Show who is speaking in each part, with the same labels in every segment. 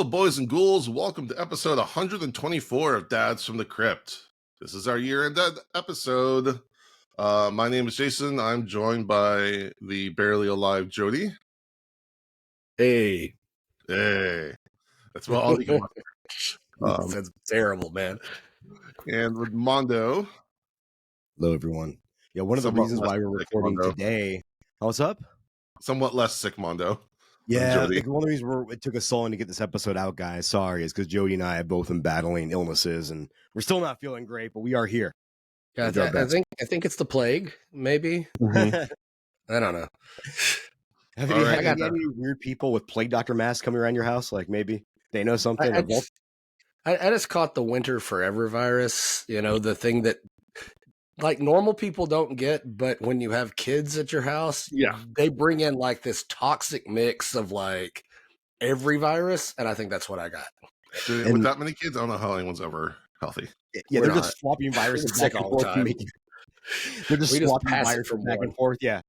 Speaker 1: Hello, boys and ghouls. Welcome to episode 124 of Dads from the Crypt. This is our year-end episode. My name is Jason. I'm joined by the barely alive Jody.
Speaker 2: Hey.
Speaker 1: Hey. That's about all you can muster.
Speaker 2: That's terrible, man.
Speaker 1: And with Mondo.
Speaker 3: Hello, everyone. Yeah, one of the reasons why we're recording today. Oh, what's up?
Speaker 1: Somewhat less sick, Mondo.
Speaker 3: Yeah, like one of the reasons it took us so long to get this episode out, guys. Sorry, is because Jody and I have both been battling illnesses, and we're still not feeling great, but we are here.
Speaker 2: Yeah, I think it's the plague, maybe.
Speaker 1: Mm-hmm.
Speaker 2: I don't know.
Speaker 3: Have you had any weird people with plague doctor masks coming around your house? Like maybe they know something.
Speaker 2: I just caught the winter forever virus. You know, the thing that like normal people don't get, but when you have kids at your house, they bring in like this toxic mix of like every virus, and I think that's what I got.
Speaker 1: Dude, with that many kids, I don't know how anyone's ever healthy.
Speaker 3: Yeah, they're just swapping viruses back and forth. They're just swapping viruses back and forth. Yeah,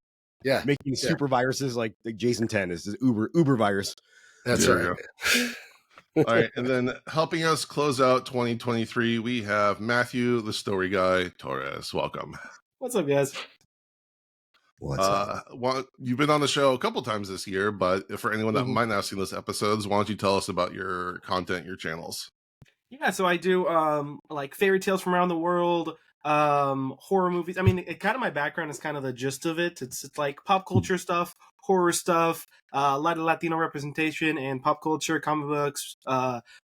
Speaker 3: making super viruses like Jason 10 is Uber virus.
Speaker 2: That's right.
Speaker 1: All right, and then helping us close out 2023, we have Matthew, the story guy, Torres. Welcome.
Speaker 4: What's up, guys?
Speaker 3: What's up?
Speaker 1: Well, you've been on the show a couple times this year, but for anyone that might not have seen those episodes, why don't you tell us about your content, your channels?
Speaker 4: Yeah, so I do like fairy tales from around the world, horror movies. I mean, kind of my background is kind of the gist of it. It's like pop culture stuff, horror stuff, a lot of Latino representation and pop culture, comic books,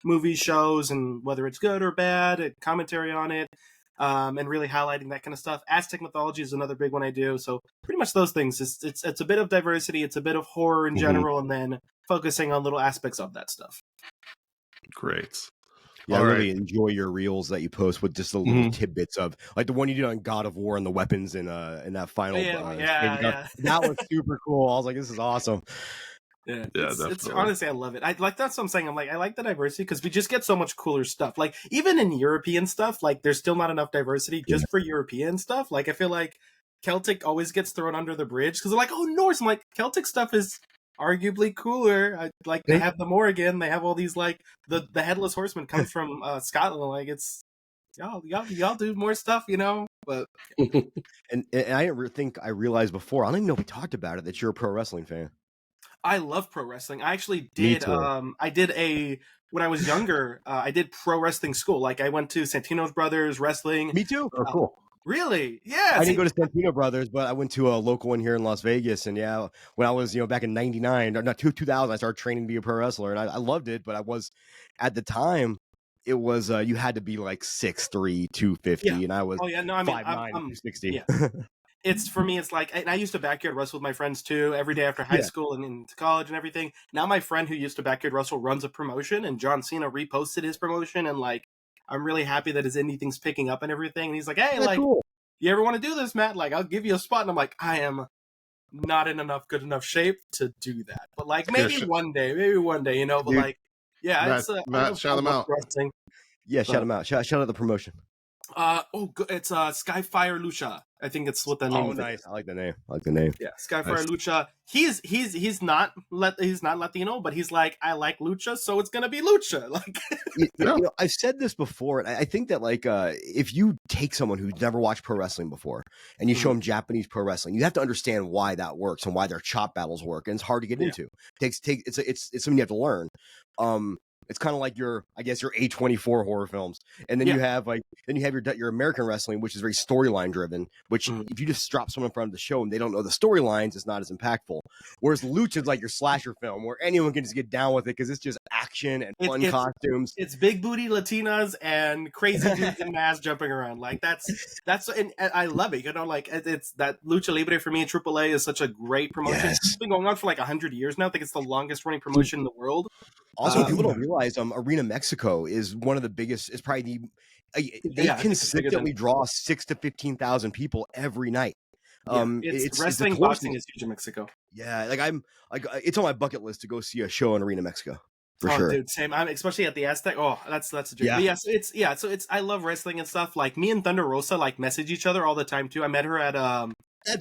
Speaker 4: movie shows, and whether it's good or bad, commentary on it, and really highlighting that kind of stuff. Aztec mythology is another big one I do. So pretty much those things. It's a bit of diversity, it's a bit of horror in general, and then focusing on little aspects of that stuff.
Speaker 1: Great.
Speaker 3: Yeah, I really enjoy your reels that you post with just the little tidbits of, like the one you did on God of War and the weapons in that final. That was super cool. I was like, this is awesome.
Speaker 4: Yeah, it's honestly, I love it. That's what I'm saying. I like the diversity because we just get so much cooler stuff. Like even in European stuff, like there's still not enough diversity just for European stuff. Like I feel like Celtic always gets thrown under the bridge because they're like, oh, Norse. I'm like, Celtic stuff is arguably cooler. They have the Morrigan, they have all these like the headless horseman comes from Scotland. Like it's y'all do more stuff, you know. But
Speaker 3: and I didn't think I realized before. I don't even know if we talked about it that you're a pro wrestling fan.
Speaker 4: I love pro wrestling. I actually did. I did when I was younger. I did pro wrestling school. Like I went to Santino's Brothers Wrestling.
Speaker 3: Me too.
Speaker 1: Oh, cool.
Speaker 4: Really? Yeah.
Speaker 3: I didn't go to Santino Brothers, but I went to a local one here in Las Vegas. And when I was, back in 99, or not 2000, I started training to be a pro wrestler. And I loved it, but I was, at the time, it was, you had to be like 6'3", 250. And I was 5'9", 260.
Speaker 4: Yeah. It's for me, it's like, and I used to backyard wrestle with my friends too, every day after high school and into college and everything. Now my friend who used to backyard wrestle runs a promotion, and John Cena reposted his promotion, and like, I'm really happy that his indie thing's picking up and everything. And he's like, hey, you ever want to do this, Matt? Like, I'll give you a spot. And I'm like, I am not in good enough shape to do that. But like, maybe one day, but like,
Speaker 1: Matt, shout him out.
Speaker 3: Yeah, shout him out. Shout out the promotion.
Speaker 4: It's Skyfire Lucha. I think it's what the name is.
Speaker 3: Nice. I like the name.
Speaker 4: Yeah, Skyfire Lucha. He's not Latino, but he's like, I like lucha, so it's gonna be lucha. Like,
Speaker 3: I've said this before, and I think that like if you take someone who's never watched pro wrestling before and you show them Japanese pro wrestling, you have to understand why that works and why their chop battles work, and it's hard to get into. It's something you have to learn. It's kind of like your A24 horror films, and then you have your American wrestling, which is very storyline driven. Which if you just drop someone in front of the show and they don't know the storylines, it's not as impactful. Whereas lucha is like your slasher film, where anyone can just get down with it because it's just action and fun costumes.
Speaker 4: It's big booty Latinas and crazy dudes in masks jumping around. Like that's and I love it. Like it's that Lucha Libre for me in AAA is such a great promotion.
Speaker 3: Yes.
Speaker 4: It's been going on for like 100 years now. I think it's the longest running promotion in the world.
Speaker 3: Also, people don't realize Arena Mexico is one of the biggest. It's probably they consistently draw 6,000 to 15,000 people every night.
Speaker 4: It's wrestling, boxing is huge in Mexico.
Speaker 3: Yeah, it's on my bucket list to go see a show in Arena Mexico for sure.
Speaker 4: Dude, same. I'm especially at the Aztec. Oh, that's a dream.
Speaker 3: Yeah.
Speaker 4: So it's I love wrestling and stuff. Like me and Thunder Rosa like message each other all the time too. I met her at I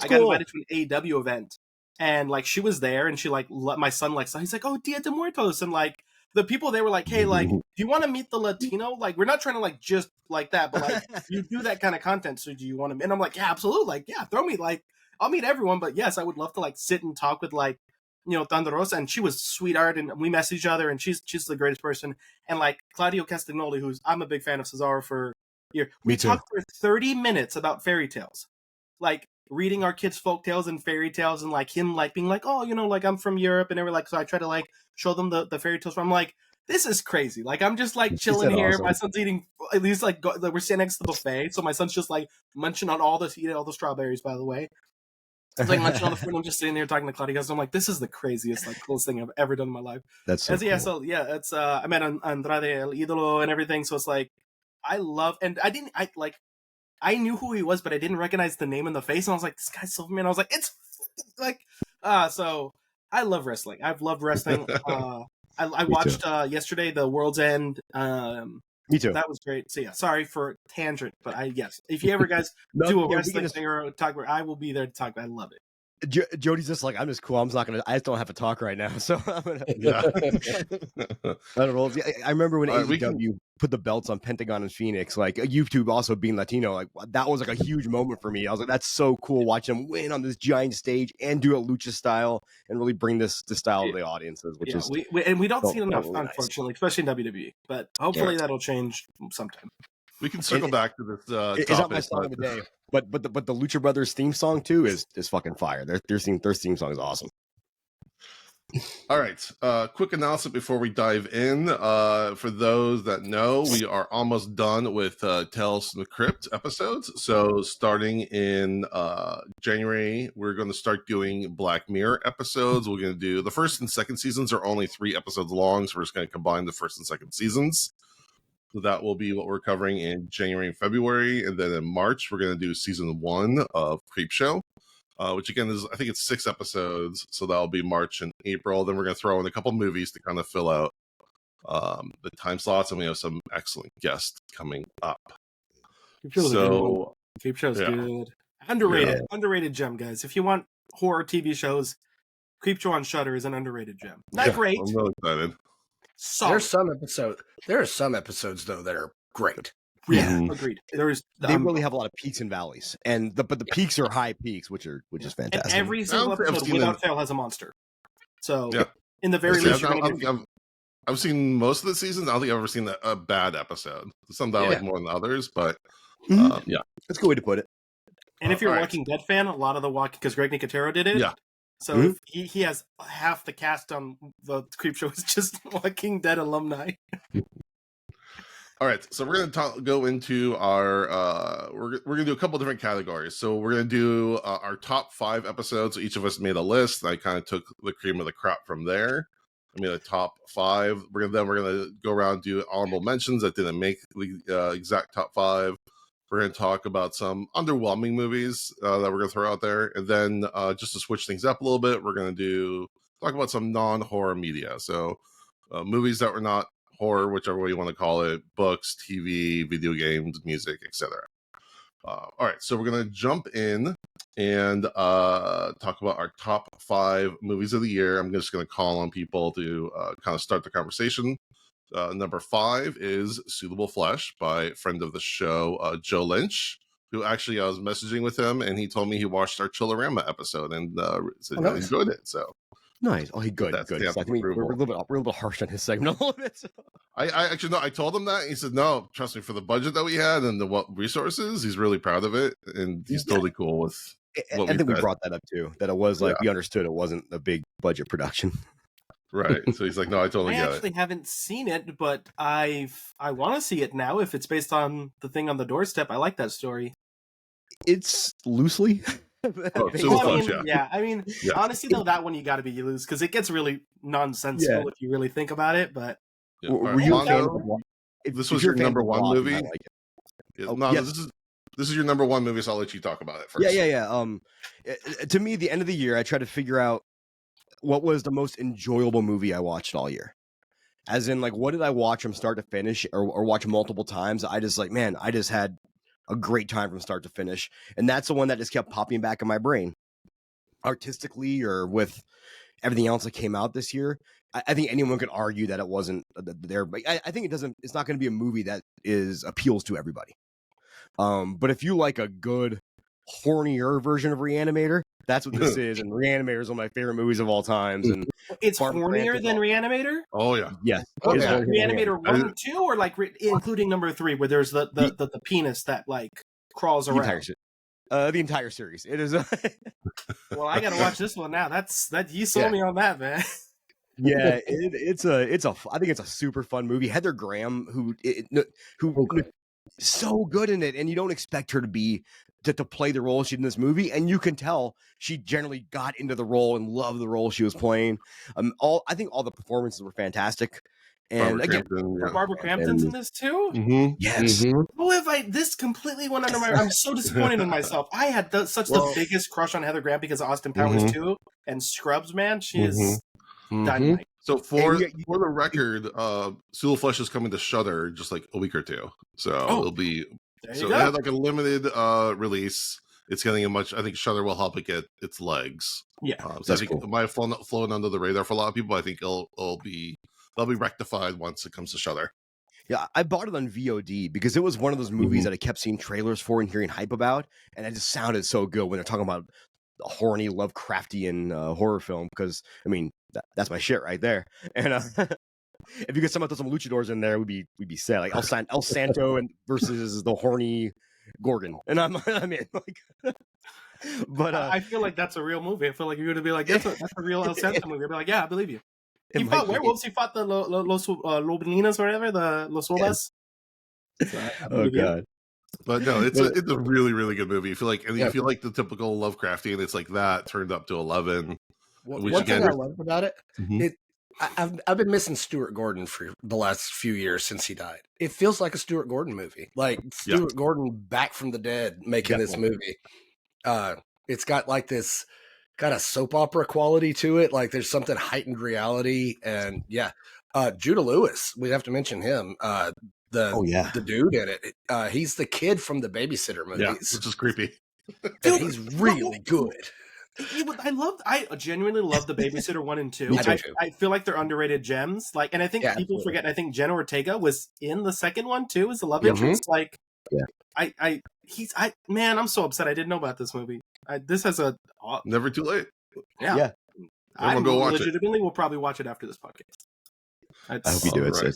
Speaker 4: got invited to an AEW event, and like she was there, and she like my son like, so he's like, oh, Dia de Muertos, and like the people, they were like, hey, like, do you want to meet the Latino? Like, we're not trying to like just like that, but like you do that kind of content, so do you want to? And I'm like, yeah, absolutely, like, yeah, throw me, like, I'll meet everyone, but yes, I would love to like sit and talk with like, you know, Thunderosa, and she was sweetheart, and we messaged each other, and she's the greatest person. And like Claudio Castagnoli, who's, I'm a big fan of Cesaro for years. We talked for 30 minutes about fairy tales, like reading our kids folk tales and fairy tales, and like him like being like, oh, you know, like I'm from Europe, and they were like, so I try to like show them the fairy tales. I'm like, this is crazy. Like I'm just like chilling here. Awesome. My son's eating, at least like we're sitting next to the buffet, so my son's just like munching on all this, eating all the strawberries, by the way. It's like munching on the food, and I'm just sitting there talking to Claudia. I'm like, this is the craziest, like, coolest thing I've ever done in my life.
Speaker 3: That's so cool.
Speaker 4: Yeah. So yeah, it's I met Andrade El Idolo and everything. So it's like, I love, and I knew who he was, but I didn't recognize the name and the face. And I was like, this guy's Silverman. I was like, it's like, so I love wrestling. I've loved wrestling. I watched yesterday the World's End.
Speaker 3: Me too.
Speaker 4: That was great. So yeah, sorry for tangent, but yes, if you ever guys do a wrestling thing or talk, where I will be there to talk. I love it.
Speaker 3: Jody's just like, I'm just cool. I just don't have to talk right now. So I'm gonna.
Speaker 1: Yeah.
Speaker 3: I don't know. I remember when AEW put the belts on Pentagon and Phoenix, like YouTube also being Latino, like that was like a huge moment for me. I was like, that's so cool watching them win on this giant stage and do it lucha style and really bring this style to the audiences, which is
Speaker 4: we don't see it enough, really unfortunately, nice. Especially in WWE. But hopefully that'll change sometime.
Speaker 1: We can circle back to this.
Speaker 3: It's not my song of the day, but the Lucha Brothers theme song too is fucking fire. Their theme song is awesome.
Speaker 1: All right, quick announcement before we dive in. For those that know, we are almost done with Tales from the Crypt episodes. So starting in January, we're going to start doing Black Mirror episodes. We're going to do the first and second seasons are only 3 episodes long, so we're just going to combine the first and second seasons. So that will be what we're covering in January and February. And then in March, we're going to do season 1 of Creepshow, which again is, I think it's 6 episodes. So that'll be March and April. Then we're going to throw in a couple movies to kind of fill out the time slots. And we have some excellent guests coming up.
Speaker 4: Creepshow's good. Underrated gem, guys. If you want horror TV shows, Creepshow on Shudder is an underrated gem. Not great.
Speaker 1: I'm really excited.
Speaker 2: There are some episodes though that are great.
Speaker 4: Yeah, agreed.
Speaker 3: They really have a lot of peaks and valleys, but the peaks are high peaks, which is fantastic.
Speaker 4: And every single episode without fail has a monster. So in the very least,
Speaker 1: I've seen most of the seasons. I don't think I've ever seen a bad episode. Some that I like more than others, but
Speaker 3: that's a good way to put it.
Speaker 4: And if you're a Walking Dead fan, a lot of the Walking, because Greg Nicotero did it.
Speaker 1: Yeah.
Speaker 4: So if he has half the cast on the Creepshow is just Walking Dead alumni.
Speaker 1: All right, so we're going to go into our we're going to do a couple different categories. So we're going to do our top 5 episodes. So each of us made a list. I kind of took the cream of the crop from there. I made a top 5. We're going to go around and do honorable mentions that didn't make the exact top 5. We're going to talk about some underwhelming movies that we're going to throw out there. And then just to switch things up a little bit, we're going to talk about some non-horror media. So movies that were not horror, whichever way you want to call it, books, TV, video games, music, etc. All right, so we're going to jump in and talk about our top 5 movies of the year. I'm just going to call on people to kind of start the conversation. Number 5 is Suitable Flesh by friend of the show, Joe Lynch, who actually I was messaging with him, and he told me he watched our Chillerama episode and said he enjoyed it. So
Speaker 3: nice. Oh, good. So I think we're a little bit harsh on his segment a little bit. So.
Speaker 1: I actually no. I told him that. He said, "No, trust me. For the budget that we had and the resources, he's really proud of it, and he's totally cool with."
Speaker 3: I think we brought that up too. That it was like we understood it wasn't a big budget production.
Speaker 1: Right. So he's like, no, I totally get it.
Speaker 4: I actually haven't seen it, but I want to see it now. If it's based on the thing on the doorstep, I like that story.
Speaker 3: It's loosely.
Speaker 4: I mean, honestly, though, that one you got to be loose because it gets really nonsensical if you really think about it. But
Speaker 3: were you a fan?
Speaker 1: If this was your number 1 movie,
Speaker 3: like
Speaker 1: this is your number 1 movie, so I'll let you talk about it first.
Speaker 3: Yeah. To me, the end of the year, I try to figure out what was the most enjoyable movie I watched all year. As in, like, what did I watch from start to finish or watch multiple times? I just had a great time from start to finish. And that's the one that just kept popping back in my brain. Artistically or with everything else that came out this year, I think anyone could argue that it wasn't there, but I think it's not going to be a movie that appeals to everybody. But if you like a good, hornier version of Reanimator, that's what this is. And Reanimator is one of my favorite movies of all times. And
Speaker 4: it's hornier than Reanimator.
Speaker 1: Oh yeah,
Speaker 3: yes.
Speaker 4: Okay. Reanimator 1 and 2, or like including number 3, where there's the penis that like crawls around.
Speaker 3: The entire series. It is.
Speaker 4: Well, I gotta watch this one now. You sold me on that, man.
Speaker 3: Yeah, it's I think it's a super fun movie. Heather Graham, who so good in it, and you don't expect her to play the role she did in this movie, and you can tell she generally got into the role and loved the role she was playing. I think all the performances were fantastic. And
Speaker 4: Barbara Crampton's in this too.
Speaker 3: Mm-hmm. Yes.
Speaker 4: Mm-hmm. Oh, this completely went under my. I'm so disappointed in myself. I had the biggest crush on Heather Graham because of Austin Powers 2 and Scrubs. Man, she is dynamite.
Speaker 1: So for the record, Soul Flesh is coming to Shudder just like a week or two. So it'll be. So it had like a limited release. It's getting I think Shudder will help it get its legs.
Speaker 4: Yeah,
Speaker 1: so I think it might have flown under the radar for a lot of people. I think they'll be rectified once it comes to Shudder.
Speaker 3: Yeah, I bought it on VOD because it was one of those movies that I kept seeing trailers for and hearing hype about, and it just sounded so good when they're talking about a horny Lovecraftian horror film. Because I mean, that's my shit right there. And if you could somehow throw some luchadors in there, we'd be set. Like El Santo and versus the horny Gorgon, and I'm in. Like, but
Speaker 4: I feel like that's a real movie. I feel like you're gonna be like, that's a real El Santo movie. I'd be like, yeah, I believe you. He fought werewolves. He fought the Los Loblinas or whatever, the Los Lobas.
Speaker 3: Yeah. Oh god.
Speaker 1: But no, it's a really, really good movie. If you like, if you like the typical Lovecraftian, it's like that turned up to 11.
Speaker 2: One thing I love about it, I've been missing Stuart Gordon for the last few years since he died. It feels like a Stuart Gordon movie, like Stuart Gordon back from the dead making this movie. It's got like this kind of soap opera quality to it. Like there's something heightened reality, and Judah Lewis, we have to mention him. The dude in it. He's the kid from the Babysitter movies,
Speaker 1: which is creepy.
Speaker 2: And he's really good.
Speaker 4: I genuinely love the Babysitter 1 and 2. I feel like they're underrated gems. Like, and I think people forget. I think Jenna Ortega was in the second one too as the love interest. Like, man, I'm so upset I didn't know about this movie. This has
Speaker 1: never too late.
Speaker 4: Yeah. I
Speaker 1: go watch
Speaker 4: legitimately will probably watch it after this podcast.
Speaker 3: I hope you do it. Right.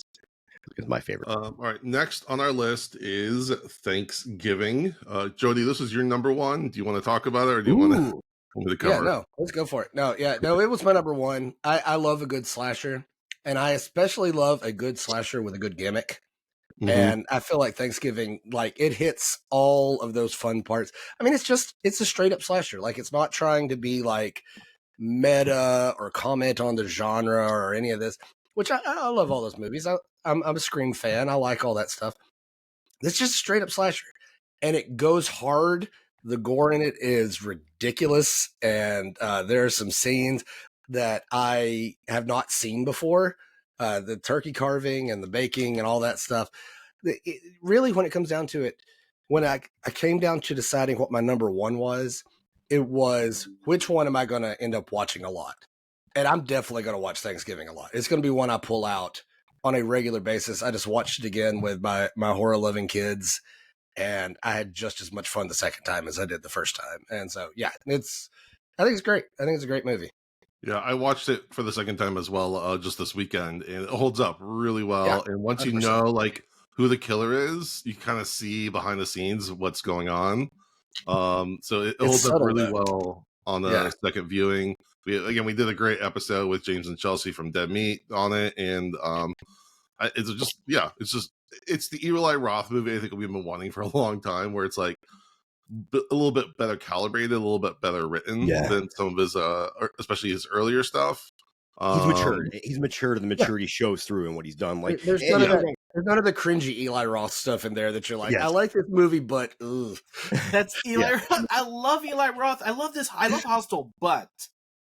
Speaker 3: It's my favorite.
Speaker 1: All right. Next on our list is Thanksgiving. Jody, this is your number one. Do you want to talk about it, or do you want to cover?
Speaker 2: Yeah, no, let's go for it. No, it was my number one. I love a good slasher, and I especially love a good slasher with a good gimmick. And I feel like Thanksgiving, like it hits all of those fun parts. I mean, it's a straight up slasher. Like it's not trying to be like meta or comment on the genre or any of this, which I love all those movies. I'm a Scream fan. I like all that stuff. It's just a straight up slasher, and it goes hard. The gore in it is ridiculous, and there are some scenes that I have not seen before. The turkey carving and the baking and all that stuff. Really, when it comes down to it, when I came down to deciding what my number one was, it was which one am I going to end up watching a lot? And I'm definitely going to watch Thanksgiving a lot. It's going to be one I pull out on a regular basis. I just watched it again with my horror-loving kids, and I had just as much fun the second time as I did the first time. And so, I think it's great. I think it's a great movie.
Speaker 1: Yeah, I watched it for the second time as well just this weekend, and it holds up really well. Yeah, and once 100%. You know, like, who the killer is, you kind of see behind the scenes what's going on. So it holds up really well on the second viewing. We did a great episode with James and Chelsea from Dead Meat on it, and it's the Eli Roth movie I think we've been wanting for a long time, where it's like a little bit better calibrated, a little bit better written than some of his, especially his earlier stuff.
Speaker 3: He's matured. He's matured, and the maturity shows through in what he's done. Like
Speaker 2: there's none of the cringy Eli Roth stuff in there that you're like, I like this movie, but ugh.
Speaker 4: That's Eli Roth. I love Eli Roth. I love this. I love Hostel, but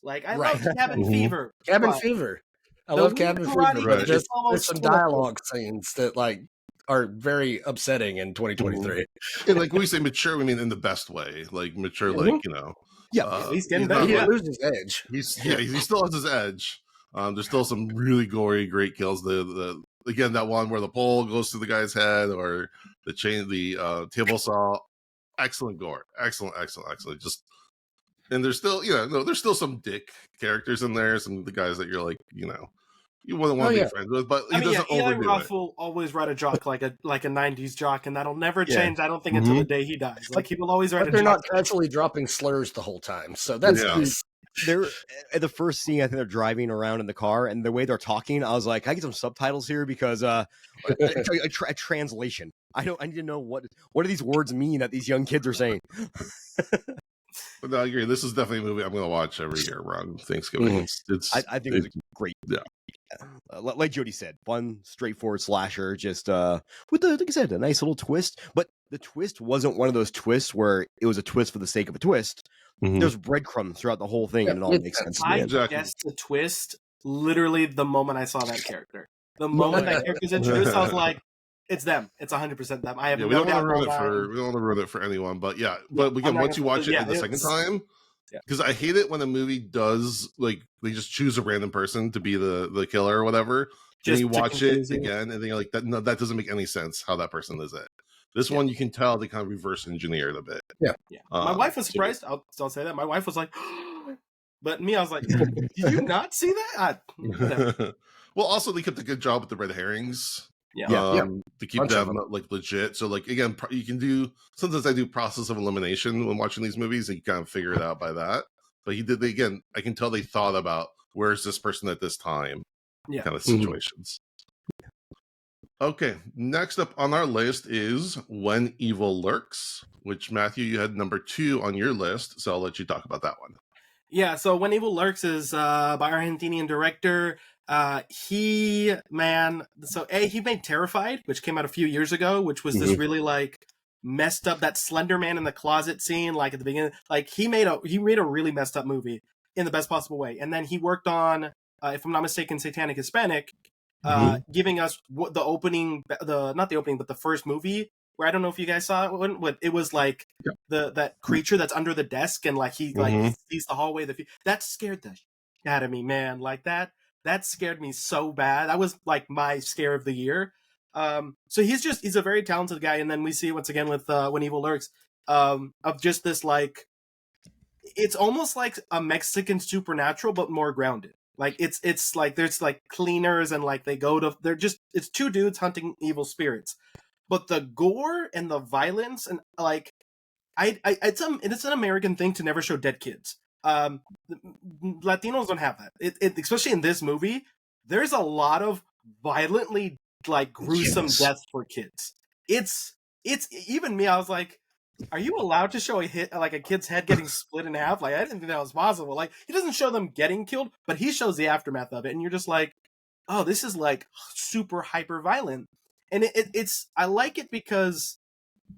Speaker 4: like I love Cabin Fever.
Speaker 2: Cabin Fever. I love Cabin Fever, but there's some dialogue scenes that like are very upsetting in 2023.
Speaker 1: And like we say mature, we mean in the best way. Like mature, like, you know.
Speaker 2: Yeah, he's getting better. He didn't lose his edge.
Speaker 1: He still has his edge. There's still some really gory, great kills. The again, that one where the pole goes through the guy's head, or the table saw. Excellent gore, excellent. Just and there's still there's still some dick characters in there, some of the guys that you're like you wouldn't want to be friends with, but he doesn't overdo
Speaker 4: Eli Roth
Speaker 1: it.
Speaker 4: will always write a jock like a 90s jock, and that'll never change. I don't think until the day he dies. Like he will always write.
Speaker 2: They're not casually dropping slurs the whole time, so that's nice.
Speaker 3: They're at the first scene. I think they're driving around in the car, and the way they're talking, I was like, "Can I get some subtitles here?" Because a translation. I need to know what do these words mean that these young kids are saying.
Speaker 1: But no, I agree. This is definitely a movie I'm going to watch every year around Thanksgiving.
Speaker 3: I think it's great.
Speaker 1: Yeah.
Speaker 3: Like Jody said, fun, straightforward slasher, just with like I said, a nice little twist. But the twist wasn't one of those twists where it was a twist for the sake of a twist. There's breadcrumbs throughout the whole thing, and it all makes sense.
Speaker 4: I guessed the twist literally the moment I saw that character. The moment that character's introduced, I was like, "It's them. It's 100% them." I have no doubt.
Speaker 1: We don't want to ruin it for anyone, but again, once you watch it the second time. Because I hate it when a movie does they just choose a random person to be the killer or whatever. Then you watch it again, and then you're like, that doesn't make any sense how that person is it. This one you can tell they kind of reverse engineered a bit.
Speaker 4: Yeah. My wife was surprised. I'll say that. My wife was like, but me, I was like, did you not see that?
Speaker 1: Well, also they kept a good job with the red herrings. To keep them legit. So again, you can do sometimes I do process of elimination when watching these movies, and you kind of figure it out by that. But again, I can tell they thought about where's this person at this time, kind of situations. Okay, next up on our list is When Evil Lurks, which Matthew, you had number 2 on your list, so I'll let you talk about that one.
Speaker 4: Yeah, so When Evil Lurks is by Argentinian director. He made Terrified, which came out a few years ago, which was this really messed up, that Slender Man in the closet scene, at the beginning. He made a really messed up movie in the best possible way. And then he worked on, if I'm not mistaken, Satanic Hispanic, giving us not the opening, but the first movie, where I don't know if you guys saw it. It was that creature that's under the desk, and he sees the hallway. That scared the shit out of me, man. That scared me so bad. That was my scare of the year. So he's a very talented guy. And then we see once again with When Evil Lurks, of just this it's almost like a Mexican Supernatural, but more grounded. It's there's cleaners, and it's 2 dudes hunting evil spirits, but the gore and the violence and it's an American thing to never show dead kids. Latinos don't have that. Especially in this movie, there's a lot of violently gruesome deaths for kids. It's even me. I was like, are you allowed to show a kid's head getting split in half? I didn't think that was possible. He doesn't show them getting killed, but he shows the aftermath of it, and you're just like, oh, this is super hyper violent. And I like it because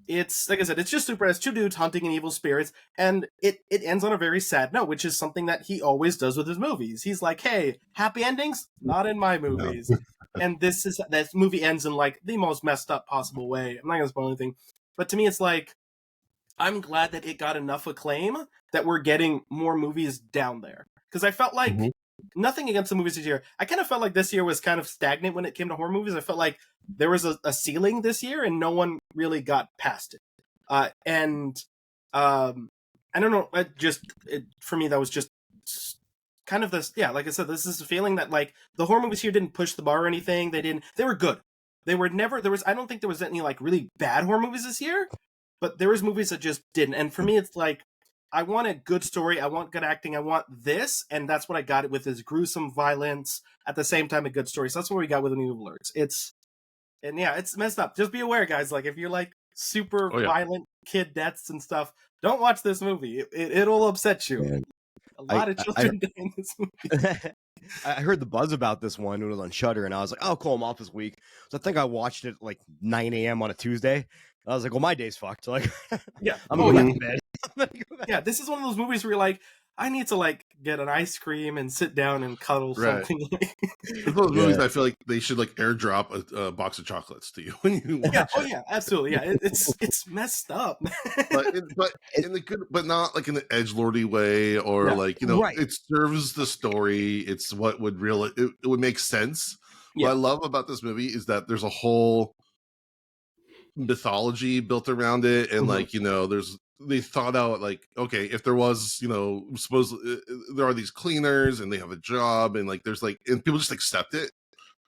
Speaker 4: it's, like I said, it's just super. It's 2 dudes hunting an evil spirits, and it ends on a very sad note, which is something that he always does with his movies. He's like, hey, happy endings? Not in my movies. No. And this movie ends in the most messed up possible way. I'm not gonna spoil anything, but to me, it's I'm glad that it got enough acclaim that we're getting more movies down there. Because I felt nothing against the movies this year. I kind of felt like this year was kind of stagnant when it came to horror movies. I felt like there was a ceiling this year, and no one really got past it. I don't know. For me, that was just kind of this. Yeah, like I said, this is a feeling that the horror movies here didn't push the bar or anything. They were good. They were never. I don't think there was any really bad horror movies this year, but there was movies that just didn't. And for me, it's I want a good story. I want good acting. I want this. And that's what I got it with, is gruesome violence at the same time, a good story. So that's what we got with When Evil Lurks. It's messed up. Just be aware, guys. If you're super violent kid deaths and stuff, don't watch this movie. It'll upset you. Man. A lot of children die in this movie.
Speaker 3: I heard the buzz about this one. It was on Shudder, and I was like, oh, cool, I'm off this week. So I think I watched it 9 a.m. on a Tuesday. I was like, well, my day's fucked. I'm going to bed.
Speaker 4: Yeah, this is one of those movies where you're I need to like get an ice cream and sit down and cuddle
Speaker 1: Right.
Speaker 4: something. Like
Speaker 1: It's one of those movies I feel like they should like airdrop a box of chocolates to you when you watch
Speaker 4: yeah,
Speaker 1: it.
Speaker 4: oh yeah, absolutely, yeah. It's messed up,
Speaker 1: But in the good, but not like in an edgelordy way, or
Speaker 4: Yeah.
Speaker 1: like, you know,
Speaker 3: Right.
Speaker 1: it serves the story. It's what would really it would make sense. What
Speaker 4: Yeah.
Speaker 1: I love about this movie is that there's a whole mythology built around it, and
Speaker 4: Mhm.
Speaker 1: like, you know, they thought out like, okay, if there was, you know, suppose there are these cleaners and they have a job, and like there's like, and people just accept it.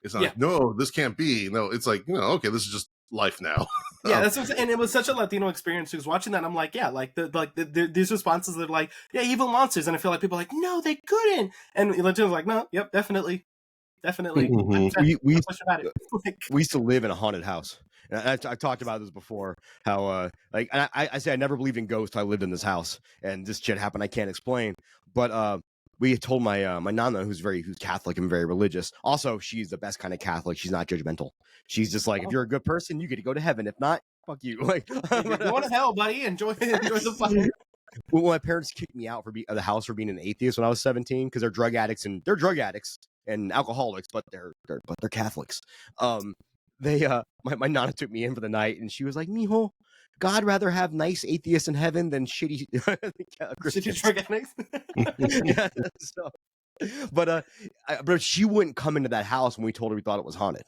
Speaker 1: It's not
Speaker 4: Yeah.
Speaker 1: like, no, this can't be. No, it's like, you know, okay, this is just life now.
Speaker 4: Yeah, that's what I'm saying. And it was such a Latino experience. Because watching that, I'm like, yeah, like these responses that are like, yeah, evil monsters, and I feel like people are like, no, they couldn't, and Latino's like, no, yep, definitely.
Speaker 1: Mhm.
Speaker 3: We
Speaker 4: Like,
Speaker 3: used to live in a haunted house. And I talked about this before. How like I say I never believed in ghosts. I lived in this house, and this shit happened. I can't explain. But we had told my nana, who's Catholic and very religious. Also, she's the best kind of Catholic. She's not judgmental. She's just like, if you're a good person, you get to go to heaven. If not, fuck you. Like,
Speaker 4: you're going to hell, buddy. Enjoy the fun.
Speaker 3: Well, my parents kicked me out for the house for being an atheist when I was 17 because they're drug addicts and alcoholics, but they're Catholics. My nana took me in for the night, and she was like, "Mijo, God rather have nice atheists in heaven than shitty Christians."
Speaker 4: Drug addicts.
Speaker 3: Yeah, so, but she wouldn't come into that house when we told her we thought it was haunted.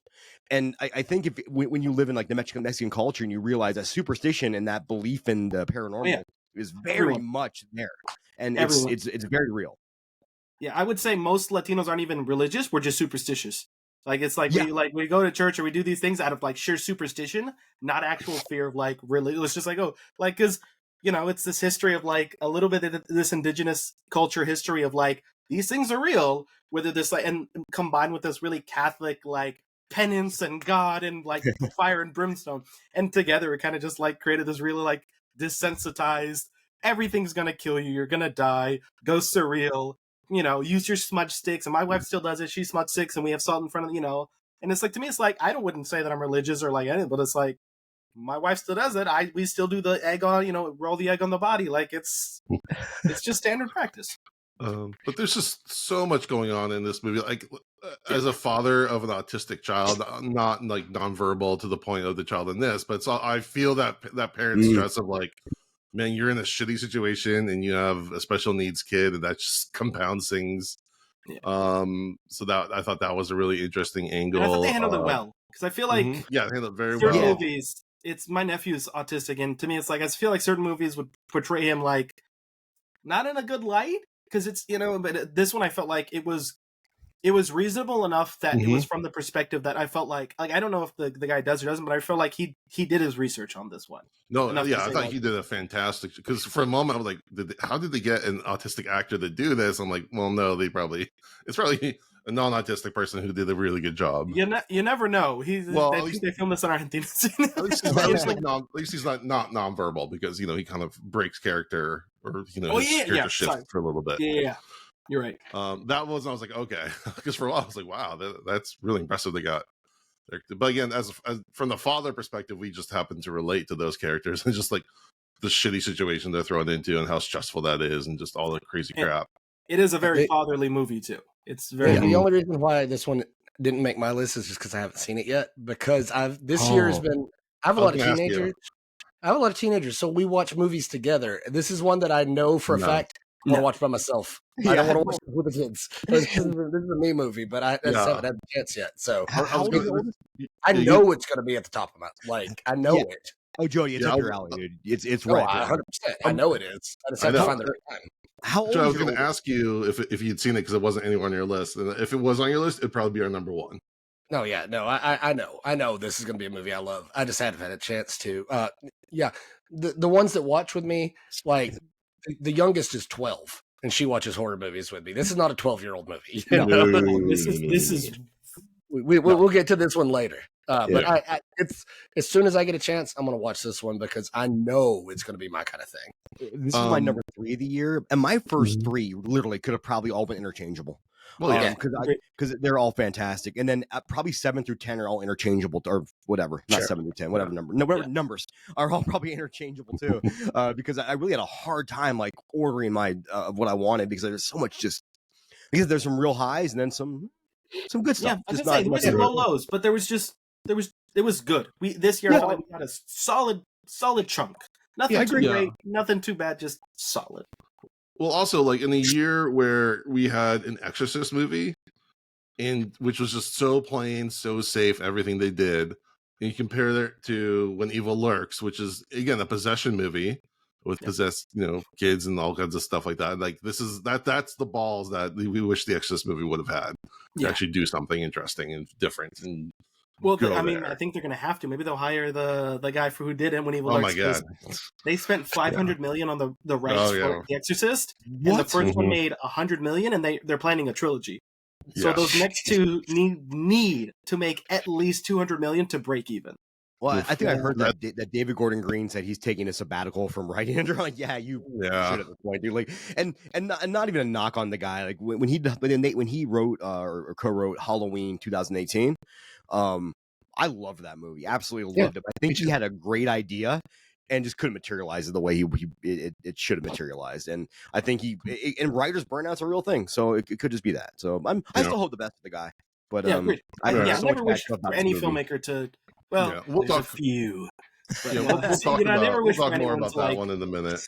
Speaker 3: And I think when you live in like the Mexican culture and you realize that superstition and that belief in the paranormal is very much there, and it's very real.
Speaker 4: Yeah, I would say most Latinos aren't even religious. We're just superstitious. Like it's like we go to church or we do these things out of like sheer superstition, not actual fear of like religion. It's just like, oh, like because you know it's this history of like a little bit of this indigenous culture history of like these things are real. Whether this like and combined with this really Catholic like penance and God and like fire and brimstone, and together it kind of just like created this really like desensitized. Everything's gonna kill you. You're gonna die. Ghosts are real. You know, use your smudge sticks. And my wife still does it. She smudge sticks, and we have salt in front of, you know. And it's like, to me, it's like, wouldn't say that I'm religious or like anything, but it's like, my wife still does it. We still do the egg on, you know, roll the egg on the body. Like it's just standard practice.
Speaker 1: But there's just so much going on in this movie. Like, as a father of an autistic child, not like nonverbal to the point of the child in this, but I feel that parent stress of like, man, you're in a shitty situation and you have a special needs kid, and that just compounds things.
Speaker 4: Yeah.
Speaker 1: So that I thought that was a really interesting angle.
Speaker 4: And I thought they handled it well, because I feel like
Speaker 1: they handled it very
Speaker 4: certain
Speaker 1: well.
Speaker 4: movies, it's my nephew's autistic, and to me, it's like I feel like certain movies would portray him like not in a good light, because it's, you know, but this one I felt like it was reasonable enough that it was from the perspective that I felt like I don't know if the guy does or doesn't, but I feel like he did his reachage on this one.
Speaker 1: No, yeah, I thought he did a fantastic, because for a moment I was like, how did they get an autistic actor to do this? I'm like, well, no, it's probably a non-autistic person who did a really good job.
Speaker 4: You never know. They filmed this in Argentina.
Speaker 1: At least he's not nonverbal, because you know he kind of breaks character, or you know, his character shifts for a little bit.
Speaker 4: Yeah. You're right.
Speaker 1: I was like, okay, because for a while I was like, wow, that's really impressive. They got, but again, as from the father perspective, we just happen to relate to those characters and just like the shitty situation they're thrown into and how stressful that is, and just all the crazy crap.
Speaker 4: It is a very fatherly movie too. It's very.
Speaker 2: The only reason why this one didn't make my list is just because I haven't seen it yet. Because this year has been. I have a lot of teenagers. So we watch movies together. This is one that I know for a fact I want to watch by myself. I don't want to watch it with the kids. This is a me movie, but I just haven't had the chance yet. So I know it's going to be at the top of my I know it.
Speaker 3: Oh, Jody, it's up your alley, dude. It's right.
Speaker 2: 100%. I know it is. I just have to find the right time.
Speaker 3: How old?
Speaker 1: So I was going to ask you if you'd seen it, because it wasn't anywhere on your list. And if it was on your list, it'd probably be our number one.
Speaker 2: No, yeah, no, I know this is going to be a movie I love. I just haven't had a chance to. The ones that watch with me, like the youngest is 12, and she watches horror movies with me. This is not a 12-year-old movie. You know?
Speaker 4: This is.
Speaker 2: We'll get to this one later. But it's as soon as I get a chance, I'm going to watch this one, because I know it's going to be my kind of thing.
Speaker 3: This is my number 3 of the year, and my first 3 literally could have probably all been interchangeable.
Speaker 1: Well, yeah.
Speaker 3: Because they're all fantastic, and then probably 7 through 10 are all interchangeable, or whatever, not 7 through 10, whatever number, numbers are all probably interchangeable too. Because I really had a hard time like ordering my of what I wanted, because there's so much, just because there's some real highs and then some good stuff.
Speaker 4: Yeah, I was gonna say there was some low lows, but it was good. This year I felt like we got a solid chunk. Nothing too great, nothing too bad, just solid.
Speaker 1: Well, also, like, in a year where we had an Exorcist movie, and which was just so plain, so safe, everything they did, and you compare that to When Evil Lurks, which is, again, a possession movie with possessed, kids and all kinds of stuff like that. Like, that's the balls that we wish the Exorcist movie would have had to actually do something interesting and different. And
Speaker 4: I think they're gonna have to. Maybe they'll hire the guy who did it, When Evil Lurks.
Speaker 1: Oh my god!
Speaker 4: They spent $500 million on the rights for The Exorcist, and the first one made $100 million, and they're planning a trilogy. So those next two need to make at least $200 million to break even.
Speaker 3: Well, I think I heard that David Gordon Green said he's taking a sabbatical from writing, and they're like, "Yeah, you should at this point, dude." Like, and not even a knock on the guy. Like when he wrote or co-wrote Halloween 2018, I loved that movie. Absolutely loved it. I think he had a great idea and just couldn't materialize it the way it should have materialized. And I think and writer's burnout's a real thing, so it could just be that. So I still hope the best for the guy. But
Speaker 4: I never wish for any filmmaker to. Well, we'll talk a few. But,
Speaker 1: we'll talk more about that one in a minute.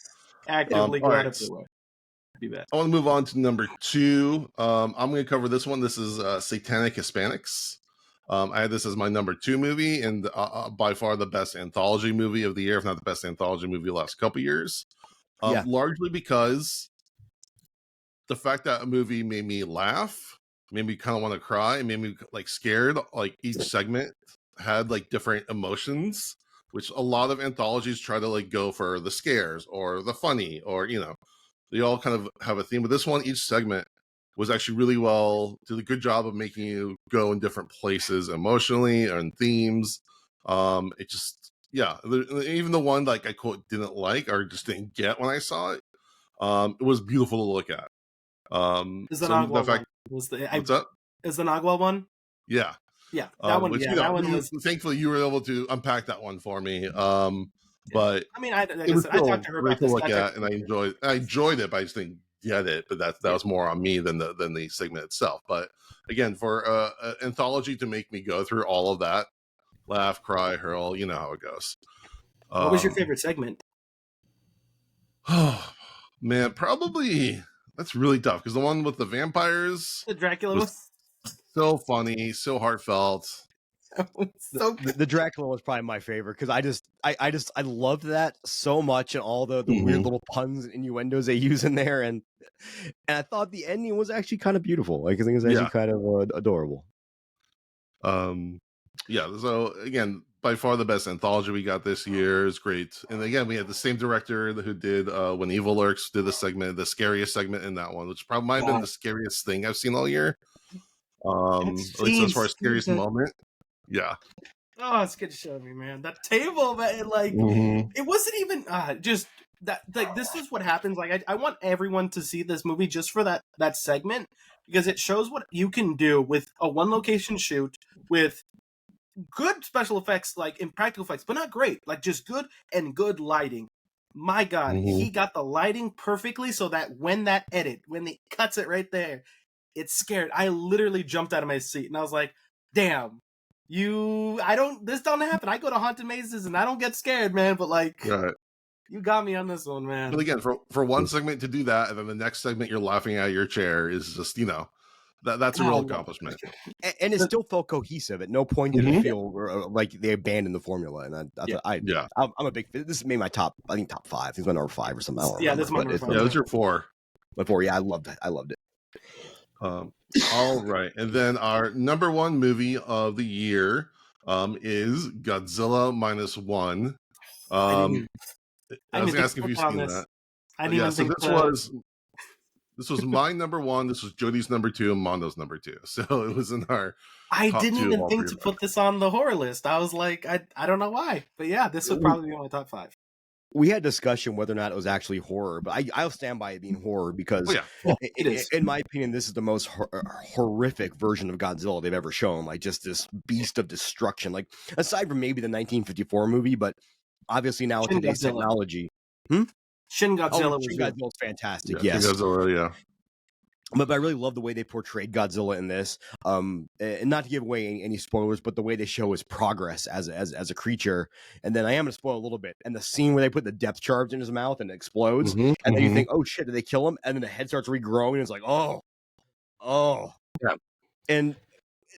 Speaker 4: Actively go out of the way.
Speaker 1: I want to move on to number 2. I'm going to cover this one. This is Satanic Hispanics. I had this as my number 2 movie, and by far the best anthology movie of the year, if not the best anthology movie of the last couple years. Largely because the fact that a movie made me laugh, made me kind of want to cry, and made me like scared. Like each segment had like different emotions, which a lot of anthologies try to like go for the scares or the funny, or they all kind of have a theme. But this one, each segment was actually did a good job of making you go in different places emotionally and themes. It just, even the one like I quote didn't like or just didn't get when I saw it, it was beautiful to look at.
Speaker 4: Is the Nagwal one?
Speaker 1: What's up?
Speaker 4: Is the Nagwal one?
Speaker 1: Yeah.
Speaker 4: Yeah, that one. That one was.
Speaker 1: Thankfully, you were able to unpack that one for me. But
Speaker 4: I mean, I talked to her about this.
Speaker 1: Look at, and I enjoyed it, but I just didn't get it. But that was more on me than the segment itself. But again, for an anthology to make me go through all of that, laugh, cry, hurl, you know how it goes.
Speaker 4: What was your favorite segment?
Speaker 1: Oh man, probably that's really tough, because the one with the vampires,
Speaker 4: the Dracula was
Speaker 1: so funny, so heartfelt.
Speaker 3: The Dracula was probably my favorite, because I loved that so much, and all the weird little puns and innuendos they use in there, and I thought the ending was actually kind of beautiful. Like, I think it was actually kind of adorable.
Speaker 1: So again, by far the best anthology we got this year. Is great. And again, we had the same director who did When Evil Lurks, did the scariest segment in that one, which probably might have been the scariest thing I've seen all year. At least as far as scariest moment. Yeah.
Speaker 4: Oh, it's good to show me, man. That table, man, like it wasn't even just that. Like, this is what happens. Like, I want everyone to see this movie just for that segment, because it shows what you can do with a one location shoot with good special effects, like in practical effects, but not great. Like, just good and good lighting. My God, he got the lighting perfectly so that when he cuts it right there, it's scared. I literally jumped out of my seat and I was like, damn. This don't happen. I go to haunted mazes and I don't get scared, man. But like, you got me on this one, man.
Speaker 1: But again, for one segment to do that, and then the next segment you're laughing out of your chair, is just that's a real accomplishment.
Speaker 3: And it still felt cohesive. At no point did it feel like they abandoned the formula. And I'm a big. This made my top 5. I think it's my number 5 or something.
Speaker 4: This is my number 5.
Speaker 1: Yeah, it was your 4.
Speaker 3: My 4. Yeah, I loved it.
Speaker 1: All right, and then our number 1 movie of the year is Godzilla -1. I was asking if you've seen that.
Speaker 4: I didn't even think
Speaker 1: this was my number 1. This was Jody's number 2 and Mondo's number 2. So it was in our.
Speaker 4: I didn't even think to put this on the horror list. I was like, I don't know why, but yeah, this would probably be my top 5.
Speaker 3: we had discussion whether or not it was actually horror, but I'll stand by it being horror because,
Speaker 4: it is.
Speaker 3: In my opinion, this is the most horrific version of Godzilla they've ever shown. Like, just this beast of destruction. Like, aside from maybe the 1954 movie, but obviously now with
Speaker 4: Shin
Speaker 3: today's
Speaker 4: Godzilla.
Speaker 3: technology.
Speaker 4: Shin Godzilla
Speaker 3: Shin Godzilla's fantastic.
Speaker 1: Yeah,
Speaker 3: Yes.
Speaker 1: Shin Godzilla, yeah.
Speaker 3: But I really love the way they portrayed Godzilla in this. And not to give away any spoilers, but the way they show his progress as a creature. And then I am going to spoil a little bit. And the scene where they put the depth charge in his mouth and it explodes. And then you think, oh shit, did they kill him? And then the head starts regrowing. And it's like, oh.
Speaker 2: Yeah. And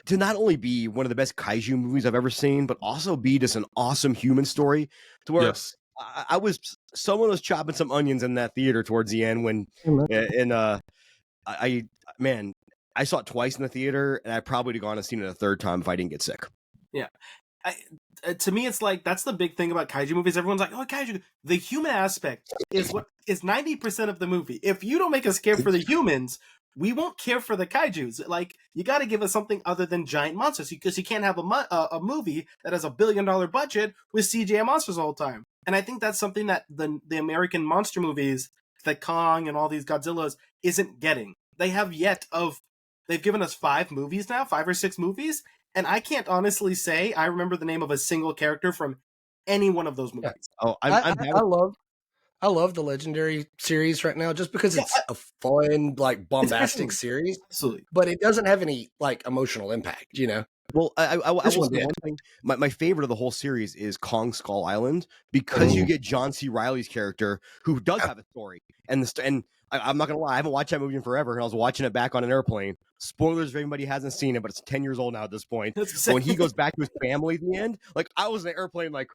Speaker 3: to not only be one of the best kaiju movies I've ever seen, but also be just an awesome human story. To where someone was chopping some onions in that theater towards the end when, I saw it twice in the theater, and I probably would have gone and seen it a third time if I didn't get sick.
Speaker 4: Yeah. To me, it's like, that's the big thing about kaiju movies. Everyone's like, oh, kaiju. The human aspect is what is 90% of the movie. If you don't make us care for the humans, we won't care for the kaijus. Like, you got to give us something other than giant monsters, because you can't have a movie that has $1 billion budget with CGI monsters all the time. And I think that's something that the American monster movies, the Kong and all these Godzillas, isn't getting. They've given us 5 or 6 movies, and I can't honestly say I remember the name of a single character from any one of those movies.
Speaker 3: Yeah. Oh,
Speaker 2: I love the Legendary series right now, just because it's a fun, like, bombastic series.
Speaker 4: Absolutely.
Speaker 2: But it doesn't have any, like, emotional impact, you know?
Speaker 3: Well, I will say one thing. My favorite of the whole series is Kong Skull Island, because you get John C. Reilly's character, who does have a story. And I'm not going to lie, I haven't watched that movie in forever, and I was watching it back on an airplane. Spoilers if anybody hasn't seen it, but it's 10 years old now at this point. When he goes back to his family at the end, like, I was in the airplane, like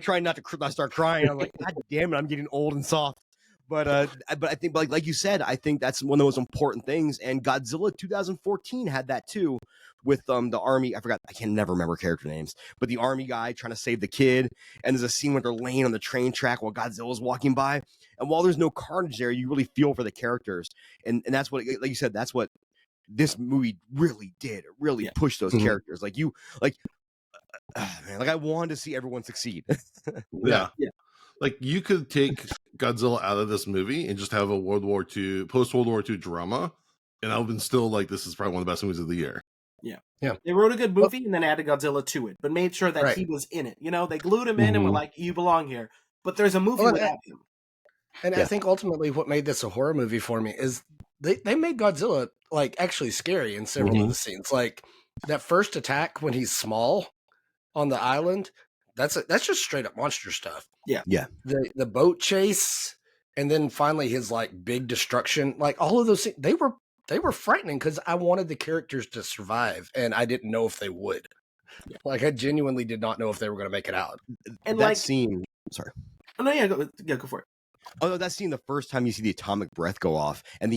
Speaker 3: trying not to start crying. I'm like, God damn it, I'm getting old and soft. But I think, like you said, I think that's one of the most important things. And Godzilla 2014 had that too, with the army. I can never remember character names, but the army guy trying to save the kid. And there's a scene where they're laying on the train track while Godzilla's walking by. And while there's no carnage there, you really feel for the characters. And that's what, like you said, that's what this movie really did. It really pushed those characters. Like I wanted to see everyone succeed.
Speaker 1: Yeah. Like, you could take Godzilla out of this movie and just have a post World War II drama, and I would have been still like, this is probably one of the best movies of the year.
Speaker 4: Yeah. They wrote a good movie and then added Godzilla to it, but made sure that he was in it. You know, they glued him in and were like, you belong here. But there's a movie without him.
Speaker 2: And I think ultimately what made this a horror movie for me is they made Godzilla, like, actually scary in several of the scenes. Like, that first attack when he's small on the island, that's just straight up monster stuff.
Speaker 3: Yeah.
Speaker 2: The boat chase, and then finally his, like, big destruction, like, all of those things, they were frightening, because I wanted the characters to survive, and I didn't know if they would. Like, I genuinely did not know if they were going to make it out.
Speaker 3: And that scene, sorry.
Speaker 4: Oh no, yeah, go for it.
Speaker 3: Oh no, that scene, the first time you see the atomic breath go off, and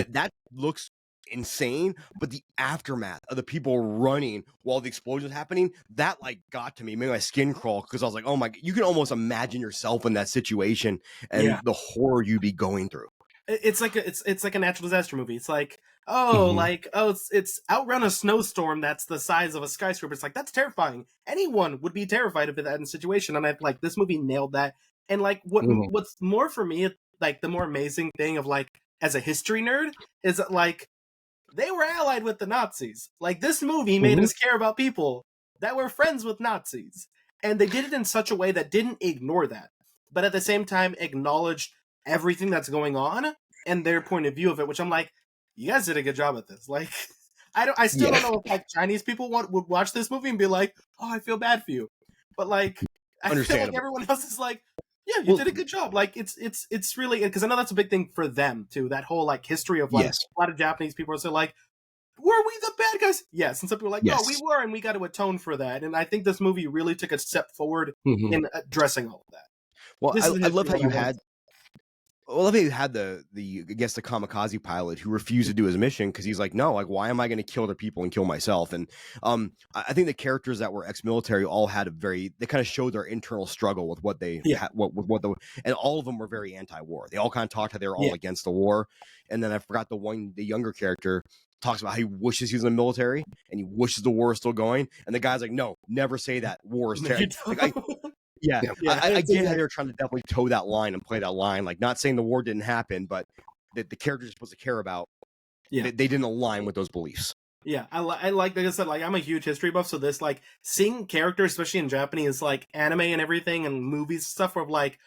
Speaker 3: that looks insane, but the aftermath of the people running while the explosion's happening, that, like, got to me, made my skin crawl, because I was like, oh my, you can almost imagine yourself in that situation and the horror you'd be going through.
Speaker 4: It's like a natural disaster movie. It's like, it's outrun a snowstorm that's the size of a skyscraper. It's like, that's terrifying. Anyone would be terrified of that in a situation, and I like, this movie nailed that. And like, what's more for me, like, the more amazing thing of, like, as a history nerd, is that, like, they were allied with the Nazis. Like, this movie made us care about people that were friends with Nazis. And they did it in such a way that didn't ignore that, but at the same time acknowledged everything that's going on and their point of view of it, which I'm like, you guys did a good job at this. Like, I still don't know if, like, Chinese people would watch this movie and be like, oh, I feel bad for you. But, like, I feel like everyone else is like, yeah, you did a good job. Like, it's really, because I know that's a big thing for them too. That whole, like, history of, like, a lot of Japanese people are so like, were we the bad guys? Yes. And some people are like, no, we were, and we got to atone for that. And I think this movie really took a step forward in addressing all of that.
Speaker 3: Well, I love how you had. Well, I love how you had the I guess the kamikaze pilot who refused to do his mission because he's like, no, like, why am I going to kill other people and kill myself? And I think the characters that were ex-military all had they kind of showed their internal struggle with what they and all of them were very anti-war. They all kind of talked how they were all against the war. And then I forgot the younger character talks about how he wishes he was in the military and he wishes the war is still going. And the guy's like, no, never say that. War is terrible. Yeah,
Speaker 2: Yeah.
Speaker 3: I get how they're trying to definitely toe that line and play that line. Like, not saying the war didn't happen, but that the characters are supposed to care about.
Speaker 4: Yeah.
Speaker 3: They didn't align with those beliefs.
Speaker 4: Yeah, I like I said, like I'm a huge history buff, so this like seeing characters, especially in Japanese like anime and everything and movies and stuff, where like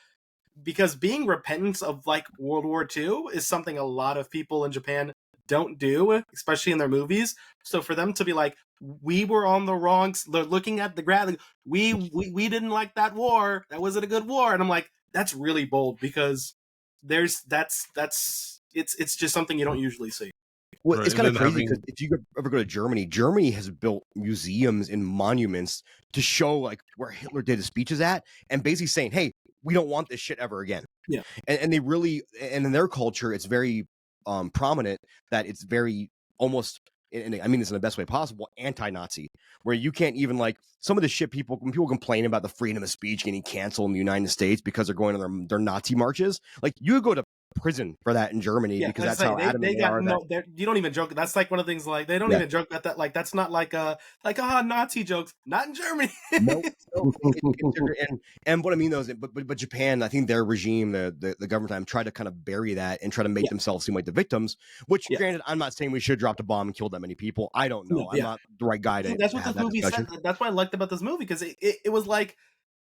Speaker 4: because being repentant of like World War II is something a lot of people in Japan don't do, especially in their movies. So for them to be like, we were on the wrong, they're looking at the graphic, we didn't like that war, that wasn't a good war, and I'm like, that's really bold because that's it's just something you don't usually see.
Speaker 3: Well,
Speaker 1: Right,
Speaker 3: it's
Speaker 1: and
Speaker 3: kind of
Speaker 1: then
Speaker 3: crazy because if you ever go to Germany, Germany has built museums and monuments to show like where Hitler did his speeches at, and basically saying, "Hey, we don't want this shit ever again."
Speaker 4: Yeah.
Speaker 3: And they really, and in their culture, it's very prominent that it's very almost, and I mean this in the best way possible, anti-Nazi, where you can't even like some of the shit when people complain about the freedom of speech getting canceled in the United States because they're going to their Nazi marches, like you could go to prison for that in Germany because that's how adamant they are.
Speaker 4: No, you don't even joke. That's like one of the things. Like they don't even joke about that. Like that's not like Nazi jokes. Not in Germany.
Speaker 3: Nope. And what I mean though is, but Japan, I think their regime, the government time, tried to kind of bury that and try to make themselves seem like the victims. Which, granted, I'm not saying we should have dropped a bomb and killed that many people. I don't know. I'm not the right guy to.
Speaker 4: That's what
Speaker 3: have
Speaker 4: this movie
Speaker 3: discussion.
Speaker 4: said. That's what I liked about this movie because it was like,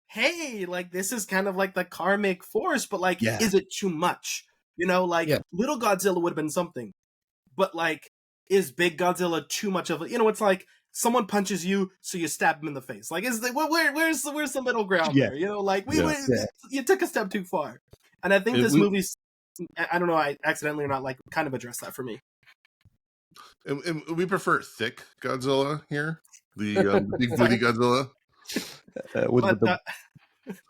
Speaker 4: hey, like this is kind of like the karmic force, but like, is it too much? You know, like little Godzilla would have been something, but like, is big Godzilla too much of a? You know, it's like someone punches you, so you stab him in the face. Like, is the where's the middle ground there? You know, like you took a step too far, and I think this movie's. I don't know. I accidentally or not, like, kind of addressed that for me.
Speaker 1: And we prefer thick Godzilla here, the big booty Godzilla.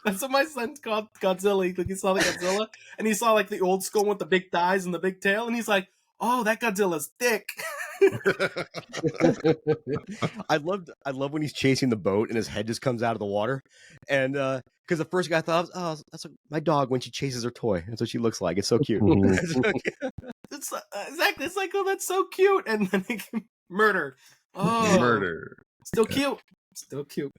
Speaker 4: That's what my son called Godzilla. Like he saw the Godzilla, and he saw like the old school with the big thighs and the big tail, and he's like, "Oh, that Godzilla's thick."
Speaker 3: I love when he's chasing the boat and his head just comes out of the water, and because the first guy thought, "Oh, that's my dog when she chases her toy. That's what she looks like. It's so cute."
Speaker 4: It's exactly. It's like, oh, that's so cute, and then he murdered. Oh,
Speaker 1: murder.
Speaker 4: Still cute. Still cute.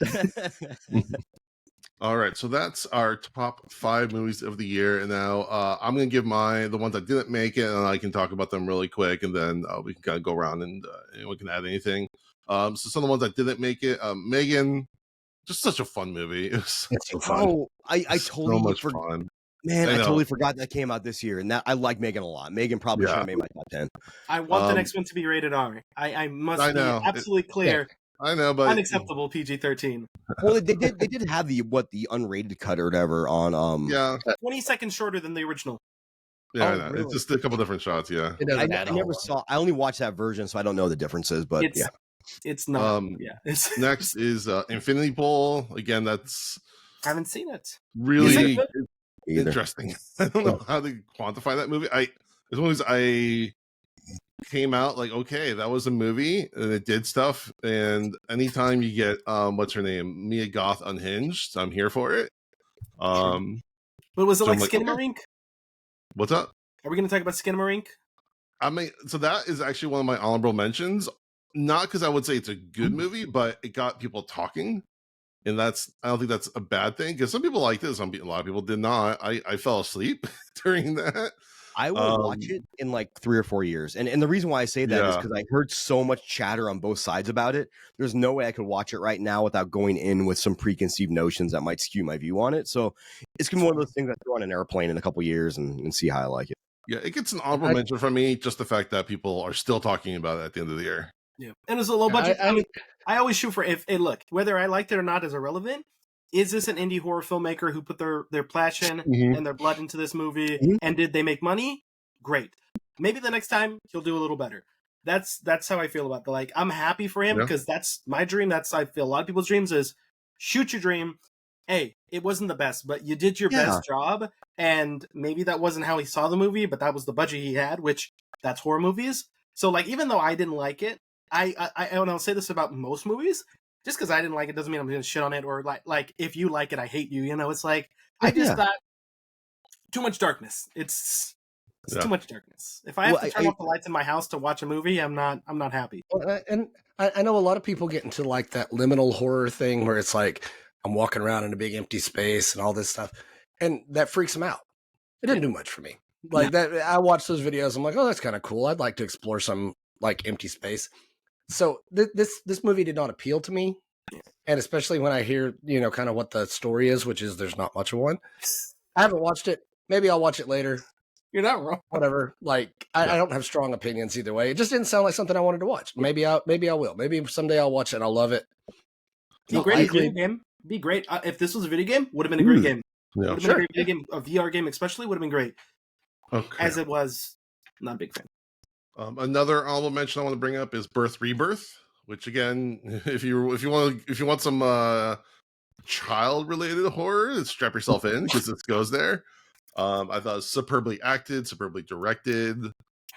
Speaker 1: All right, so that's our top 5 movies of the year, and now I'm going to give the ones that didn't make it, and I can talk about them really quick, and then we can kind of go around and we can add anything. So some of the ones that didn't make it, Megan, just such a fun movie. It was so fun.
Speaker 3: Oh, I totally
Speaker 1: so much fun.
Speaker 3: Man, I totally forgot that came out this year, and that I like Megan a lot. Megan probably should have made my top 10.
Speaker 4: I want the next one to be rated R. I must be absolutely clear.
Speaker 1: I know, but
Speaker 4: unacceptable PG-13.
Speaker 3: Well, they did have the unrated cut or whatever on
Speaker 4: 20 seconds shorter than the original.
Speaker 1: Yeah, I know. Really? It's just a couple different shots. Yeah,
Speaker 3: I never saw. I only watched that version, so I don't know the differences. But
Speaker 4: it's not.
Speaker 1: Next is Infinity Pool. Again, that's
Speaker 4: I haven't seen it.
Speaker 1: Really interesting. I don't know how to quantify that movie. As long as I came out like, okay, that was a movie and it did stuff, and anytime you get what's her name, Mia Goth unhinged, I'm here for it.
Speaker 4: But was it so like Skinamarink?
Speaker 1: Okay. What's up?
Speaker 4: Are we going to talk about Skinamarink?
Speaker 1: I mean, so that is actually one of my honorable mentions, not because I would say it's a good movie, but it got people talking, and I don't think that's a bad thing, because some people liked it, a lot of people did not. I fell asleep during that.
Speaker 3: I will watch it in like 3 or 4 years. And the reason why I say that is because I heard so much chatter on both sides about it. There's no way I could watch it right now without going in with some preconceived notions that might skew my view on it. So it's going to be one of those things I throw on an airplane in a couple years and see how I like it.
Speaker 1: Yeah, it gets an honorable mention from me, just the fact that people are still talking about it at the end of the year.
Speaker 4: Yeah, and it's a low budget. I always shoot for look, whether I liked it or not is irrelevant. Is this an indie horror filmmaker who put their passion and their blood into this movie, and did they make money? Great. Maybe the next time he'll do a little better. That's how I feel about it. Like, I'm happy for him because that's my dream. I feel a lot of people's dreams is shoot your dream. Hey, it wasn't the best, but you did your best job, and maybe that wasn't how he saw the movie, but that was the budget he had, which that's horror movies. So like, even though I didn't like it, and I'll say this about most movies. Just because I didn't like it doesn't mean I'm going to shit on it, or like if you like it, I hate you. You know, it's like I just thought too much darkness. It's too much darkness. If I have to turn off the lights in my house to watch a movie, I'm not happy.
Speaker 2: And I know a lot of people get into like that liminal horror thing where it's like, I'm walking around in a big empty space and all this stuff. And that freaks him out. It didn't do much for me. Like that, I watched those videos. I'm like, oh, that's kind of cool. I'd like to explore some like empty space. So this movie did not appeal to me. And especially when I hear, kind of what the story is, which is there's not much of one. I haven't watched it. Maybe I'll watch it later.
Speaker 4: You're not wrong.
Speaker 2: Whatever. Like I don't have strong opinions either way. It just didn't sound like something I wanted to watch. Maybe I will. Maybe someday I'll watch it and I'll love it.
Speaker 4: Be great video game. Be great. If this was a video game, would have been a great game.
Speaker 1: Yeah.
Speaker 4: Would have been a great video game. A VR game especially would have been great.
Speaker 1: Okay.
Speaker 4: As it was, not a big fan.
Speaker 1: Another honorable mention I want to bring up is Birth Rebirth, which again, if you want some child related horror, strap yourself in because this goes there. I thought it was superbly acted, superbly directed,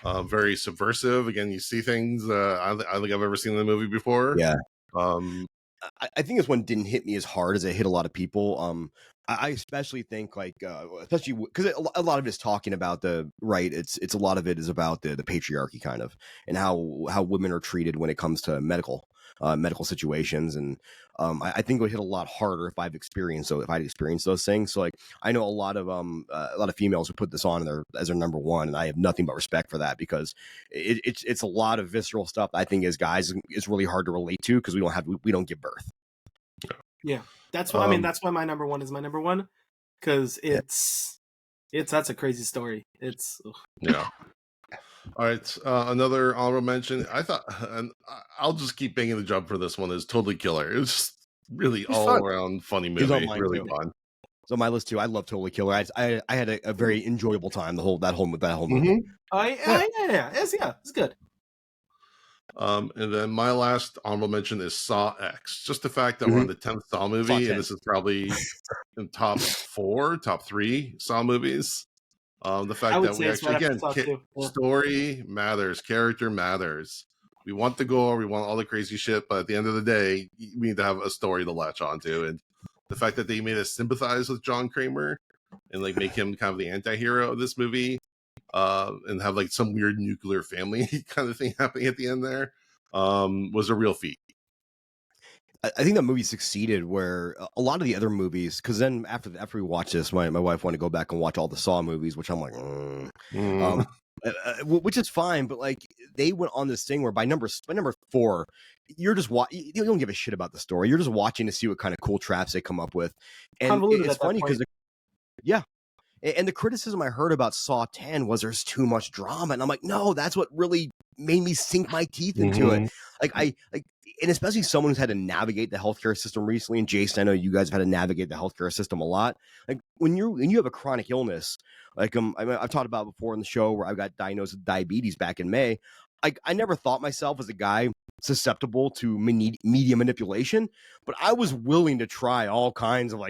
Speaker 1: very subversive. Again, you see things I don't think I've ever seen in a movie before.
Speaker 3: Yeah.
Speaker 1: I
Speaker 3: think this one didn't hit me as hard as it hit a lot of people. I especially think especially because a lot of it is talking about it's a lot of it is about the patriarchy kind of, and how women are treated when it comes to medical situations. And I think it would hit a lot harder if I'd experienced those things. So like, I know a lot of females who put this on as their number one, and I have nothing but respect for that, because it's a lot of visceral stuff that I think as guys it's really hard to relate to, because we don't give birth.
Speaker 4: Yeah, that's what I mean. That's why my number one is my number one, because that's a crazy story.
Speaker 1: Yeah. All right, another honorable mention. I thought, and I'll just keep banging the drum for this one, is Totally Killer. It was just really all around funny movie, really fun.
Speaker 3: It's on my list too. I love Totally Killer. I had a very enjoyable time that whole movie.
Speaker 4: Mm-hmm. It's good.
Speaker 1: And then my last honorable mention is Saw X. Just the fact that we're on the 10th Saw movie, and this is probably in top 3 Saw movies. The fact that we actually, again, story matters, character matters. We want the gore, we want all the crazy shit, but at the end of the day, we need to have a story to latch onto. And the fact that they made us sympathize with John Kramer and like make him kind of the anti-hero of this movie, and have like some weird nuclear family kind of thing happening at the end there, was a real feat.
Speaker 3: I think that movie succeeded where a lot of the other movies, because then after we watched this, my wife wanted to go back and watch all the Saw movies, which I'm like, which is fine, but like they went on this thing where by number 4, you're just you don't give a shit about the story. You're just watching to see what kind of cool traps they come up with, and it's funny because and the criticism I heard about Saw 10 was there's too much drama, and I'm like, no, that's what really made me sink my teeth into it. And especially someone who's had to navigate the healthcare system recently. And Jason, I know you guys have had to navigate the healthcare system a lot. Like when you have a chronic illness, like I've talked about before in the show where I got diagnosed with diabetes back in May. I never thought myself as a guy susceptible to media manipulation, but I was willing to try all kinds of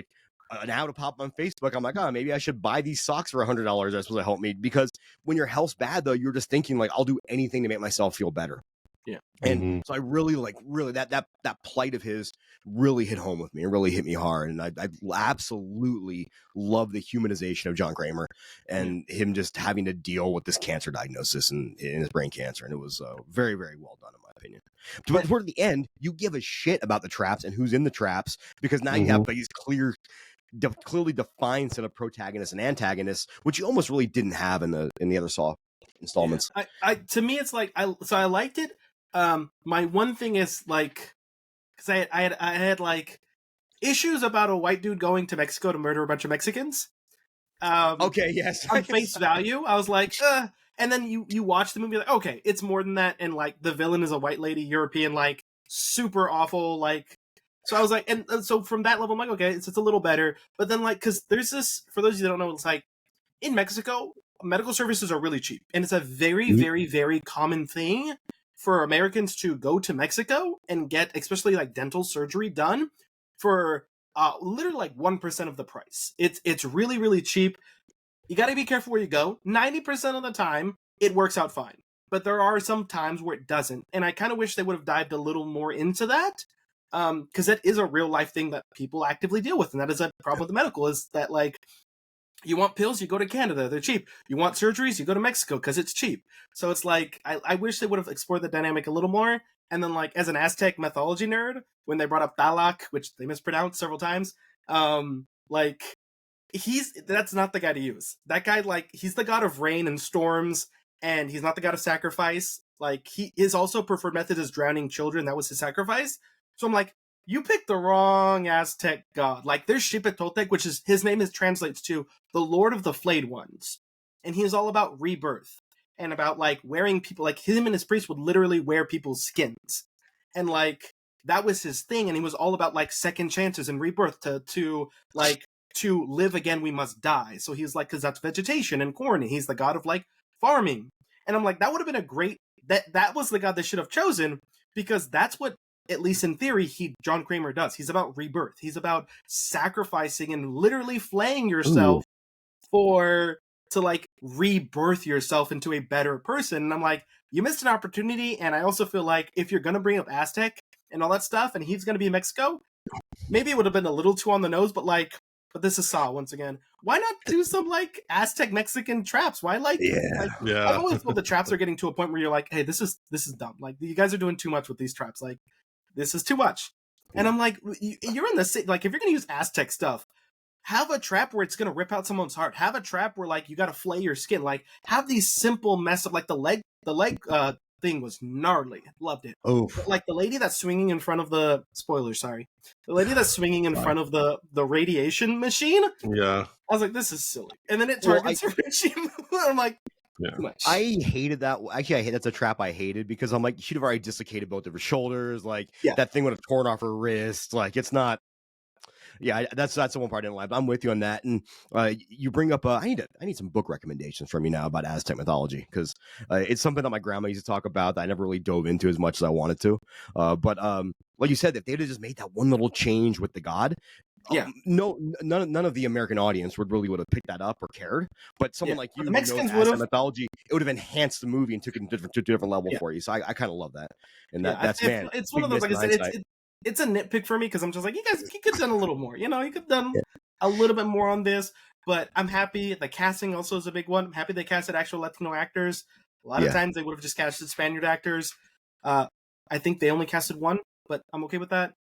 Speaker 3: now to pop on Facebook. I'm like, maybe I should buy these socks for $100. That's supposed to help me, because when your health's bad though, you're just thinking like, I'll do anything to make myself feel better.
Speaker 4: Yeah.
Speaker 3: And so I really that plight of his really hit home with me and really hit me hard. And I absolutely love the humanization of John Kramer and him just having to deal with this cancer diagnosis and his brain cancer. And it was very, very well done in my opinion. But toward the end, you give a shit about the traps and who's in the traps, because now you have these clearly defined set of protagonists and antagonists, which you almost really didn't have in the other Saw installments.
Speaker 4: To me, it's like I liked it. My one thing is like, because I had like issues about a white dude going to Mexico to murder a bunch of Mexicans.
Speaker 3: Okay, yes.
Speaker 4: On face value, I was like, and then you watch the movie, like, okay, it's more than that, and like the villain is a white lady, European, like super awful, like. So I was like, and so from that level, I'm like, okay, it's a little better. But then like, because there's this, for those of you that don't know, it's like in Mexico, medical services are really cheap, and it's a very, very, very common thing for Americans to go to Mexico and get, especially like dental surgery done for literally like 1% of the price. It's really, really cheap. You got to be careful where you go. 90% of the time, it works out fine. But there are some times where it doesn't. And I kind of wish they would have dived a little more into that, because that is a real life thing that people actively deal with. And that is a problem with the medical, is that like, you want pills, you go to Canada, they're cheap. You want surgeries, you go to Mexico because it's cheap. So it's like, I wish they would have explored the dynamic a little more. And then like as an Aztec mythology nerd, when they brought up Tlaloc, which they mispronounced several times, like that's not the guy to use. That guy, like, he's the god of rain and storms, and he's not the god of sacrifice. Like, his also preferred method is drowning children. That was his sacrifice. So I'm like, you picked the wrong Aztec god. Like, there's Xipetotec, which is, his name translates to the Lord of the Flayed Ones. And he is all about rebirth and about, like, wearing people, like, him and his priests would literally wear people's skins. And, like, that was his thing. And he was all about, like, second chances and rebirth to live again, we must die. So he's like, because that's vegetation and corn. And he's the god of, like, farming. And I'm like, that would have been a great, that was the god they should have chosen, because that's what, at least in theory, John Kramer does. He's about rebirth. He's about sacrificing and literally flaying yourself to like rebirth yourself into a better person. And I'm like, you missed an opportunity. And I also feel like if you're going to bring up Aztec and all that stuff, and he's going to be in Mexico, maybe it would have been a little too on the nose, but this is Saw once again. Why not do some like Aztec Mexican traps? Why I've always thought the traps are getting to a point where you're like, hey, this is dumb. Like, you guys are doing too much with these traps. Like, this is too much. And I'm like, you're in the city. Like, if you're gonna use Aztec stuff, have a trap where it's gonna rip out someone's heart. Have a trap where like you gotta flay your skin. Like, have these simple mess up. Like the leg thing was gnarly. Loved it.
Speaker 3: Oh,
Speaker 4: like the lady that's swinging in front of the the lady that's swinging in front of the radiation machine.
Speaker 1: Yeah,
Speaker 4: I was like, this is silly. And then it targets her. I'm like,
Speaker 1: yeah.
Speaker 4: Too much.
Speaker 3: I hated that. Actually, that's a trap I hated, because I'm like, she'd have already dislocated both of her shoulders. Like, that thing would have torn off her wrist. Like, it's not. Yeah, that's the one part I didn't like. But I'm with you on that. And you bring up, I need some book recommendations from you now about Aztec mythology, because it's something that my grandma used to talk about that I never really dove into as much as I wanted to. But like you said, if they'd have just made that one little change with the god, none of the American audience would have picked that up or cared. But someone like you,
Speaker 4: the Mexicans
Speaker 3: would have mythology. It would have enhanced the movie and took it to a different level for you. So I kind of love that. And
Speaker 4: it's one of those, like I said, it's a nitpick for me, because I'm just like, you guys, you could have done a little more. You could have done a little bit more on this. But I'm happy. The casting also is a big one. I'm happy they casted actual Latino actors. A lot of times they would have just casted Spaniard actors. I think they only casted one, but I'm okay with that.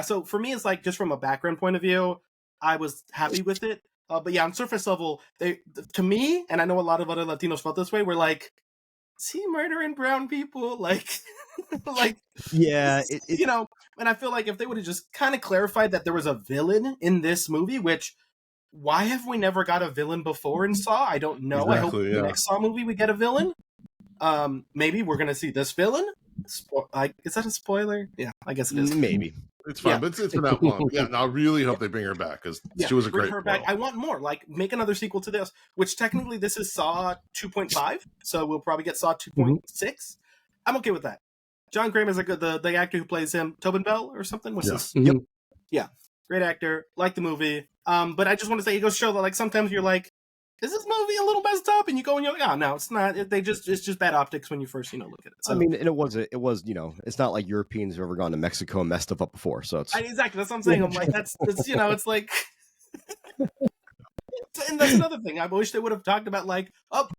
Speaker 4: So for me, it's like, just from a background point of view, I was happy with it. But yeah, on surface level, to me, and I know a lot of other Latinos felt this way, we're like, is he murdering brown people? Like, and I feel like if they would have just kind of clarified that there was a villain in this movie, which, why have we never got a villain before in Saw? I don't know.
Speaker 1: Exactly,
Speaker 4: I hope the next Saw movie we get a villain. Maybe we're gonna see this villain. Is that a spoiler? Yeah, I guess it is.
Speaker 3: Maybe.
Speaker 1: It's fine, but it's been that long. Yeah, and I really hope they bring her back, because she was a great.
Speaker 4: Bring her back. I want more. Like, make another sequel to this, which technically this is Saw 2.5, so we'll probably get Saw 2.6. I'm okay with that. John Kramer is the actor who plays him, Tobin Bell or something. What's this?
Speaker 3: Yep.
Speaker 4: Yeah, great actor. Like the movie. But I just want to say, it goes to show that, like, sometimes you're like, is this movie a little messed up? And you go and you're like, oh no, it's not. It's just bad optics when you first look at it. So,
Speaker 3: I mean, and it was it's not like Europeans have ever gone to Mexico and messed stuff up before. So it's
Speaker 4: exactly, that's what I'm saying. I'm like, that's it's like. And that's another thing. I wish they would have talked about, like,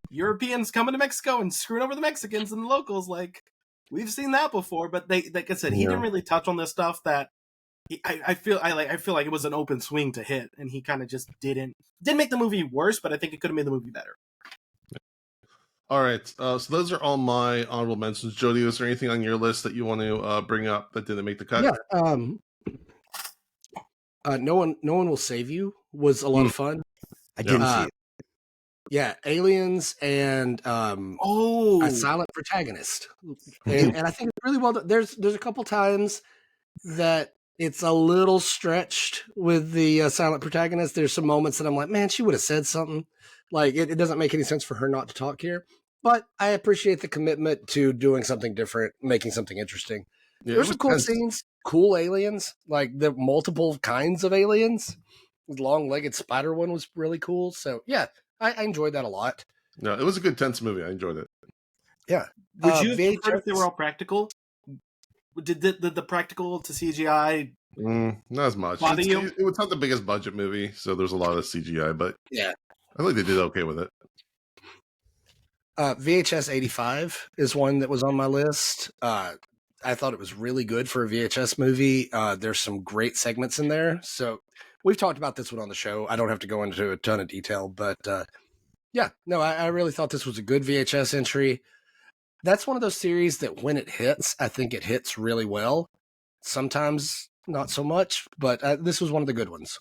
Speaker 4: Europeans coming to Mexico and screwing over the Mexicans and the locals. Like, we've seen that before, but they, like I said, he didn't really touch on this stuff that I feel like it was an open swing to hit, and he kind of just didn't make the movie worse, but I think it could have made the movie better.
Speaker 1: All right, so those are all my honorable mentions. Jody, is there anything on your list that you want to bring up that didn't make the cut?
Speaker 2: Yeah, no one will save you was a lot of fun.
Speaker 3: I didn't see it.
Speaker 2: Yeah, aliens and a silent protagonist, and I think it's really well done. There's a couple times that it's a little stretched with the silent protagonist. There's some moments that I'm like, man, she would have said something. Like, it doesn't make any sense for her not to talk here. But I appreciate the commitment to doing something different, making something interesting.
Speaker 1: Yeah,
Speaker 2: there's some cool scenes, cool aliens, like the multiple kinds of aliens. The long-legged spider one was really cool. So yeah, I enjoyed that a lot.
Speaker 1: No, it was a good tense movie. I enjoyed it.
Speaker 2: Yeah.
Speaker 4: Would you have preferred if they were all practical? Did the practical to CGI
Speaker 1: not as much? It was not the biggest budget movie, so there's a lot of CGI, but
Speaker 2: yeah,
Speaker 1: I think they did okay with it.
Speaker 2: VHS 85 is one that was on my list. I thought it was really good for a VHS movie. There's some great segments in there. So we've talked about this one on the show. I don't have to go into a ton of detail, but yeah, no, I really thought this was a good VHS entry. That's one of those series that when it hits, I think it hits really well. Sometimes not so much, but this was one of the good ones.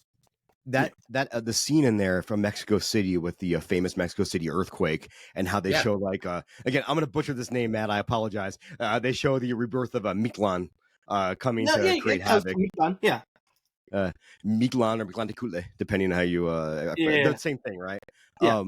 Speaker 3: The scene in there from Mexico City with the famous Mexico City earthquake and how they show like again, I'm going to butcher this name, Matt. I apologize. They show the rebirth of Mictlan coming to create havoc.
Speaker 4: Mictlan, yeah.
Speaker 3: Mictlan or Mictlantecuhtli, depending on how you they're the same thing, right?
Speaker 4: Yeah.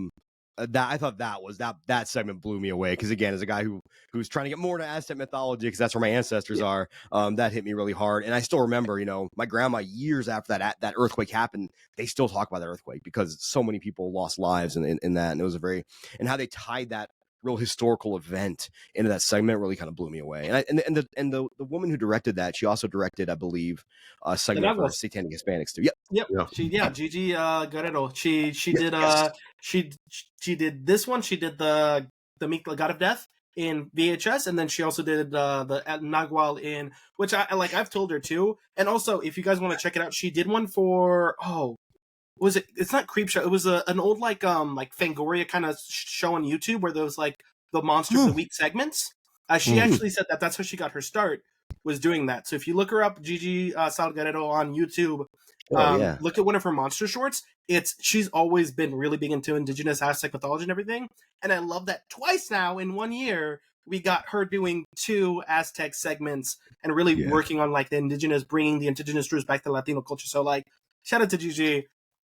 Speaker 3: That I thought that segment blew me away because again, as a guy who's trying to get more into Aztec mythology because that's where my ancestors are, that hit me really hard. And I still remember, my grandma years after that earthquake happened, they still talk about that earthquake because so many people lost lives in that, and it was and how they tied that real historical event into that segment really kind of blew me away. And the woman who directed that, she also directed, I believe, a segment for Satanic Hispanics too.
Speaker 4: Yep.
Speaker 1: Yeah.
Speaker 4: Gigi Guerrero. She did she did this one. She did the God of Death in VHS, and then she also did the Nagual in, which I've told her too. And also, if you guys want to check it out, she did one for was it? It's not Creep Show. It was an old like Fangoria kind of show on YouTube where there was like the Monster of the Week segments. She actually said that's how she got her start, was doing that. So if you look her up, Gigi Salguero on YouTube, look at one of her monster shorts. She's always been really big into indigenous Aztec mythology and everything. And I love that twice now in 1 year we got her doing 2 Aztec segments and really working on like bringing the indigenous roots back to Latino culture. So like, shout out to Gigi.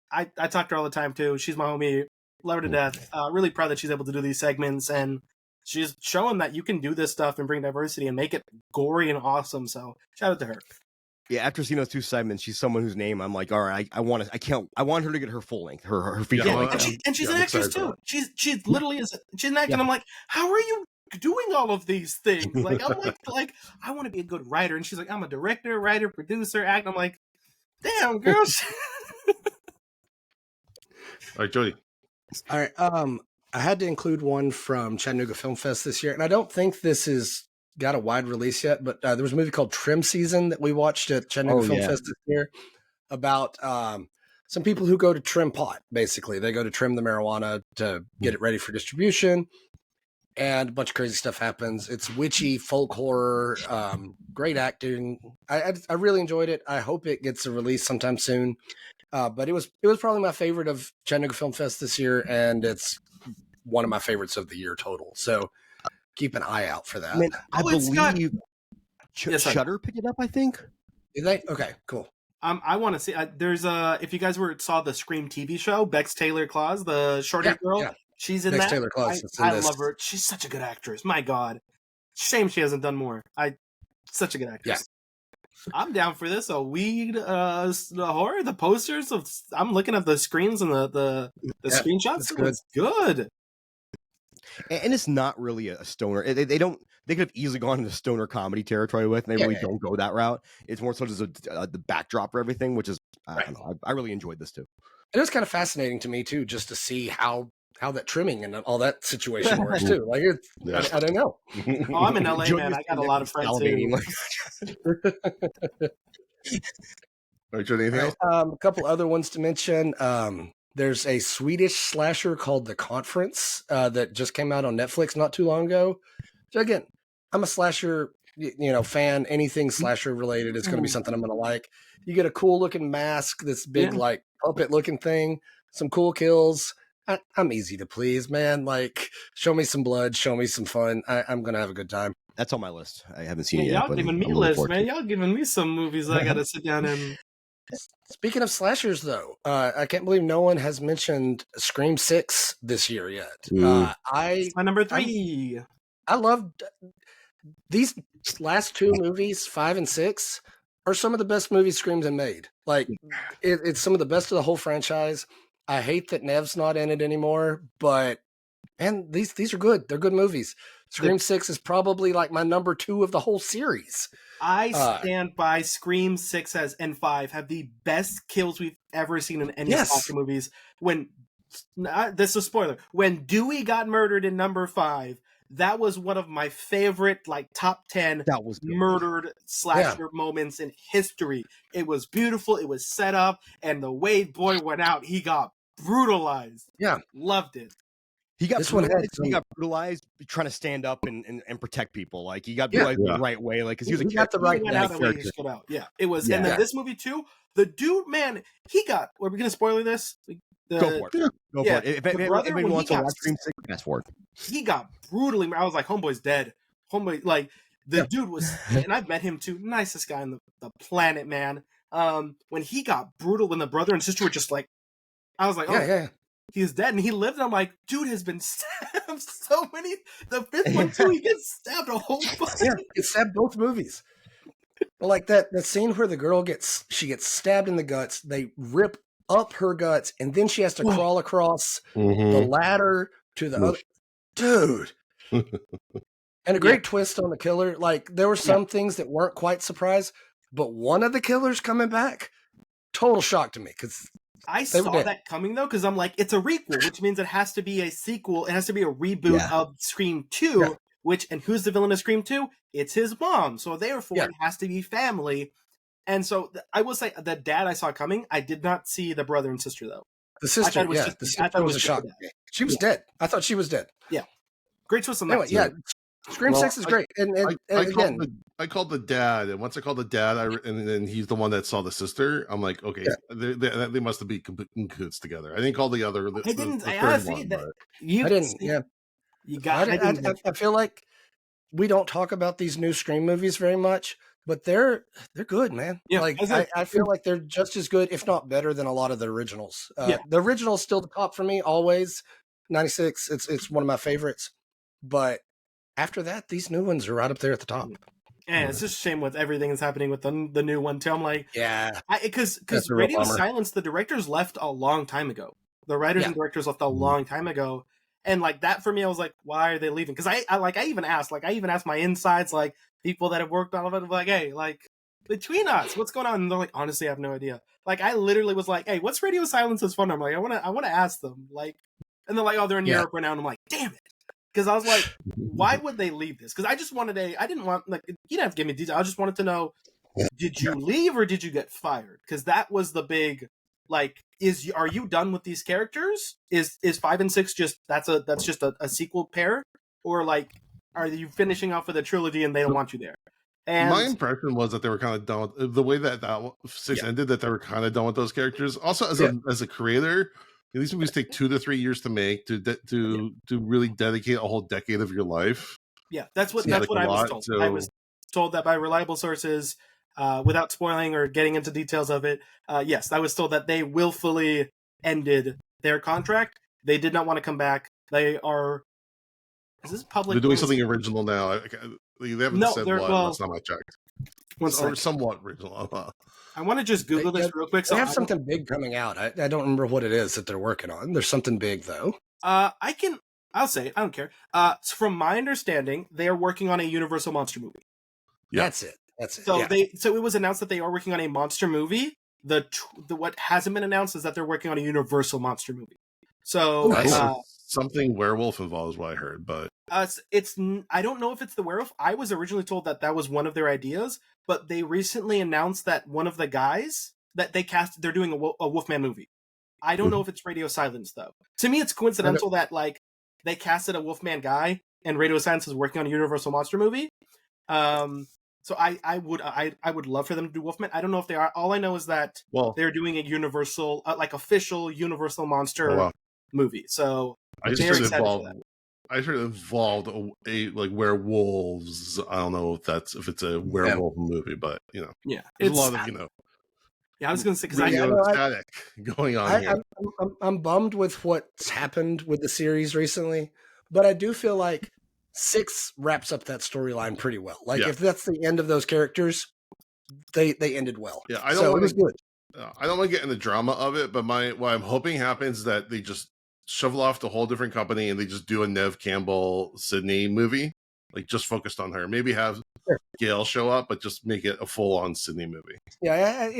Speaker 4: I talk to her all the time too. She's my homie. Love her to death. Really proud that she's able to do these segments, and she's showing that you can do this stuff and bring diversity and make it gory and awesome. So shout out to her.
Speaker 3: Yeah, after seeing those 2 segments, she's someone whose name I'm like, all right, I want her to get her full length, her feature length.
Speaker 4: And she's an actress too. She's literally she's an actor. And I'm like, how are you doing all of these things? Like I'm like I want to be a good writer, and she's like, I'm a director, writer, producer, actor. I'm like, damn, girl.
Speaker 1: All right, Jody.
Speaker 2: All right. I had to include one from Chattanooga Film Fest this year, and I don't think this has got a wide release yet, but there was a movie called Trim Season that we watched at Chattanooga Film Fest this year about some people who go to trim pot, basically. They go to trim the marijuana to get it ready for distribution, and a bunch of crazy stuff happens. It's witchy, folk horror, great acting. I really enjoyed it. I hope it gets a release sometime soon. But it was probably my favorite of Chattanooga Film Fest this year, and it's one of my favorites of the year total. So keep an eye out for that.
Speaker 3: Man, I believe Shudder picked it up, I think.
Speaker 2: Did they? Okay, cool.
Speaker 4: I want to see. There's if you guys saw the Scream TV show, Bex Taylor Claus, the short-haired girl, she's in
Speaker 2: Bex
Speaker 4: that.
Speaker 2: Taylor Claus.
Speaker 4: I love her. She's such a good actress. My God, shame she hasn't done more. Such a good actress. Yeah. I'm down for this. A weed, the horror, the posters. I'm looking at the screens and the screenshots. It's good.
Speaker 3: And it's not really a stoner. They could have easily gone into stoner comedy territory with, and they really don't go that route. It's more so just the backdrop for everything, which is, I don't know. I really enjoyed this too.
Speaker 2: It was kind of fascinating to me too, just to see how that trimming and all that situation works too. Like I don't know.
Speaker 4: Oh, I'm in LA, man. I got a lot of friends too.
Speaker 1: All right, Jody, anything else?
Speaker 2: A couple other ones to mention. There's a Swedish slasher called The Conference that just came out on Netflix not too long ago. So again, I'm a slasher, fan. Anything slasher related is going to be something I'm going to like. You get a cool looking mask, this big like puppet looking thing, some cool kills. I'm easy to please, man. Like, show me some blood, show me some fun. I'm going to have a good time.
Speaker 3: That's on my list. I haven't seen it yet.
Speaker 4: Y'all giving me a list, man. Y'all giving me some movies I got to sit down and...
Speaker 2: Speaking of slashers, though, I can't believe no one has mentioned Scream 6 this year yet.
Speaker 4: My number 3.
Speaker 2: I loved these last 2 movies, 5 and 6, are some of the best movies Scream's have made. Like, it's some of the best of the whole franchise. I hate that Nev's not in it anymore, but man, these are good. They're good movies. Scream 6 is probably like my number 2 of the whole series.
Speaker 4: I stand by Scream 6 and 5 have the best kills we've ever seen in any slasher movies. When this is a spoiler, when Dewey got murdered in number 5, that was one of my favorite, like, top 10
Speaker 3: That was good.
Speaker 4: murdered slasher moments in history. It was beautiful. It was set up, and the way Boy went out, he got brutalized.
Speaker 2: Yeah,
Speaker 4: loved it.
Speaker 3: He got
Speaker 2: This one had
Speaker 3: brutalized. He
Speaker 2: some-
Speaker 3: got brutalized trying to stand up and protect people. Like he got brutalized the right way. Like because he was a
Speaker 2: got the right
Speaker 4: He went out the way he stood out. Yeah, it was.
Speaker 3: Yeah.
Speaker 4: And then this movie too, the dude, man, he got. Are we gonna spoil this?
Speaker 3: Go for it. Go for it. If
Speaker 4: brother,
Speaker 3: anybody
Speaker 4: when
Speaker 3: wants
Speaker 4: he
Speaker 3: to
Speaker 4: got
Speaker 3: watch Scream 6, fast forward.
Speaker 4: He got brutally. I was like, homeboy's dead. Homeboy, like the dude was, and I've met him too. Nicest guy on the planet, man. When he got brutal, when the brother and sister were just like, I was like, oh, he's dead, and he lived. And I'm like, dude has been stabbed so many. The fifth one too, he gets stabbed a whole bunch.
Speaker 2: Yeah, he gets stabbed both movies. But like that scene where the girl gets stabbed in the guts, they rip up her guts, and then she has to crawl across the ladder to the other. Dude. And a great twist on the killer. Like there were some things that weren't quite surprised, but one of the killers coming back, total shock to me because
Speaker 4: I saw that coming though, because I'm like, it's a requel, which means it has to be a sequel. It has to be a reboot of Scream 2, and who's the villain of Scream 2? It's his mom. So therefore it has to be family. And so I will say the dad I saw coming, I did not see the brother and sister though.
Speaker 2: The sister, the sister was a shock. She was dead. I thought she was dead.
Speaker 4: Yeah. Great twist on
Speaker 2: that.
Speaker 4: Yeah.
Speaker 2: Scream 6 is great. And again,
Speaker 1: I called the dad, and once I called the dad, and then he's the one that saw the sister. I'm like, okay, they must have been in cahoots together. I didn't call the other.
Speaker 4: I didn't.
Speaker 1: I
Speaker 2: didn't. Yeah,
Speaker 4: you got.
Speaker 2: I feel like we don't talk about these new Scream movies very much, but they're good, man. Yeah, like I feel like they're just as good, if not better, than a lot of the originals. The original's still the top for me, always. 96. It's one of my favorites, but after that, these new ones are right up there at the top.
Speaker 4: And it's just a shame with everything that's happening with the new one too. I'm like, because Radio Silence, the directors left a long time ago. The writers and directors left a long time ago, and like that for me, I was like, why are they leaving? Because I even asked my insides, like people that have worked on it, like, hey, like between us, what's going on? And they're like, honestly, I have no idea. Like I literally was like, hey, what's Radio Silence's phone number? Like I want to ask them, like, and they're like, oh, they're in Europe right now. And I'm like, damn it. Because I was like, why would they leave this? Because I just wanted I didn't want, like, you didn't have to give me details. I just wanted to know, did you leave or did you get fired? Because that was the big, like, are you done with these characters? Is 5 and 6 just, that's just a sequel pair? Or, like, are you finishing off with a trilogy and they don't want you there? And
Speaker 1: my impression was that they were kind of done with the way that 6 ended, that they were kind of done with those characters. Also, as a creator, these movies take 2 to 3 years to make, to really dedicate a whole decade of your life.
Speaker 4: Yeah, that's what I was told. So I was told that by reliable sources, without spoiling or getting into details of it. Yes, I was told that they willfully ended their contract. They did not want to come back. They are. Is this public?
Speaker 1: They're doing something original now. They haven't said what. Last time I checked. Or somewhat original.
Speaker 4: I want to just Google this real quick.
Speaker 2: They have something big coming out. I don't remember what it is that they're working on. There's something big though.
Speaker 4: I'll say it. I don't care. From my understanding, they are working on a Universal monster movie.
Speaker 2: Yeah. That's it.
Speaker 4: So it was announced that they are working on a monster movie. What hasn't been announced is that they're working on a Universal monster movie. So
Speaker 1: something werewolf involved is what I heard, but
Speaker 4: it's I don't know if it's the werewolf. I was originally told that was one of their ideas, but they recently announced that one of the guys that they cast, they're doing a Wolfman movie. I don't know if it's Radio Silence though. To me, it's coincidental that like they casted a Wolfman guy and Radio Silence is working on a Universal monster movie. So I would love for them to do Wolfman. I don't know if they are. All I know is that they're doing a Universal, like official Universal monster movie. So
Speaker 1: I just heard it involved a like werewolves. I don't know if it's a werewolf movie, but
Speaker 4: yeah,
Speaker 1: there's a lot of
Speaker 4: Yeah, I was going to say
Speaker 1: because static going on here.
Speaker 2: I'm bummed with what's happened with the series recently, but I do feel like 6 wraps up that storyline pretty well. Like if that's the end of those characters, they ended well.
Speaker 1: Yeah, I don't want to get in the drama of it, but what I'm hoping happens is that they just shovel off the whole different company and they just do a Nev Campbell Sydney movie, like just focused on her. Maybe have Gail show up, but just make it a full-on Sydney movie.
Speaker 2: Yeah,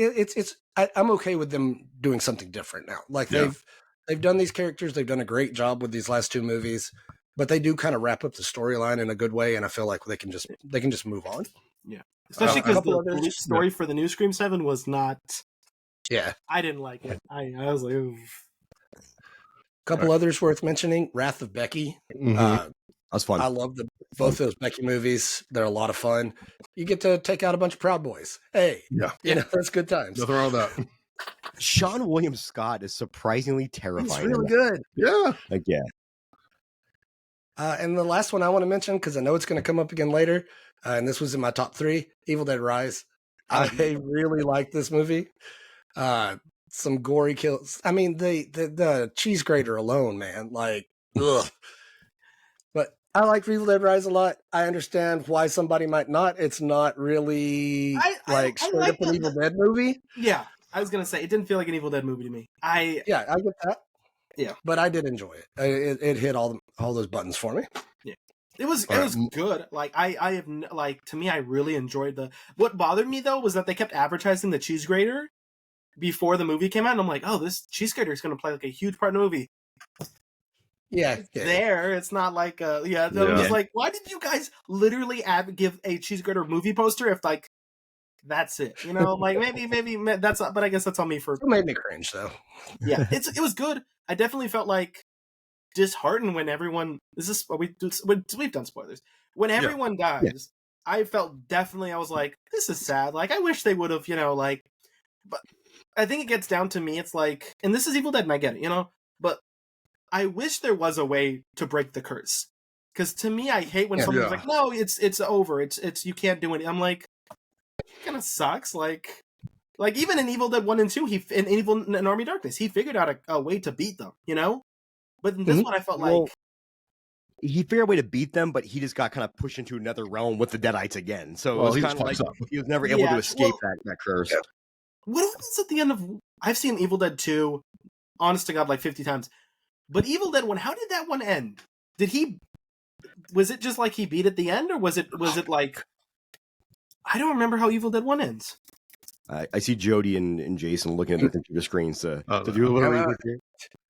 Speaker 2: I'm okay with them doing something different now. Like they've done these characters, they've done a great job with these last 2 movies. but they do kind of wrap up the storyline in a good way, and I feel like they can just move on.
Speaker 4: Yeah, especially because
Speaker 2: couple
Speaker 4: the
Speaker 2: others-
Speaker 4: story for the new Scream 7 was not.
Speaker 2: Yeah,
Speaker 4: I didn't like it. I was like, ooh.
Speaker 2: couple others worth mentioning. Wrath of Becky.
Speaker 1: Mhm.
Speaker 3: That's fun.
Speaker 2: I love both those Becky movies. They're a lot of fun. You get to take out a bunch of Proud Boys. Hey,
Speaker 1: Yeah.
Speaker 2: you know, that's good times.
Speaker 1: Nothing wrong with that.
Speaker 3: Sean William Scott is surprisingly terrifying.
Speaker 2: He's really good.
Speaker 1: Yeah.
Speaker 3: Like, yeah.
Speaker 2: And the last one I want to mention, because I know it's going to come up again later, and this was in my top 3, Evil Dead Rise. I really like this movie. Some gory kills. I mean, the cheese grater alone, man. Like, ugh. But I like Evil Dead Rise a lot. I understand why somebody might not. It's not really
Speaker 4: I
Speaker 2: straight
Speaker 4: like
Speaker 2: up an Evil Dead movie.
Speaker 4: Yeah, I was gonna say it didn't feel like an Evil Dead movie to me.
Speaker 2: Yeah, I get that.
Speaker 4: Yeah,
Speaker 2: but I did enjoy it. It hit all those buttons for me.
Speaker 4: Yeah, it was good. Like I have like, to me, I really enjoyed the. What bothered me though was that they kept advertising the cheese grater before the movie came out, and I'm like, oh, this cheese grater is gonna play like a huge part in the movie.
Speaker 2: Yeah.
Speaker 4: There, it's not like I was like, why did you guys literally give a cheese grater movie poster if like that's it? You know, like maybe that's, but I guess that's on me for.
Speaker 2: It made me cringe though.
Speaker 4: Yeah, it was good. I definitely felt like disheartened when everyone. We've done spoilers. When everyone dies, I felt definitely. I was like, this is sad. Like I wish they would have, like. But I think it gets down to me. It's like, and this is Evil Dead, and I get it, but. I wish there was a way to break the curse, because to me, I hate when someone's like, "No, it's over. It's you can't do it." I'm like, it kind of sucks. Like even in Evil Dead 1 and 2, in Army of Darkness, he figured out a way to beat them, But in this one, I felt like
Speaker 3: he figured a way to beat them, but he just got kind of pushed into another realm with the Deadites again. So it was kind of like he was never able to escape that curse. Yeah.
Speaker 4: What happens at the end of? I've seen Evil Dead 2, honest to God, like 50 times. But Evil Dead 1, how did that one end? Was it just like he beat at the end, or was it like, I don't remember how Evil Dead 1 ends.
Speaker 3: I see Jody and Jason looking at the computer screens to do a little research here.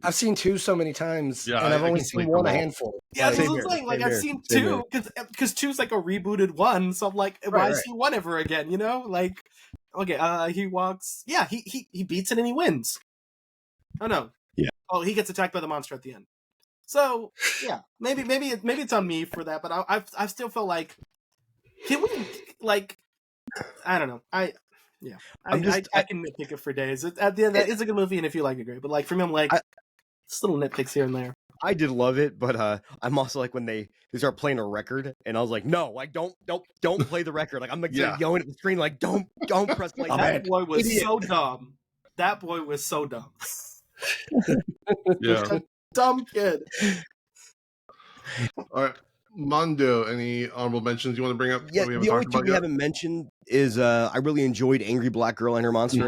Speaker 2: I've seen 2 so many times, and I've only seen 1 a handful.
Speaker 4: Yeah, that's what I'm saying. Like, I've seen 2, because 2's like a rebooted 1, so I'm like, why see 1 ever again, Like, okay, he walks, he beats it and he wins. Oh, no.
Speaker 3: Yeah.
Speaker 4: Oh, he gets attacked by the monster at the end. So yeah, maybe it's on me for that, but I still feel like, can we, like, I don't know, I can nitpick it for days. At the end, it's a good movie, and if you like it, great. But like for me, I'm like, just little nitpicks here and there.
Speaker 3: I did love it, but I'm also like when they start playing a record, and I was like, no, like don't play the record. Like I'm like yelling at the screen, like don't press play.
Speaker 4: That boy was so dumb. That boy was so dumb.
Speaker 1: Yeah.
Speaker 4: Dumb kid.
Speaker 1: All right. Mondo, any honorable mentions you want to bring up?
Speaker 3: Yeah, the only two we haven't mentioned is I really enjoyed Angry Black Girl and Her Monster.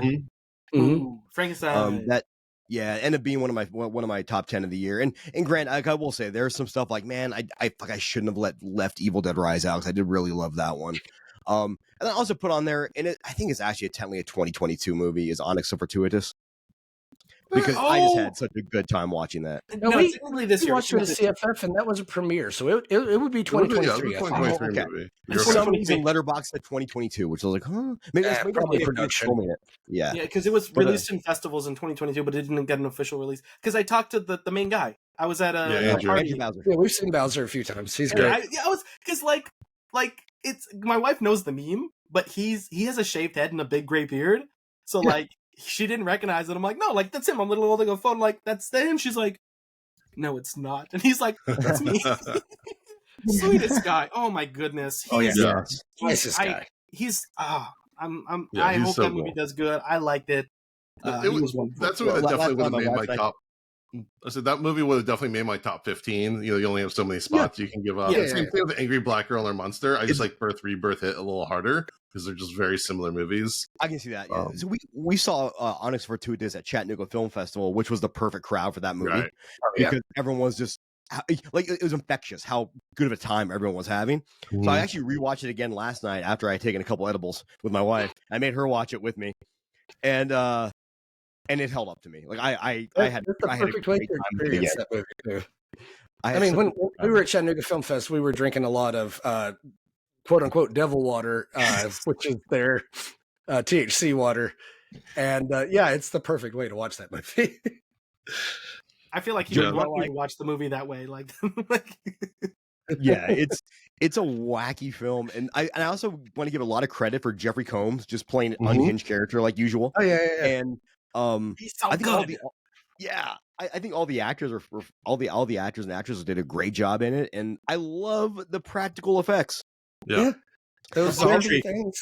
Speaker 4: Frankenstein.
Speaker 3: That ended up being one of my top 10 of the year. And Grant, I will say there's some stuff like, man, I shouldn't have left Evil Dead Rise out, because I did really love that one. And I also put on there, and I think it's actually technically a 2022 movie, is Onyx so Fortuitous. Because I just had such a good time watching that.
Speaker 2: No, we watched it at CFF, and that was a premiere, so it would be 2023.
Speaker 1: Yeah, 2023 movie.
Speaker 3: For some reason, Letterboxd said 2022, which I was like, huh? Maybe that's probably production. Yeah,
Speaker 4: because it was released in festivals in 2022, but it didn't get an official release. Because I talked to the main guy. I was at a party.
Speaker 3: Bowser.
Speaker 2: Yeah, we've seen Bowser a few times. He's great.
Speaker 4: I was, because like it's, my wife knows the meme, but he has a shaved head and a big gray beard, so like. She didn't recognize it. I'm like, no, like, that's him. I'm literally holding a phone, like, that's him. She's like, no, it's not. And he's like, that's me. Sweetest guy. Oh my goodness.
Speaker 2: Nicest guy.
Speaker 4: I hope that movie does good. I liked it.
Speaker 1: That's what definitely would have made my top. I said that movie would have definitely made my top 15. You only have so many spots you can give up. Same thing with Angry Black Girl and Her Monster. I just like Birth Rebirth hit a little harder because they're just very similar movies.
Speaker 3: I can see that. Yeah. So we saw Onyx Fortuitous at Chattanooga Film Festival, which was the perfect crowd for that movie, because everyone was just like, it was infectious how good of a time everyone was having. So I actually rewatched it again last night after I had taken a couple edibles with my wife. I made her watch it with me, and it held up to me. Like I had a great time again.
Speaker 2: I mean, when we were at Chattanooga Film Fest, we were drinking a lot of quote unquote devil water, which is their THC water. And yeah, it's the perfect way to watch that movie.
Speaker 4: I feel like he would want you to watch the movie that way. Like,
Speaker 3: yeah, it's a wacky film, and I also want to give a lot of credit for Jeffrey Combs just playing an unhinged character like usual.
Speaker 2: Oh yeah.
Speaker 3: And
Speaker 4: he's so
Speaker 3: I think
Speaker 4: good.
Speaker 3: I think all the actors all the actors and actresses did a great job in it, and I love the practical effects.
Speaker 2: Yeah. Those zombie things.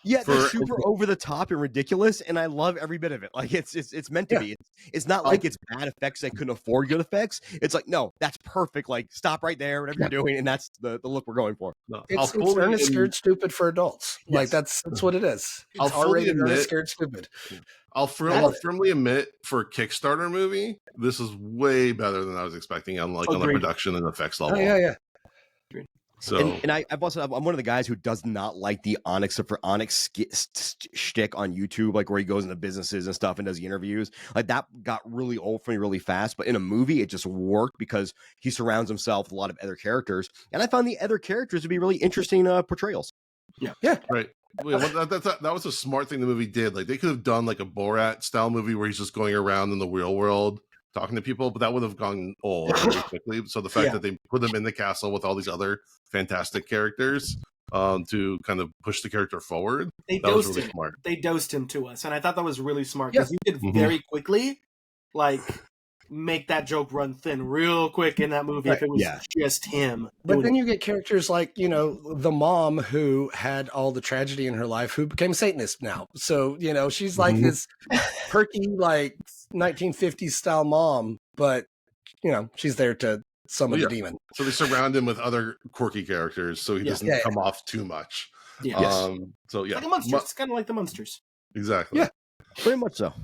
Speaker 3: Yeah, they're super over the top and ridiculous, and I love every bit of it. Like it's meant to be. It's not like it's bad effects they couldn't afford good effects. It's like, no, that's perfect. Like stop right there, whatever you're doing, and that's the look we're going for.
Speaker 1: No,
Speaker 2: it's earnest, scared, stupid for adults. Yes. Like that's what it is. It's
Speaker 1: I'll fully admit,
Speaker 2: earnest, scared, stupid.
Speaker 1: I'll firmly admit, for a Kickstarter movie, this is way better than I was expecting on the production and effects level.
Speaker 2: Oh, yeah.
Speaker 1: So,
Speaker 3: and I'm one of the guys who does not like the Onyx shtick on YouTube, like where he goes into businesses and stuff and does the interviews. Like that got really old for me really fast. But in a movie, it just worked because he surrounds himself with a lot of other characters, and I found the other characters to be really interesting portrayals.
Speaker 2: Yeah,
Speaker 1: right. That was a smart thing the movie did. Like they could have done like a Borat style movie where he's just going around in the real world talking to people, but that would have gone old really quickly. So the fact that they put him in the castle with all these other fantastic characters to kind of push the character forward, that was really smart.
Speaker 4: They dosed him to us, and I thought that was really smart because you could very quickly make that joke run thin real quick in that movie if it was just him.
Speaker 2: But then you get characters like, the mom who had all the tragedy in her life who became a Satanist now. So, she's like this perky, like 1950s style mom, but, she's there to summon the demon.
Speaker 1: So they surround him with other quirky characters so he doesn't come off too much.
Speaker 4: Yeah.
Speaker 1: So, yeah.
Speaker 4: Like a monster. It's kind of like the Munsters.
Speaker 1: Exactly.
Speaker 3: Yeah, very much so.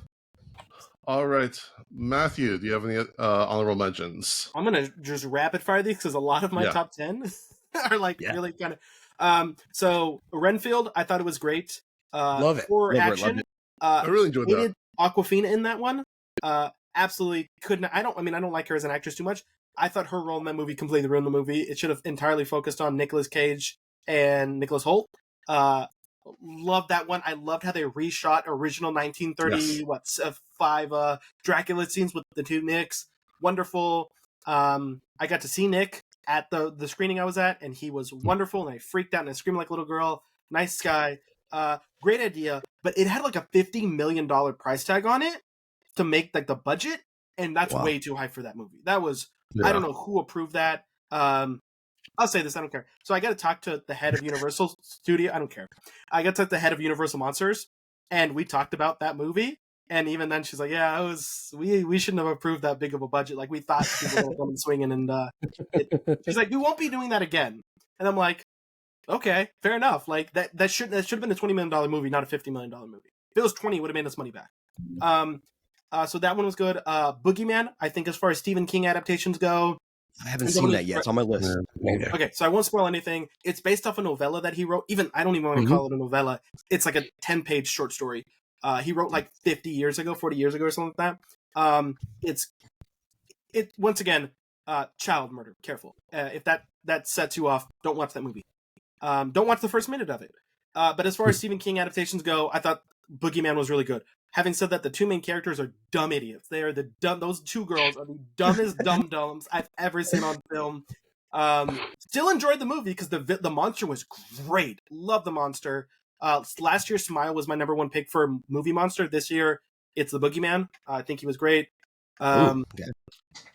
Speaker 1: All right, Matthew, do you have any honorable mentions?
Speaker 4: I'm gonna just rapid fire these because a lot of my top 10 are really kind of. So Renfield, I thought it was great.
Speaker 2: Love it.
Speaker 4: Horror action.
Speaker 1: I really enjoyed that.
Speaker 4: Awkwafina in that one. Absolutely couldn't. I don't like her as an actress too much. I thought her role in that movie completely ruined the movie. It should have entirely focused on Nicolas Cage and Nicholas Hoult. Loved that one. I loved how they reshot original 1930 Dracula scenes with the two Nicks. Wonderful. I got to see Nick at the screening I was at, and he was wonderful, and I freaked out and I screamed like a little girl. Nice guy. Great idea, but it had like a $50 million price tag on it to make like the budget, and that's way too high for that movie. That was I don't know who approved that. I'll say this, I don't care. So I got to talk to the head of Universal Studio. I don't care. I got to talk to the head of Universal Monsters, and we talked about that movie. And even then, she's like, "Yeah, it was. We shouldn't have approved that big of a budget. Like we thought people were coming swinging." And she's like, "We won't be doing that again." And I'm like, "Okay, fair enough. Like that should have been a $20 million movie, not a $50 million movie. If it was 20, it would have made us money back." So that one was good. Boogeyman, I think, as far as Stephen King adaptations go.
Speaker 3: I haven't seen that yet. It's on my list.
Speaker 4: Okay, so I won't spoil anything. It's based off a novella that he wrote. Even I don't even want to call it a novella. It's like a 10-page short story. He wrote like 40 years ago or something like that. It once again, child murder. Careful. If that sets you off, don't watch that movie. Don't watch the first minute of it. But as far as Stephen King adaptations go, I thought Boogeyman was really good. Having said that, the two main characters are dumb idiots. They are those two girls are the dumbest dum-dums I've ever seen on film. Still enjoyed the movie because the monster was great. Love the monster. Last year, Smile was my number one pick for movie monster. This year, it's the Boogeyman. I think he was great.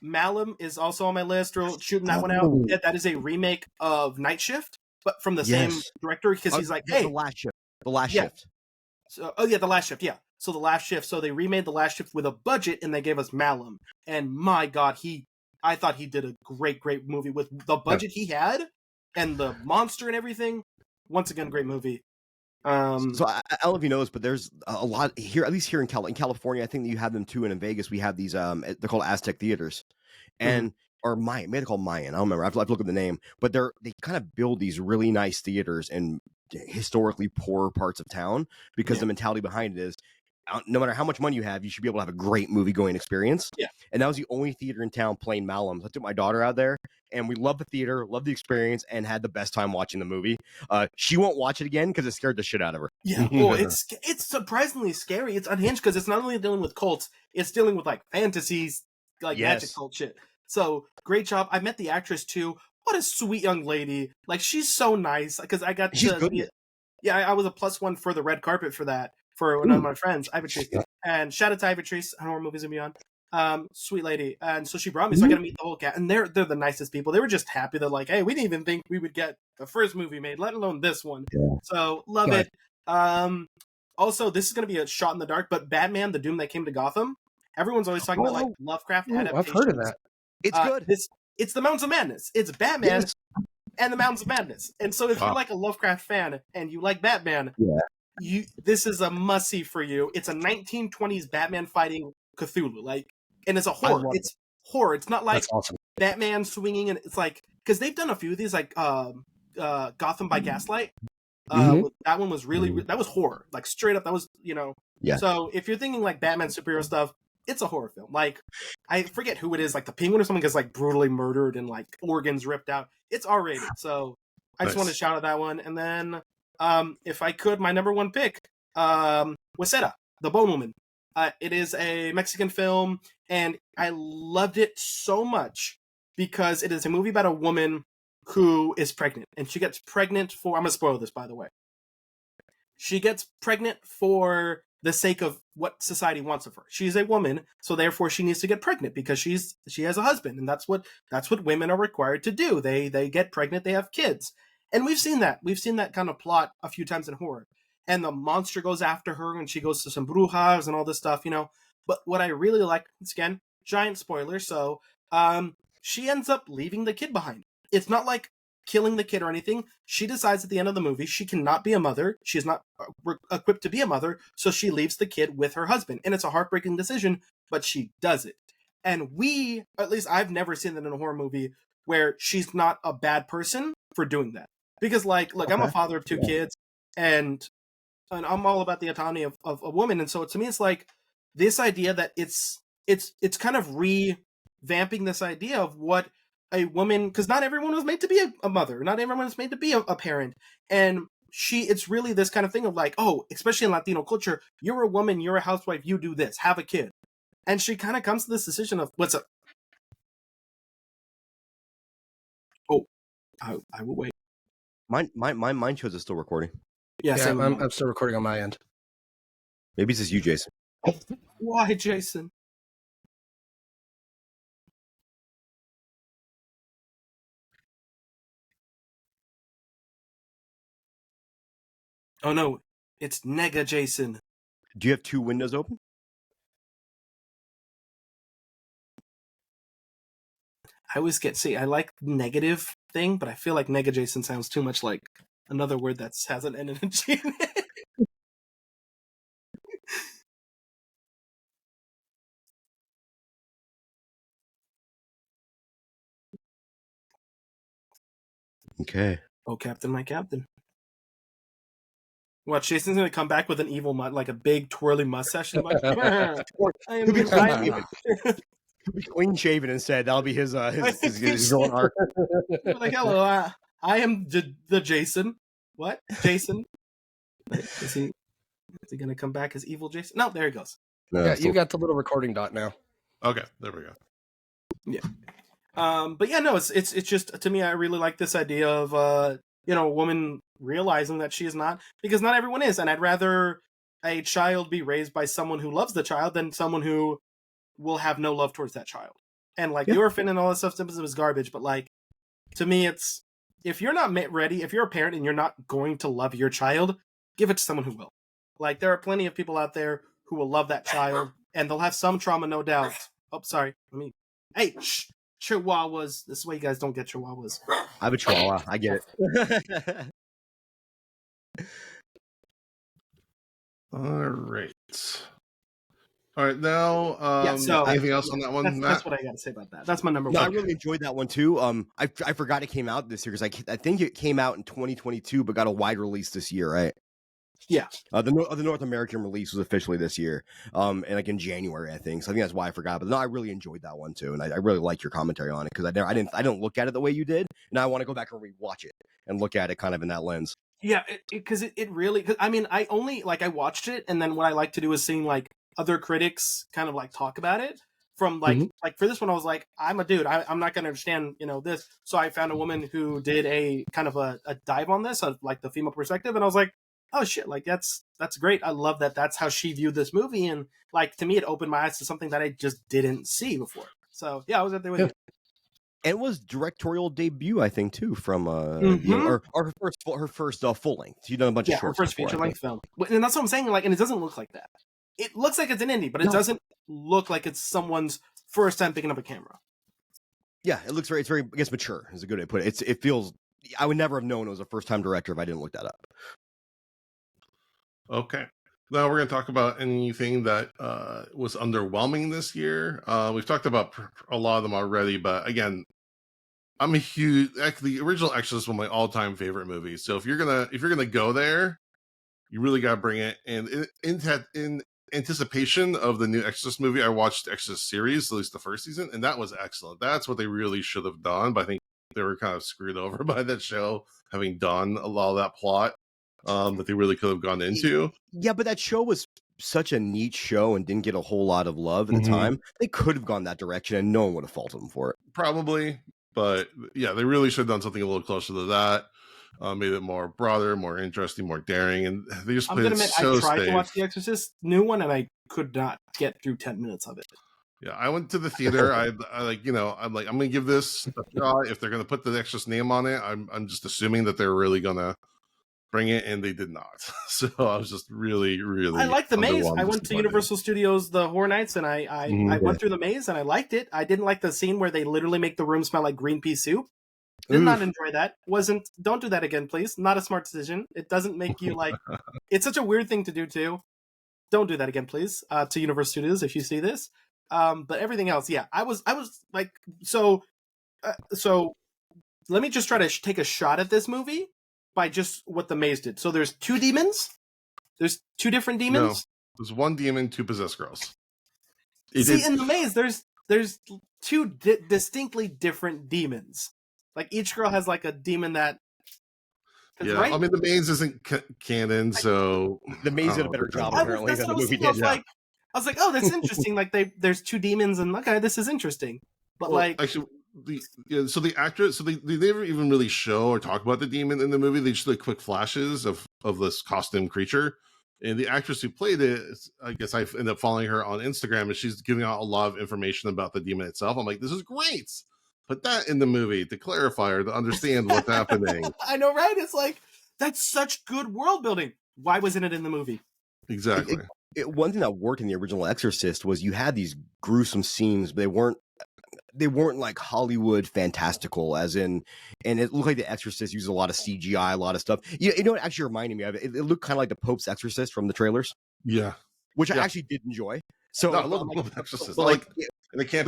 Speaker 4: Malum is also on my list. We're shooting that one out. Yeah, that is a remake of Night Shift, but from the same director because he's like, hey,
Speaker 3: The Last Shift.
Speaker 4: So, The Last Shift. Yeah. So The Last Shift. So they remade The Last Shift with a budget, and they gave us Malum. And my God, I thought he did a great movie with the budget he had and the monster and everything. Once again, great movie.
Speaker 3: So I don't know if you know this, but there's a lot here, at least here in California. I think that you have them too, and in Vegas we have these. They're called Aztec theaters, and or Mayan. Maybe they're called Mayan. I don't remember. I have to look at the name, but they kind of build these really nice theaters in historically poor parts of town because the mentality behind it is no matter how much money you have, you should be able to have a great movie going experience.
Speaker 4: Yeah.
Speaker 3: And that was the only theater in town playing Malum. I took my daughter out there, and we loved the theater, loved the experience, and had the best time watching the movie. She won't watch it again because it scared the shit out of her.
Speaker 4: Yeah. Oh, it's surprisingly scary. It's unhinged because it's not only dealing with cults, it's dealing with like fantasies, like magic cult shit. So great job. I met the actress too. What a sweet young lady. Like, she's so nice. Because I got I was a +1 for the red carpet for that. For one of my friends, Ivory. And shout out to Ivory, Horror Movies and Beyond. Sweet lady. And so she brought me, so I got to meet the whole cast. And they're the nicest people. They were just happy. They're like, hey, we didn't even think we would get the first movie made, let alone this one. Yeah. So love it. Also, this is going to be a shot in the dark, but Batman, The Doom That Came to Gotham. Everyone's always talking about like Lovecraft adaptations.
Speaker 2: I've heard of that.
Speaker 3: It's good.
Speaker 4: It's the Mountains of Madness. It's Batman and the Mountains of Madness. And so if you're like a Lovecraft fan and you like Batman, this is a must-see for you. It's a 1920s Batman fighting Cthulhu, like, and it's a horror. It's horror. It's not like Batman swinging, and it's like, because they've done a few of these, like Gotham by Gaslight. That one was really that was horror, like straight up. That was So if you're thinking like Batman superhero stuff, it's a horror film. Like, I forget who it is, like the Penguin or something gets like brutally murdered and like organs ripped out. It's R-rated, so I just want to shout out that one. And then if I could, my number one pick, Huesera, The Bone Woman. It is a Mexican film, and I loved it so much because it is a movie about a woman who is pregnant, and she gets pregnant for, I'm going to spoil this, by the way. She gets pregnant for the sake of what society wants of her. She's a woman, so therefore she needs to get pregnant because she has a husband, and that's what women are required to do. They get pregnant, they have kids. And we've seen that. We've seen that kind of plot a few times in horror. And the monster goes after her, and she goes to some brujas and all this stuff, But what I really like, once again, giant spoiler, so she ends up leaving the kid behind. It's not like killing the kid or anything. She decides at the end of the movie she cannot be a mother. She's not equipped to be a mother, so she leaves the kid with her husband. And it's a heartbreaking decision, but she does it. And at least I've never seen that in a horror movie where she's not a bad person for doing that. Because, like, look, I'm a father of two kids, and I'm all about the autonomy of a woman. And so to me, it's like this idea that it's kind of revamping this idea of what a woman, because not everyone was made to be a mother. Not everyone was made to be a parent. And it's really this kind of thing of like, oh, especially in Latino culture, you're a woman, you're a housewife, you do this, have a kid. And she kind of comes to this decision of, what's up? Oh, I will wait.
Speaker 3: Mine shows it's still recording.
Speaker 2: Yeah, I'm still recording on my end.
Speaker 3: Maybe it's just you, Jason.
Speaker 4: Why, Jason? Oh no, it's Nega Jason.
Speaker 3: Do you have two windows open?
Speaker 4: I always I like negative thing, but I feel like Nega Jason sounds too much like another word that has an N and a G in it.
Speaker 3: Okay.
Speaker 4: Oh, Captain, my Captain. Watch, Jason's gonna come back with an evil like a big twirly mustache. And
Speaker 3: He'll be clean shaven instead. That'll be his villain arc.
Speaker 4: Like, hello, I am the Jason. What, Jason? Is he gonna come back as evil Jason? No, there he goes.
Speaker 2: No, yeah, you got the little recording dot now.
Speaker 1: Okay, there we go.
Speaker 4: Yeah. But yeah, no, it's just, to me, I really like this idea of a woman realizing that she is not, because not everyone is, and I'd rather a child be raised by someone who loves the child than someone who will have no love towards that child. And like the orphan and all that stuff is garbage, but like, to me, it's, if you're not ready, if you're a parent and you're not going to love your child, give it to someone who will. Like, there are plenty of people out there who will love that child, and they'll have some trauma, no doubt. Oh, sorry. Hey, shh. Chihuahuas. This is why you guys don't get chihuahuas.
Speaker 3: I have a chihuahua. I get it.
Speaker 1: All right. Now,
Speaker 4: so
Speaker 1: anything else on that one, Matt?
Speaker 4: That's what I got to say about that. That's my number one.
Speaker 3: I really enjoyed that one too. I forgot it came out this year because I think it came out in 2022, but got a wide release this year, right?
Speaker 4: Yeah.
Speaker 3: The North American release was officially this year, and like in January, I think. So I think that's why I forgot. But no, I really enjoyed that one too, and I really like your commentary on it because I didn't look at it the way you did, and I want to go back and rewatch it and look at it kind of in that lens.
Speaker 4: Yeah, because it really. Cause, I mean, I only I watched it, and then what I like to do is seeing like other critics kind of like talk about it. From like for this one, I was like, I'm a dude. I'm not gonna understand this. So I found a woman who did a kind of a dive on this, of like the female perspective, and I was like, oh shit, like that's great. I love that. That's how she viewed this movie, and like to me, it opened my eyes to something that I just didn't see before. So yeah, I was out there with you.
Speaker 3: And it was directorial debut, I think, too, from or her first full length. She's done a bunch of shorts.
Speaker 4: Her first feature length film, and that's what I'm saying. Like, and it doesn't look like that. It looks like it's an indie, but it doesn't look like it's someone's first time picking up a camera.
Speaker 3: Yeah, it looks it's very, I guess, mature is a good way to put it. It feels. I would never have known it was a first time director if I didn't look that up.
Speaker 1: Okay. Now we're going to talk about anything that was underwhelming this year. We've talked about a lot of them already, but again, I'm a huge. The original Exorcist is one of my all-time favorite movies. So if you're gonna go there, you really got to bring it. And in anticipation of the new Exorcist movie, I watched the Exorcist series, at least the first season, and that was excellent. That's what they really should have done. But I think they were kind of screwed over by that show, having done a lot of that plot that they really could have gone into.
Speaker 3: Yeah, but that show was such a neat show and didn't get a whole lot of love at the time. They could have gone that direction, and no one would have faulted them for it.
Speaker 1: Probably, but yeah, they really should have done something a little closer to that. Made it more broader, more interesting, more daring, and they just played it so safe.
Speaker 4: I tried to watch The Exorcist new one, and I could not get through 10 minutes of it.
Speaker 1: Yeah, I went to the theater. I like, I'm gonna give this a shot. If they're gonna put the Exorcist name on it, I'm just assuming that they're really gonna bring it, and they did not. So I was just really, really.
Speaker 4: I liked the maze. I went to Universal Studios the Horror Nights, and I went through the maze, and I liked it. I didn't like the scene where they literally make the room smell like green pea soup. Did not enjoy that. Don't do that again, please. Not a smart decision. It doesn't make you like. It's such a weird thing to do too. Don't do that again, please. To Universal Studios, if you see this. But everything else, yeah, I was like, so let me just try to take a shot at this movie by just what the maze did. So there's two demons. There's two different demons.
Speaker 1: No, there's one demon, two possessed girls.
Speaker 4: In the maze, there's two distinctly different demons. Like each girl has like a demon that.
Speaker 1: Yeah, right? I mean the maze isn't canon, so
Speaker 3: the maze did a better job apparently than the movie did.
Speaker 4: I was like, oh, that's interesting. Like there's two demons, and okay, this is interesting. But
Speaker 1: actually, the actress, they never even really show or talk about the demon in the movie. They just like quick flashes of this costume creature. And the actress who played it, I guess I ended up following her on Instagram, and she's giving out a lot of information about the demon itself. I'm like, this is great. Put that in the movie to clarify or to understand what's happening.
Speaker 4: I know, right? It's like, that's such good world building. Why wasn't it in the movie?
Speaker 1: Exactly.
Speaker 3: One thing that worked in the original Exorcist was you had these gruesome scenes, but they weren't like Hollywood fantastical, as in, and it looked like the Exorcist used a lot of CGI, a lot of stuff. You know what actually reminded me of it? It looked kind of like the Pope's Exorcist from the trailers.
Speaker 1: Yeah.
Speaker 3: Which I actually did enjoy. So
Speaker 1: no, I love the Exorcist.
Speaker 3: But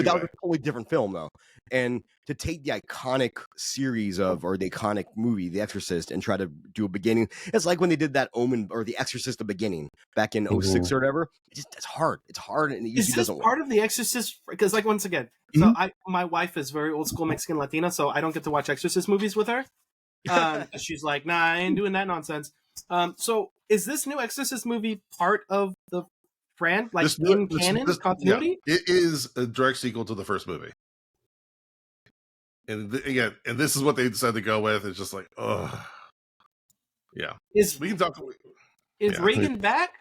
Speaker 3: that was a totally different film, though. And to take the iconic series or the iconic movie, The Exorcist, and try to do a beginning, it's like when they did that Omen or The Exorcist, the beginning back in 06 or whatever. It's hard. It's hard, and it usually doesn't work.
Speaker 4: Part of The Exorcist? Because, like, once again, so my wife is very old school Mexican Latina, so I don't get to watch Exorcist movies with her. She's like, nah, I ain't doing that nonsense. So is this new Exorcist movie part of the brand, like in canon continuity?
Speaker 1: Yeah, it is a direct sequel to the first movie, and and this is what they decided to go with. It's just like, yeah. We can talk.
Speaker 4: Is Reagan back?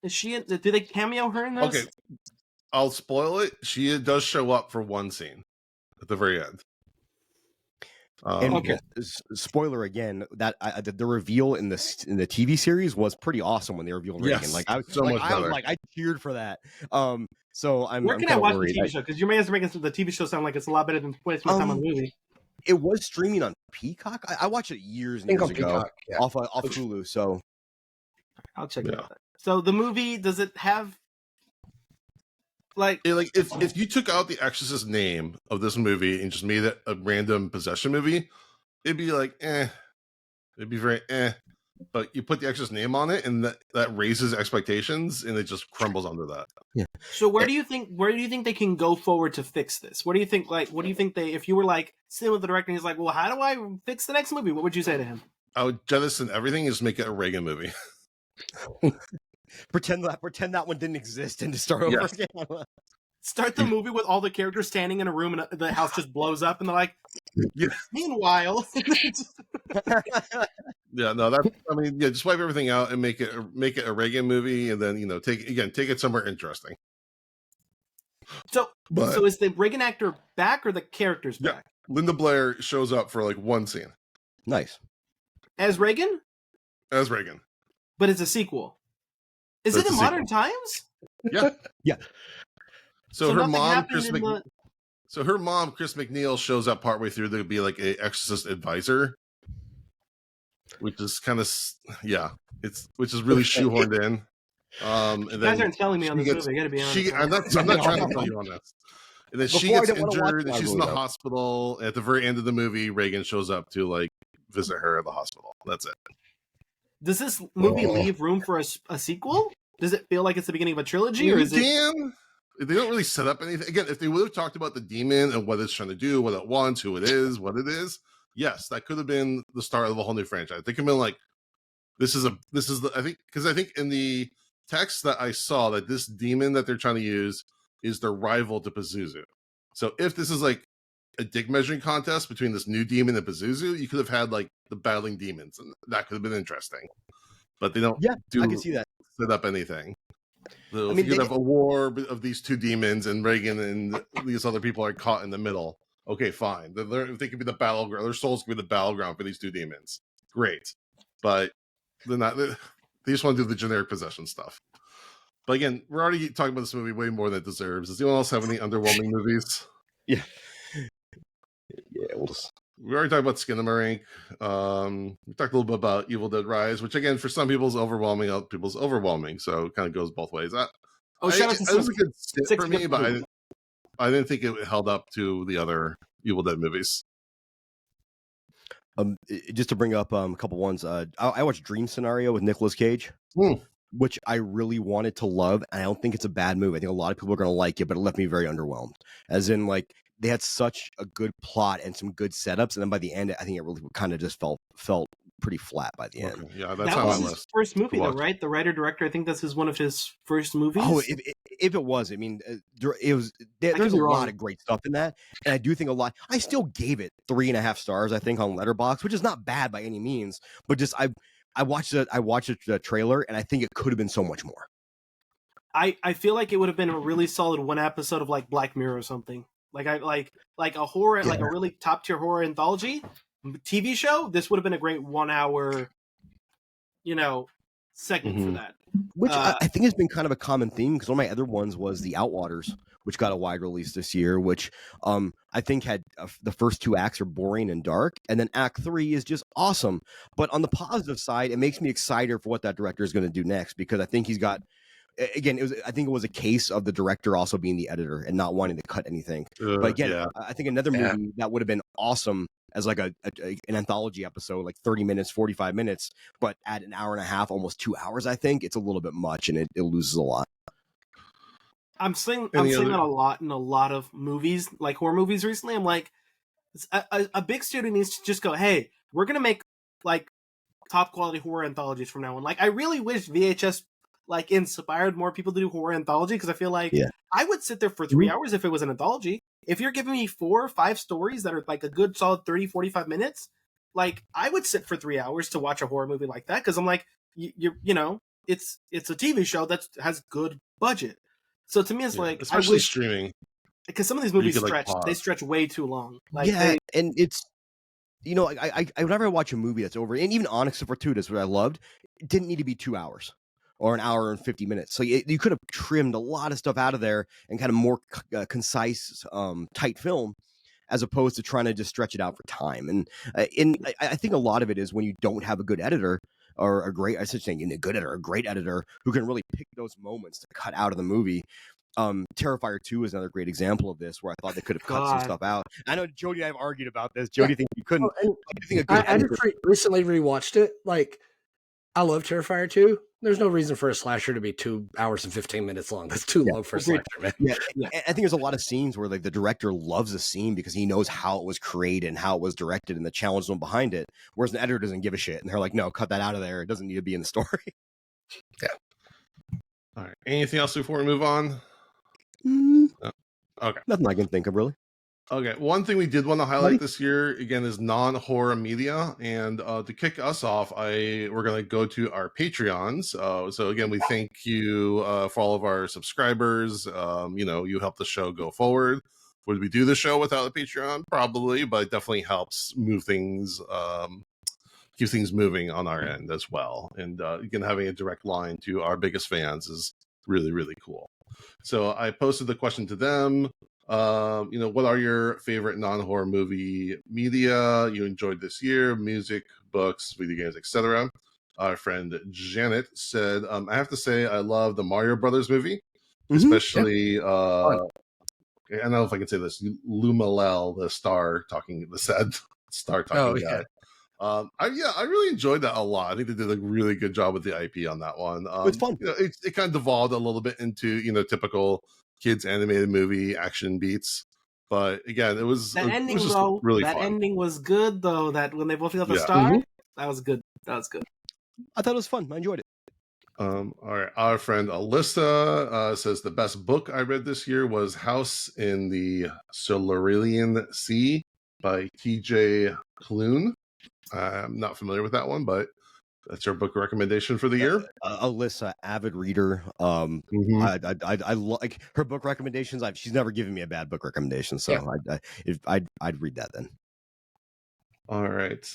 Speaker 4: Is she? Do they cameo her in this?
Speaker 1: Okay, I'll spoil it. She does show up for one scene at the very end.
Speaker 3: Okay. Spoiler again. That the reveal in the TV series was pretty awesome when they revealed Reagan.
Speaker 1: Yes,
Speaker 3: like I
Speaker 1: so much better.
Speaker 3: I cheered for that. So
Speaker 4: where can I watch the TV show? Because you may have to make the TV show sound like it's a lot better than wasting my time on the movie.
Speaker 3: It was streaming on Peacock. I watched it years and years ago Peacock, off Hulu. So
Speaker 4: I'll check it out. So the movie, does it have
Speaker 1: if you took out the Exorcist name of this movie and just made it a random possession movie, it'd be like it'd be very but you put the extra's name on it, and that raises expectations, and it just crumbles under that.
Speaker 3: Yeah.
Speaker 4: So where do you think they can go forward to fix this? What do you think? Like, what do you think if you were like sitting with the director, and he's like, well, how do I fix the next movie? What would you say to him?
Speaker 1: I would jettison everything and just make it a Reagan movie.
Speaker 3: pretend that one didn't exist and to start over again.
Speaker 4: Start the movie with all the characters standing in a room and the house just blows up, and they're like,
Speaker 1: yeah.
Speaker 4: Meanwhile,
Speaker 1: just wipe everything out and make it a Reagan movie, and then take it somewhere interesting.
Speaker 4: So is the Reagan actor back or the characters back?
Speaker 1: Linda Blair shows up for like one scene.
Speaker 3: Nice.
Speaker 4: As Reagan?
Speaker 1: As Reagan.
Speaker 4: But it's a sequel. Is it in modern times?
Speaker 1: Yeah.
Speaker 3: Yeah.
Speaker 1: So her mom, Chris McNeil, shows up partway through to be like a exorcist advisor, which is kind of which is really shoehorned in. And
Speaker 4: you guys aren't telling me on this movie. I gotta be honest.
Speaker 1: I'm not trying to tell you on this. And then she gets injured, and she's in the hospital. At the very end of the movie, Reagan shows up to like visit her at the hospital. That's it.
Speaker 4: Does this movie leave room for a sequel? Does it feel like it's the beginning of a trilogy, or is it?
Speaker 1: They don't really set up anything. Again, if they would have talked about the demon and what it's trying to do, what it wants, who it is, what it is, yes, that could have been the start of a whole new franchise. They could have been like, I think in the text that I saw that this demon that they're trying to use is their rival to Pazuzu. So if this is like a dick measuring contest between this new demon and Pazuzu, you could have had like the battling demons, and that could have been interesting. But they don't.
Speaker 3: Yeah, I can see that.
Speaker 1: Set up anything. So you could have a war of these two demons, and Reagan and these other people are caught in the middle. Okay, fine. They could be the battleground. Their souls could be the battleground for these two demons. Great, but they're not. They just want to do the generic possession stuff. But again, we're already talking about this movie way more than it deserves. Does anyone else have any underwhelming movies?
Speaker 3: Yeah.
Speaker 1: We already talked about Skinamarink. We talked a little bit about Evil Dead Rise, which again, for some people is overwhelming, other people's overwhelming. So it kind of goes both ways. It was a good sit for me, but I didn't think it held up to the other Evil Dead movies.
Speaker 3: Just to bring up a couple ones, I watched Dream Scenario with Nicolas Cage, which I really wanted to love, and I don't think it's a bad movie. I think a lot of people are going to like it, but it left me very underwhelmed. As in, like, they had such a good plot and some good setups, and then by the end, I think it really kind of just felt pretty flat by the end.
Speaker 1: Yeah, that's
Speaker 4: that was his first movie, though, right? The writer-director, I think this is one of his first movies.
Speaker 3: Oh, if it was, I mean, it was. There's a lot of great stuff in that, and I do think a lot. I still gave it 3.5 stars, I think, on Letterboxd, which is not bad by any means, but just I watched the trailer, and I think it could have been so much more.
Speaker 4: I feel like it would have been a really solid one episode of like Black Mirror or something. Like a horror, like a really top tier horror anthology TV show. This would have been a great 1 hour, segment for that.
Speaker 3: Which I think has been kind of a common theme, because one of my other ones was The Outwaters, which got a wide release this year, which I think had the first 2 acts are boring and dark, and then Act 3 is just awesome. But on the positive side, it makes me excited for what that director is going to do next, because I think he's got. Again, I think it was a case of the director also being the editor and not wanting to cut anything. But again, I think another movie that would have been awesome as like an anthology episode, like 30 minutes, 45 minutes, but at an hour and a half, almost 2 hours, I think it's a little bit much, and it loses a lot.
Speaker 4: I'm seeing that a lot in a lot of movies, like horror movies recently. I'm like, a big studio needs to just go, hey, we're going to make like top quality horror anthologies from now on. Like, I really wish VHS like inspired more people to do horror anthology, because I feel like I would sit there for 3 hours if it was an anthology. If you're giving me 4 or 5 stories that are like a good solid 30-45 minutes, like I would sit for 3 hours to watch a horror movie like that, because I'm like, it's a TV show that has good budget. So to me, it's like,
Speaker 1: especially streaming,
Speaker 4: because some of these movies stretch way too long. Like,
Speaker 3: and it's I whenever I watch a movie that's over, and even Onyx and Fortuitous, what I loved, it didn't need to be 2 hours. Or an hour and 50 minutes. So you could have trimmed a lot of stuff out of there and kind of more concise, tight film, as opposed to trying to just stretch it out for time. And I think a lot of it is when you don't have a good editor or a great editor who can really pick those moments to cut out of the movie. Terrifier 2 is another great example of this, where I thought they could have cut some stuff out. I know Jody and I have argued about this. Jody thinks you couldn't.
Speaker 2: I just recently rewatched it. Like, I love Terrifier 2. There's no reason for a slasher to be 2 hours and 15 minutes long. That's too long for a
Speaker 3: agreed.
Speaker 2: slasher, man.
Speaker 3: Yeah,
Speaker 4: Yeah.
Speaker 3: I think there's a lot of scenes where like the director loves a scene because he knows how it was created and how it was directed and the challenge zone behind it. Whereas an editor doesn't give a shit, and they're like, "No, cut that out of there. It doesn't need to be in the story."
Speaker 1: All right. Anything else before we move on? Okay.
Speaker 3: Nothing I can think of really.
Speaker 1: Okay, one thing we did want to highlight this year again is non-horror media, and to kick us off, we're going to go to our Patreons. So again, we thank you for all of our subscribers. You help the show go forward. Would we do the show without a Patreon? Probably, but it definitely helps move things, keep things moving on our end as well. And again, having a direct line to our biggest fans is really, really cool. So I posted the question to them. What are your favorite non-horror movie media you enjoyed this year? Music, books, video games, etc. Our friend Janet said, I have to say I love the Mario Brothers movie, especially I don't know if I can say this, Lumalel, the sad star talking guy. I really enjoyed that a lot. I think they did a really good job with the IP on that one.
Speaker 3: It's fun.
Speaker 1: It kind of devolved a little bit into typical kids animated movie action beats, but again, it was really
Speaker 4: that
Speaker 1: fun.
Speaker 4: ending was good though. That when they both got the star, that was good. That was good.
Speaker 3: I thought it was fun. I enjoyed it.
Speaker 1: All right, our friend Alyssa says the best book I read this year was House in the Silurian Sea by T.J. Klune. I'm not familiar with that one, but that's your book recommendation for the year.
Speaker 3: Alyssa, avid reader. I like her book recommendations. She's never given me a bad book recommendation, so I'd read that then.
Speaker 1: All right.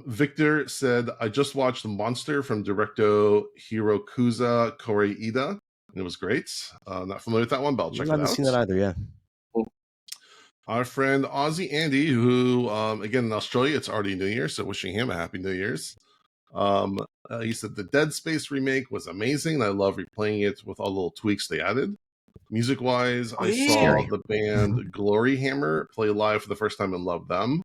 Speaker 1: Victor said, I just watched Monster from Directo Hirokuza Koreeda, and it was great. Not familiar with that one, but I'll check it out. I haven't
Speaker 3: seen that either, yeah.
Speaker 1: Our friend Aussie Andy, who, again, in Australia, it's already New Year, so wishing him a happy New Year's. He said the Dead Space remake was amazing. I love replaying it with all the little tweaks they added. Music-wise, I saw the band Glory Hammer play live for the first time and loved them.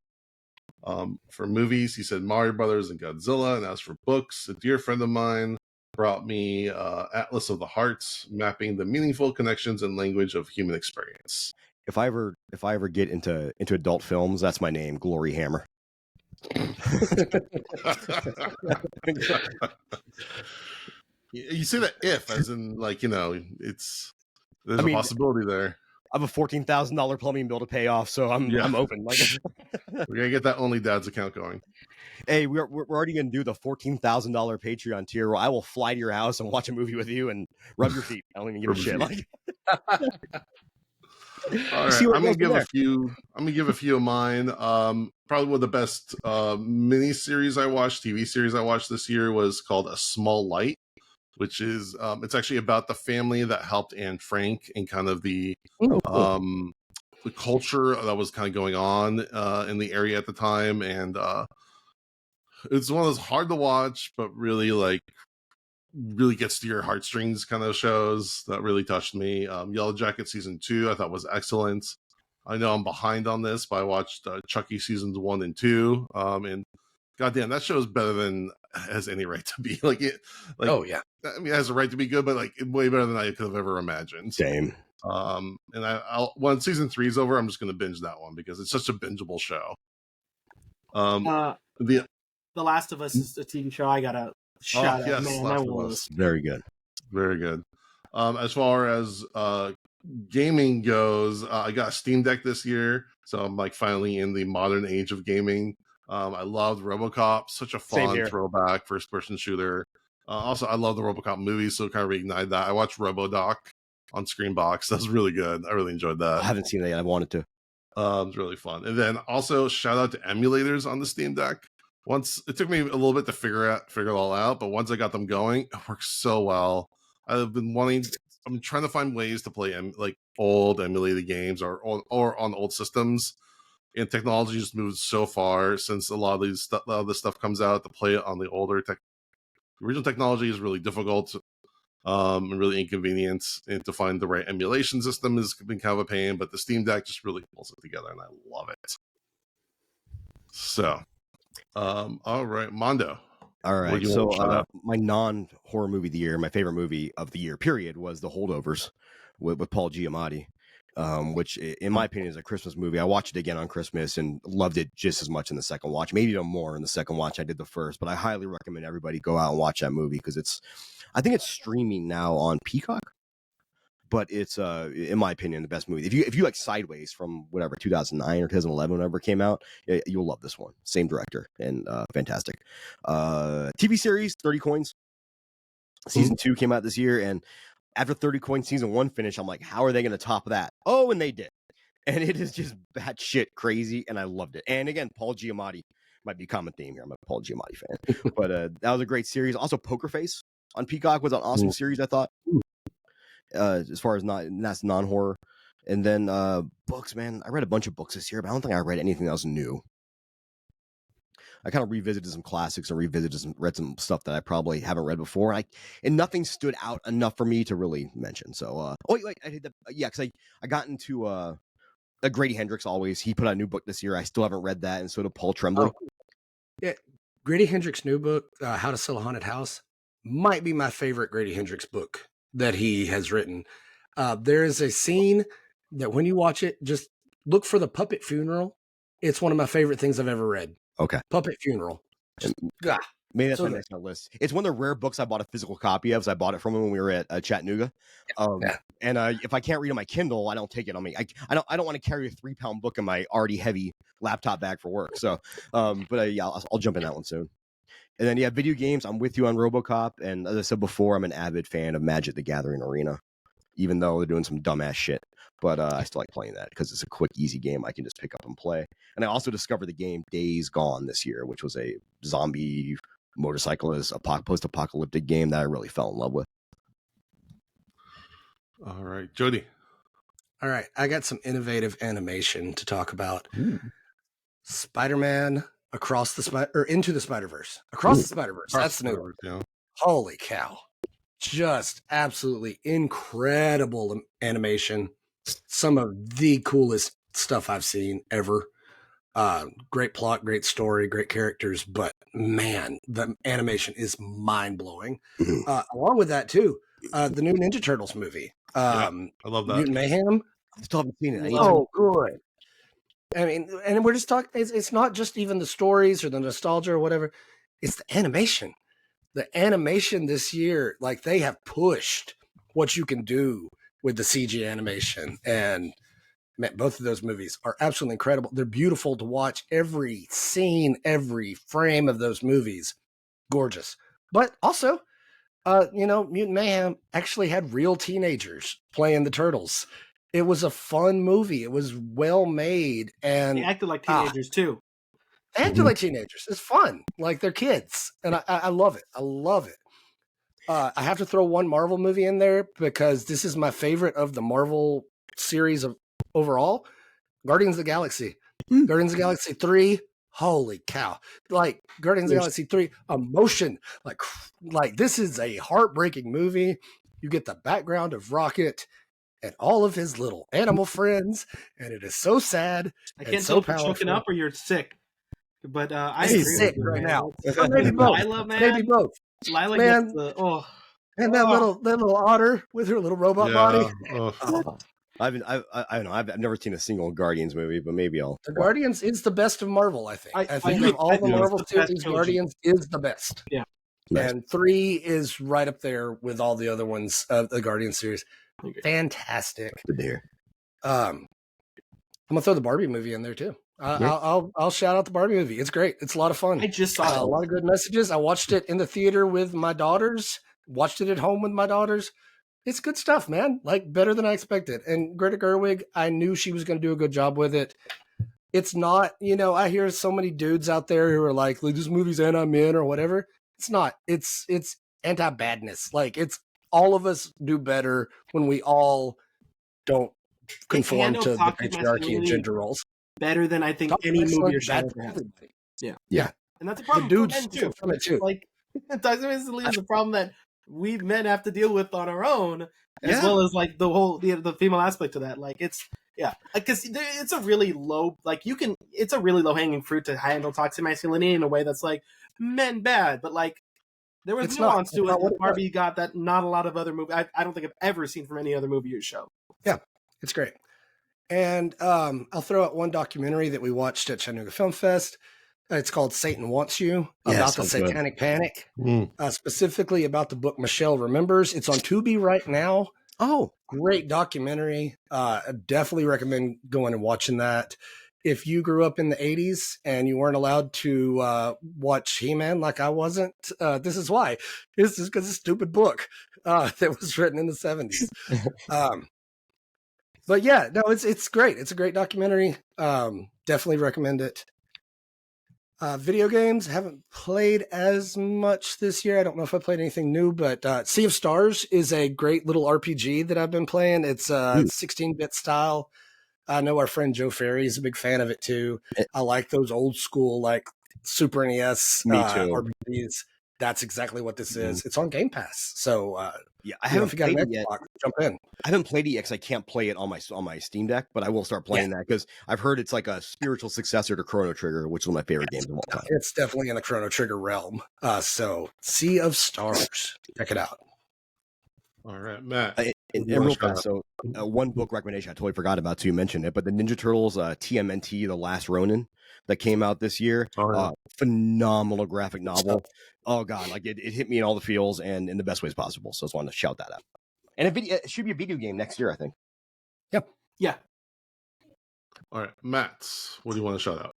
Speaker 1: For movies, he said Mario Brothers and Godzilla. And as for books, a dear friend of mine brought me Atlas of the Hearts, mapping the meaningful connections and language of human experience.
Speaker 3: If I ever get into adult films, that's my name, Glory Hammer.
Speaker 1: You say that if, as in, like, there's a possibility there.
Speaker 3: I have a $14,000 plumbing bill to pay off, so I'm open. Like,
Speaker 1: we're gonna get that Only Dads account going.
Speaker 3: Hey, we're already gonna do the $14,000 Patreon tier where I will fly to your house and watch a movie with you and rub your feet. I don't even give a shit. Like,
Speaker 1: all right, I'm gonna give a few of mine. Probably one of the best mini series I watched, TV series I watched this year was called A Small Light, which is it's actually about the family that helped Anne Frank and kind of the culture that was kind of going on in the area at the time, and it's one of those hard to watch but really gets to your heartstrings kind of shows that really touched me. Yellow Jacket season 2 I thought was excellent. I know I'm behind on this, but I watched Chucky seasons 1 and 2, and goddamn, that show is better than has any right to be. Oh yeah, I mean, it has a right to be good, but way better than I could have ever imagined.
Speaker 3: Same.
Speaker 1: And when season 3 is over, I'm just going to binge that one because it's such a bingeable show.
Speaker 4: The Last of Us is a TV show I got a shot at. Man, that was
Speaker 3: very good.
Speaker 1: Very good. As far as gaming goes, I got a Steam Deck this year, so I'm finally in the modern age of gaming. I loved RoboCop, such a fun throwback first-person shooter. Also, I love the RoboCop movies, so it kind of reignited that. I watched RoboDoc on Screenbox. That's really good. I really enjoed that.
Speaker 3: I haven't seen that yet. I wanted to.
Speaker 1: It's really fun. And then also shout out to emulators on the Steam Deck. Once it took me a little bit to figure it all out, but once I got them going, it works so well. I'm trying to find ways to play old emulated games or on old systems. And technology just moves so far since a lot of this stuff comes out. To play it on the older original technology is really difficult and really inconvenient, and to find the right emulation system has been kind of a pain, but the Steam Deck just really pulls it together and I love it. So all right, Mondo.
Speaker 3: All
Speaker 1: What
Speaker 3: right.
Speaker 1: do you want to shout
Speaker 3: So
Speaker 1: out?
Speaker 3: my non-horror movie of the year, my favorite movie of the year, period, was The Holdovers with Paul Giamatti, which in my opinion is a Christmas movie. I watched it again on Christmas and loved it just as much in the second watch, maybe even more in the second watch I did the first. But I highly recommend everybody go out and watch that movie because I think it's streaming now on Peacock. But it's in my opinion the best movie. If you like Sideways from whatever 2009 or 2011, whenever it came out, you'll love this one. Same director and fantastic. TV series 30 Coins season 2 came out this year, and after 30 Coins season 1 finished, I'm like, how are they going to top that? Oh, and they did, and it is just batshit crazy, and I loved it. And again, Paul Giamatti might be a common theme here. I'm a Paul Giamatti fan, but that was a great series. Also, Poker Face on Peacock was an awesome series, I thought. As far as that's non-horror. And then books, man, I read a bunch of books this year, but I don't think I read anything else new. I kind of revisited some classics and read some stuff that I probably haven't read before, and nothing stood out enough for me to really mention. So wait, I did that, yeah, because I got into Grady Hendrix. Always, he put out a new book this year. I still haven't read that, and so did Paul Tremblay.
Speaker 2: Yeah, Grady Hendrix' new book, How to Sell a Haunted House, might be my favorite Grady Hendrix book that he has written. There is a scene that when you watch it, just look for the puppet funeral. It's one of my favorite things I've ever read.
Speaker 3: Okay.
Speaker 2: Puppet funeral.
Speaker 3: Maybe that's my next on the list. It's one of the rare books I bought a physical copy of. So I bought it from him when we were at Chattanooga. And if I can't read on my Kindle, I don't take it on me. I don't want to carry a 3-pound book in my already heavy laptop bag for work. So, yeah, I'll jump in that one soon. And then, yeah, video games. I'm with you on RoboCop. And as I said before, I'm an avid fan of Magic the Gathering Arena, even though they're doing some dumbass shit. But I still like playing that because it's a quick, easy game I can just pick up and play. And I also discovered the game Days Gone this year, which was a zombie motorcyclist, post-apocalyptic game that I really fell in love with.
Speaker 1: All right, Jody.
Speaker 2: All right, I got some innovative animation to talk about. Spider-Man Into the Spider-Verse. Across the Spider-Verse. That's the new one.
Speaker 1: Yeah.
Speaker 2: Holy cow. Just absolutely incredible animation. Some of the coolest stuff I've seen ever. Great plot, great story, great characters, but man, the animation is mind-blowing. Along with that too, the new Ninja Turtles movie.
Speaker 1: I love that.
Speaker 2: Mutant Mayhem.
Speaker 3: I still haven't seen it.
Speaker 2: Oh, good. I mean, and we're just talking, it's not just even the stories or the nostalgia or whatever. It's the animation. The animation this year, like they have pushed what you can do with the CG animation. And man, both of those movies are absolutely incredible. They're beautiful to watch. Every scene, every frame of those movies, gorgeous. But also, Mutant Mayhem actually had real teenagers playing the turtles. It was a fun movie. It was well made, and
Speaker 4: they acted like teenagers too.
Speaker 2: They acted like teenagers. It's fun, like they're kids, and I love it. I love it. I have to throw one Marvel movie in there because this is my favorite of the Marvel series of overall. Guardians of the Galaxy. Guardians of the Galaxy 3. Holy cow. Like Guardians of the Galaxy 3, emotion. Like this is a heartbreaking movie. You get the background of Rocket and all of his little animal friends, and it is so sad.
Speaker 4: I can't tell if you're choking up or you're sick. But I'm
Speaker 2: sick right now. Maybe both.
Speaker 4: Lila, man.
Speaker 2: Maybe both.
Speaker 4: Lila
Speaker 2: man,
Speaker 4: gets the
Speaker 2: and that little otter with her little robot body.
Speaker 3: I don't know. I've never seen a single Guardians movie, but maybe I'll.
Speaker 2: The Guardians is the best of Marvel, I think. I think of all the Marvel series, Guardians is the best.
Speaker 4: Yeah.
Speaker 3: Nice.
Speaker 2: And 3 is right up there with all the other ones of the Guardians series. Fantastic.
Speaker 3: Good to hear.
Speaker 2: I'm gonna throw the Barbie movie in there too. I'll shout out the Barbie movie. It's great. It's a lot of fun.
Speaker 4: I just saw
Speaker 2: a lot of good messages. I watched it in the theater with my daughters. Watched it at home with my daughters. It's good stuff, man. Like better than I expected. And Greta Gerwig, I knew she was going to do a good job with it. It's not, I hear so many dudes out there who are like this movie's anti-men or whatever. It's not. It's anti-badness. Like it's all of us do better when we all don't conform to the patriarchy and gender roles.
Speaker 4: Better than I think any movie or show ever has.
Speaker 2: Yeah.
Speaker 4: And that's a problem.
Speaker 2: The dudes from it too.
Speaker 4: Like toxic masculinity is a problem that we men have to deal with on our own, as
Speaker 2: Yeah.
Speaker 4: well as like the whole the female aspect to that. Like it's because it's a really low it's a really low hanging fruit to handle toxic masculinity in a way that's like men bad, but like there was
Speaker 2: It's not.
Speaker 4: nuance
Speaker 2: It's
Speaker 4: to it
Speaker 2: not what
Speaker 4: that
Speaker 2: it
Speaker 4: Barbie got that not a lot of other movies. I don't think I've ever seen from any other movie or show.
Speaker 2: Yeah, it's great. And I'll throw out one documentary that we watched at Chattanooga Film Fest. It's called Satan Wants You, about the Satanic Panic, specifically about the book Michelle Remembers. It's on Tubi right now.
Speaker 3: Oh,
Speaker 2: great documentary. Definitely recommend going and watching that. If you grew up in the 80s and you weren't allowed to watch He-Man like I wasn't, this is why. This is because it's a stupid book that was written in the 70s. But yeah, no, it's great. It's a great documentary. Definitely recommend it. Video games, haven't played as much this year. I don't know if I played anything new, but Sea of Stars is a great little RPG that I've been playing. It's 16-bit style. I know our friend Joe Ferry is a big fan of it too. I like those old school like Super NES RPGs. That's exactly what this is. It's on Game Pass. So
Speaker 3: yeah, I haven't played it yet.
Speaker 2: Jump in.
Speaker 3: I haven't played it yet because I can't play it on my Steam Deck, but I will start playing that because I've heard it's like a spiritual successor to Chrono Trigger, which is one of my favorite games of all time.
Speaker 2: It's definitely in the Chrono Trigger realm. So Sea of Stars, check it out.
Speaker 1: All right, Matt.
Speaker 3: And real fast, so one book recommendation I totally forgot about too. You mentioned it, but the Ninja Turtles TMNT, The Last Ronin, that came out this year. Phenomenal graphic novel. Oh god, like it hit me in all the feels and in the best ways possible. So I just wanted to shout that out. And it should be a video game next year, I think.
Speaker 2: Yep.
Speaker 4: Yeah.
Speaker 1: All right, Matt, what do you want to shout out?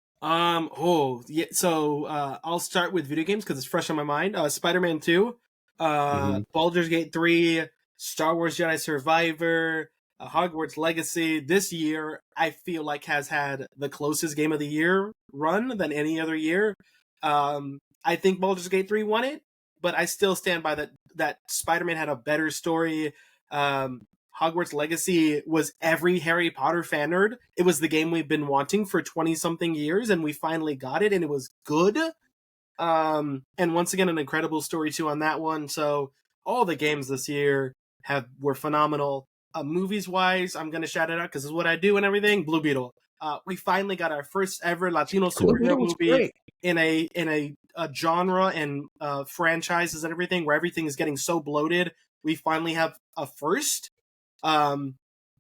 Speaker 4: So I'll start with video games because it's fresh on my mind. Spider-Man 2, Baldur's Gate 3, Star Wars Jedi Survivor, Hogwarts Legacy. This year, I feel like has had the closest game of the year run than any other year. I think Baldur's Gate 3 won it, but I still stand by that Spider-Man had a better story. Hogwarts Legacy was every Harry Potter fan nerd. It was the game we've been wanting for 20-something years, and we finally got it, and it was good. And once again, an incredible story too on that one. So all the games this year were phenomenal. Movies wise, I'm gonna shout it out because this is what I do and everything. Blue Beetle. We finally got our first ever Latino superhero movie in a genre and franchises and everything where everything is getting so bloated. We finally have a first,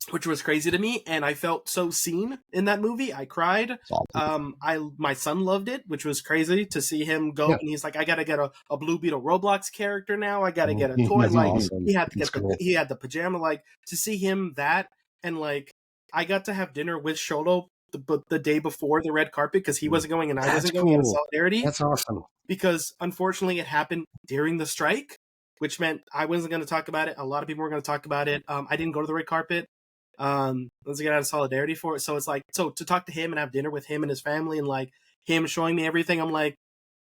Speaker 4: which was crazy to me, and I felt so seen in that movie. I cried. My son loved it, which was crazy to see him go. And he's like, I gotta get a Blue Beetle Roblox character now. I gotta get a toy. Like awesome. He had to get he had the pajama. Like to see him that, and like I got to have dinner with Sholo the day before the red carpet because he wasn't going and I wasn't going in solidarity.
Speaker 2: That's awesome. Because
Speaker 4: unfortunately, it happened during the strike, which meant I wasn't going to talk about it. A lot of people were going to talk about it. I didn't go to the red carpet. Let's get out of solidarity for it. So it's like, so to talk to him and have dinner with him and his family and like him showing me everything, I'm like,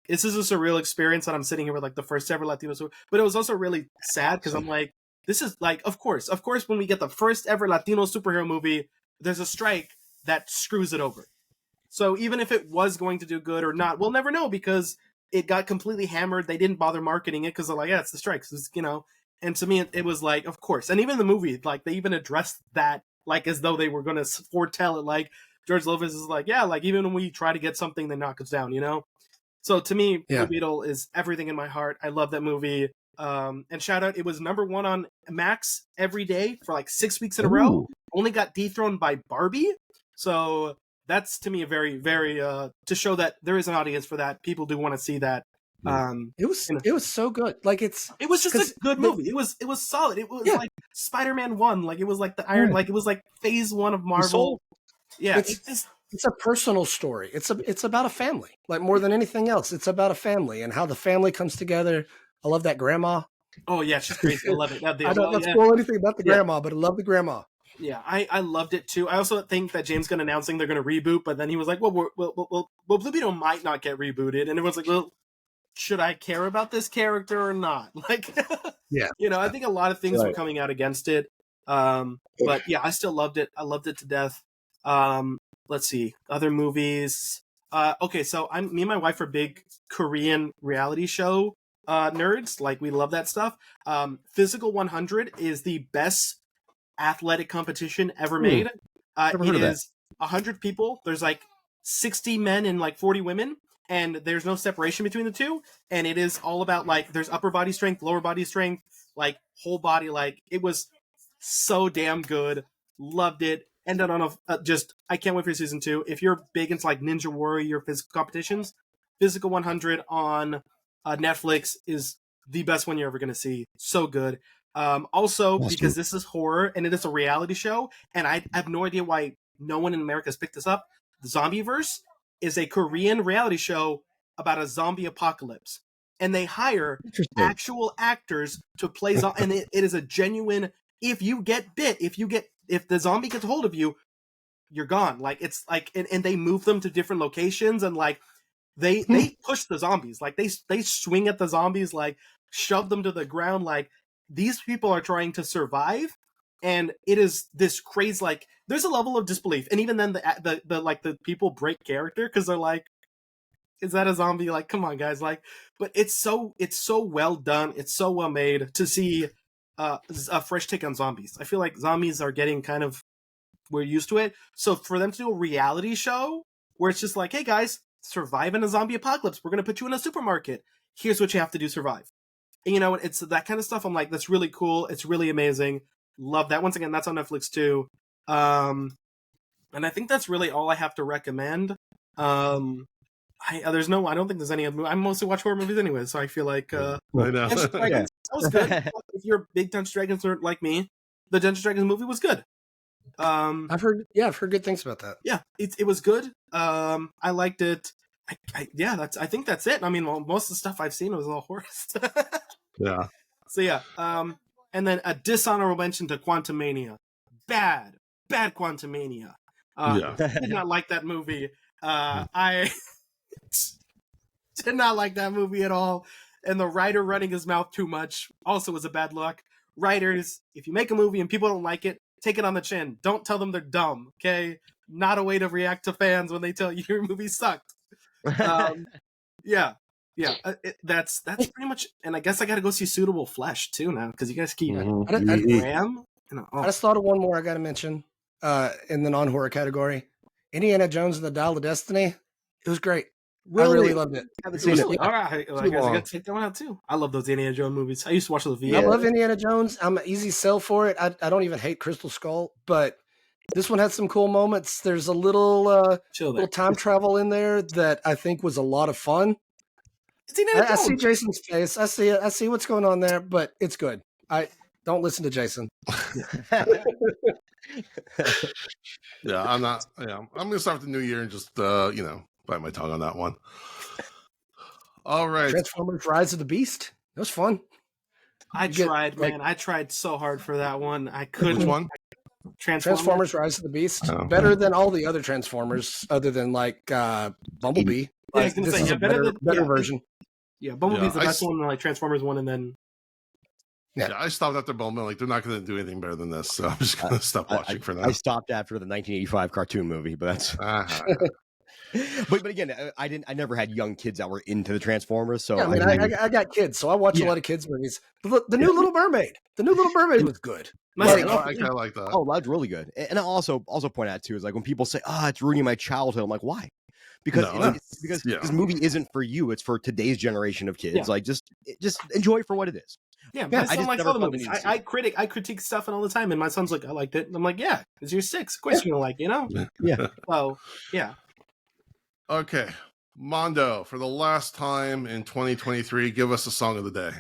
Speaker 4: this is a surreal experience that I'm sitting here with like the first ever Latino super. But it was also really sad because I'm like, this is like, of course, when we get the first ever Latino superhero movie, there's a strike that screws it over. So even if it was going to do good or not, we'll never know because it got completely hammered. They didn't bother marketing it because they're like, yeah, it's the strikes, it's, you know. And to me, it was like, of course. And even the movie, like, they even addressed that, like, as though they were going to foretell it. Like, George Lucas is like, yeah, like, even when we try to get something, they knock us down, you know? So to me, Blue Beetle is everything in my heart. I love that movie. And shout out, it was #1 on Max every day for like 6 weeks in a row. Only got dethroned by Barbie. So that's, to me, a very, very, to show that there is an audience for that. People do want to see that.
Speaker 2: It was so good. Like it
Speaker 4: was just a good movie. It was solid. It was like Spider-Man 1. Like it was like the Iron, like it was like phase 1 of Marvel. Yeah.
Speaker 2: It's a personal story. It's about a family. Like more than anything else, it's about a family and how the family comes together. I love that grandma.
Speaker 4: Oh yeah, she's crazy. I love it.
Speaker 2: I don't spoil anything about the grandma, but I love the grandma.
Speaker 4: Yeah, I loved it too. I also think that James Gunn announcing they're going to reboot, but then he was like, well, Blue Beetle might not get rebooted. And it was like, well, should I care about this character or not? Like, you know, I think a lot of things were coming out against it. But yeah, I still loved it. I loved it to death. Let's see, other movies. Okay, so me and my wife are big Korean reality show nerds, like we love that stuff. Physical 100 is the best athletic competition ever made.
Speaker 3: Never heard
Speaker 4: It
Speaker 3: of that.
Speaker 4: is 100 people. There's like 60 men and like 40 women, and there's no separation between the two. And it is all about like there's upper body strength, lower body strength, like whole body. Like it was so damn good. Loved it. Ended on a just I can't wait for season 2. If you're big into like Ninja Warrior physical competitions, Physical 100 on Netflix is the best one you're ever going to see. So good. Also,
Speaker 3: Awesome.
Speaker 4: because this is horror and it is a reality show, and I have no idea why no one in America has picked this up. The Zombieverse is a Korean reality show about a zombie apocalypse, and they hire
Speaker 3: Interesting.
Speaker 4: actual actors to play and it is a genuine. If you get bit, if the zombie gets a hold of you, you're gone. Like it's like, and they move them to different locations, and like they push the zombies, like they swing at the zombies, like shove them to the ground. Like these people are trying to survive, and it is this crazy. Like there's a level of disbelief, and even then the like the people break character because they're like, is that a zombie? Like, come on, guys! Like, but it's so well done. It's so well made to see a fresh take on zombies. I feel like zombies are getting kind of, we're used to it. So for them to do a reality show where it's just like, hey guys, survive in a zombie apocalypse. We're gonna put you in a supermarket. Here's what you have to do to survive. And, you know, it's that kind of stuff. I'm like, that's really cool. It's really amazing. Love that. Once again, that's on Netflix too. And I think that's really all I have to recommend. I don't think there's any other. I mostly watch horror movies anyway, so I feel like
Speaker 1: I know.
Speaker 4: Dungeons and Dragons, that was good. If you're a big Dungeons and Dragons nerd like me, the Dungeons and Dragons movie was good.
Speaker 2: I've heard good things about that.
Speaker 4: Yeah, it was good. I liked it. I think that's it. I mean, well, most of the stuff I've seen was all horror stuff.
Speaker 1: Yeah.
Speaker 4: So yeah, and then a dishonorable mention to Quantumania. Bad Quantumania. Did not like that movie. I did not like that movie at all. And the writer running his mouth too much also was a bad look. Writers, if you make a movie and people don't like it, take it on the chin. Don't tell them they're dumb, okay? Not a way to react to fans when they tell you your movie sucked. That's pretty much. And I guess I got to go see Suitable Flesh too now because you guys keep Ram.
Speaker 2: I just thought of one more I got to mention in the non-horror category. Indiana Jones and the Dial of Destiny. It was great.
Speaker 3: Really?
Speaker 2: I really loved it.
Speaker 3: Haven't seen it.
Speaker 4: All right, I guess I got to take that one out too. I love those Indiana Jones movies. I used to watch those videos.
Speaker 2: I love Indiana Jones. I'm an easy sell for it. I don't even hate Crystal Skull, but this one had some cool moments. There's a little time travel in there that I think was a lot of fun. I see Jason's face. I see it. I see what's going on there, but it's good. I don't listen to Jason.
Speaker 1: Yeah, I'm not. Yeah, I'm gonna start the new year and just bite my tongue on that one. All right,
Speaker 2: Transformers: Rise of the Beast. It was fun.
Speaker 4: I tried so hard for that one. I couldn't.
Speaker 1: Which one?
Speaker 2: Transformers: Rise of the Beast. Better than all the other Transformers, other than like Bumblebee. Like, this is a better version.
Speaker 4: Yeah, Bumblebee's the best one. Like Transformers 1, and then.
Speaker 1: Yeah, I stopped after Bumblebee. Like, they're not going to do anything better than this, so I'm just going to stop watching for now.
Speaker 3: I stopped after the 1985 cartoon movie, but that's. But again, I never had young kids that were into the Transformers, so
Speaker 2: I got kids, so I watch a lot of kids movies. The new Little Mermaid. The new Little Mermaid was good.
Speaker 1: I kind of like that.
Speaker 3: Oh, that's really good. And I also point out too is like when people say, it's ruining my childhood. I'm like, why? Because this movie isn't for you. It's for today's generation of kids. Yeah. Like just enjoy it for what it is.
Speaker 4: Yeah, my son likes all the movies. I critique stuff all the time, and my son's like, I liked it. And I'm like, yeah, because you're 6. Of course you're gonna like,
Speaker 3: Yeah.
Speaker 4: So yeah.
Speaker 1: Okay, Mondo, for the last time in 2023, give us a song of the day.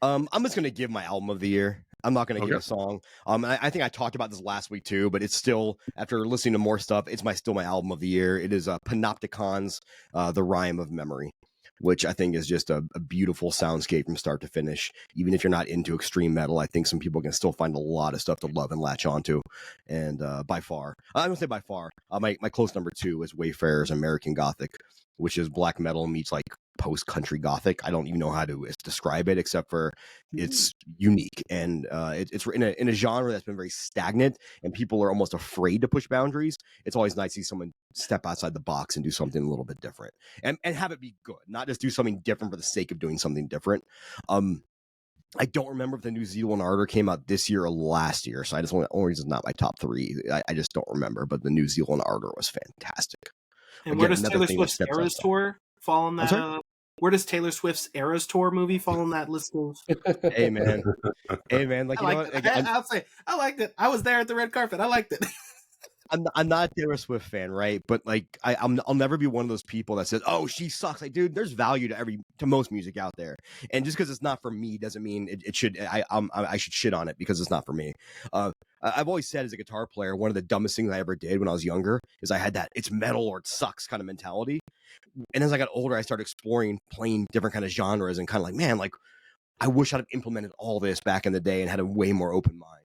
Speaker 3: I'm just gonna give my album of the year. I'm not going to give a song. I think I talked about this last week too, but it's still, after listening to more stuff, it's still my album of the year. It is Panopticon's The Rhyme of Memory, which I think is just a beautiful soundscape from start to finish. Even if you're not into extreme metal, I think some people can still find a lot of stuff to love and latch onto. And by far, I'm going to say by far, my close number 2 is Wayfarer's American Gothic, which is black metal meets like post country gothic. I don't even know how to describe it except for it's unique, and it's in a genre that's been very stagnant, and people are almost afraid to push boundaries. It's always nice to see someone step outside the box and do something a little bit different, and have it be good, not just do something different for the sake of doing something different. I don't remember if the New Zealand Ardor came out this year or last year, so I just only reason it's not my top 3. I just don't remember, but the New Zealand Ardor was fantastic.
Speaker 4: And again, where does Taylor Swift's Eras Tour fall on that? Where does Taylor Swift's Eras Tour movie fall on that list of?
Speaker 3: Hey man, like you know what?
Speaker 4: I'll say I liked it. I was there at the red carpet. I liked it.
Speaker 3: I'm not a Taylor Swift fan, right? But like I'll never be one of those people that says, "Oh, she sucks." Like, dude, there's value to most music out there, and just because it's not for me doesn't mean it should. I should shit on it because it's not for me. I've always said as a guitar player, one of the dumbest things I ever did when I was younger is I had that it's metal or it sucks kind of mentality, and as I got older, I started exploring playing different kind of genres and kind of like, man, like I wish I'd have implemented all this back in the day and had a way more open mind.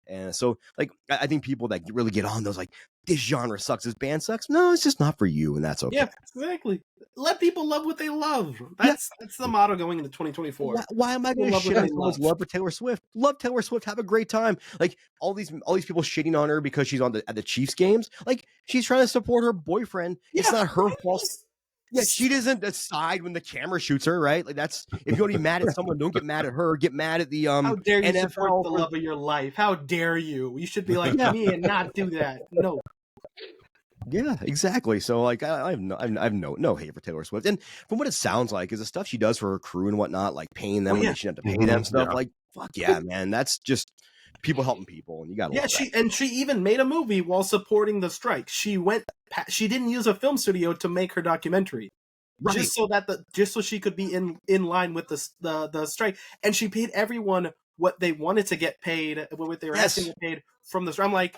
Speaker 3: And so, like, I think people that really get on those, like, this genre sucks, this band sucks. No, it's just not for you, and that's okay.
Speaker 4: Yeah, exactly. Let people love what they love. That's the motto going into 2024.
Speaker 3: Why am I going to shit on someone's love for Taylor Swift? Love Taylor Swift. Have a great time. Like all these people shitting on her because she's at the Chiefs games. Like she's trying to support her boyfriend. It's not her fault. Yeah, she doesn't decide when the camera shoots her, right? Like that's if you're gonna be mad at someone, don't get mad at her. Get mad at the
Speaker 4: How dare you
Speaker 3: NFL
Speaker 4: support the love of your life? How dare you? You should be like me and not do that. No.
Speaker 3: Yeah, exactly. So like I have no hate for Taylor Swift, and from what it sounds like is the stuff she does for her crew and whatnot, like paying them when she have to pay them stuff. Like fuck yeah, man, that's just people helping people, and you got
Speaker 4: she even made a movie while supporting the strike. She didn't use a film studio to make her documentary, just so she could be in line with the strike, and she paid everyone what they wanted to get paid, what they were asking to get paid from the strike. I'm like,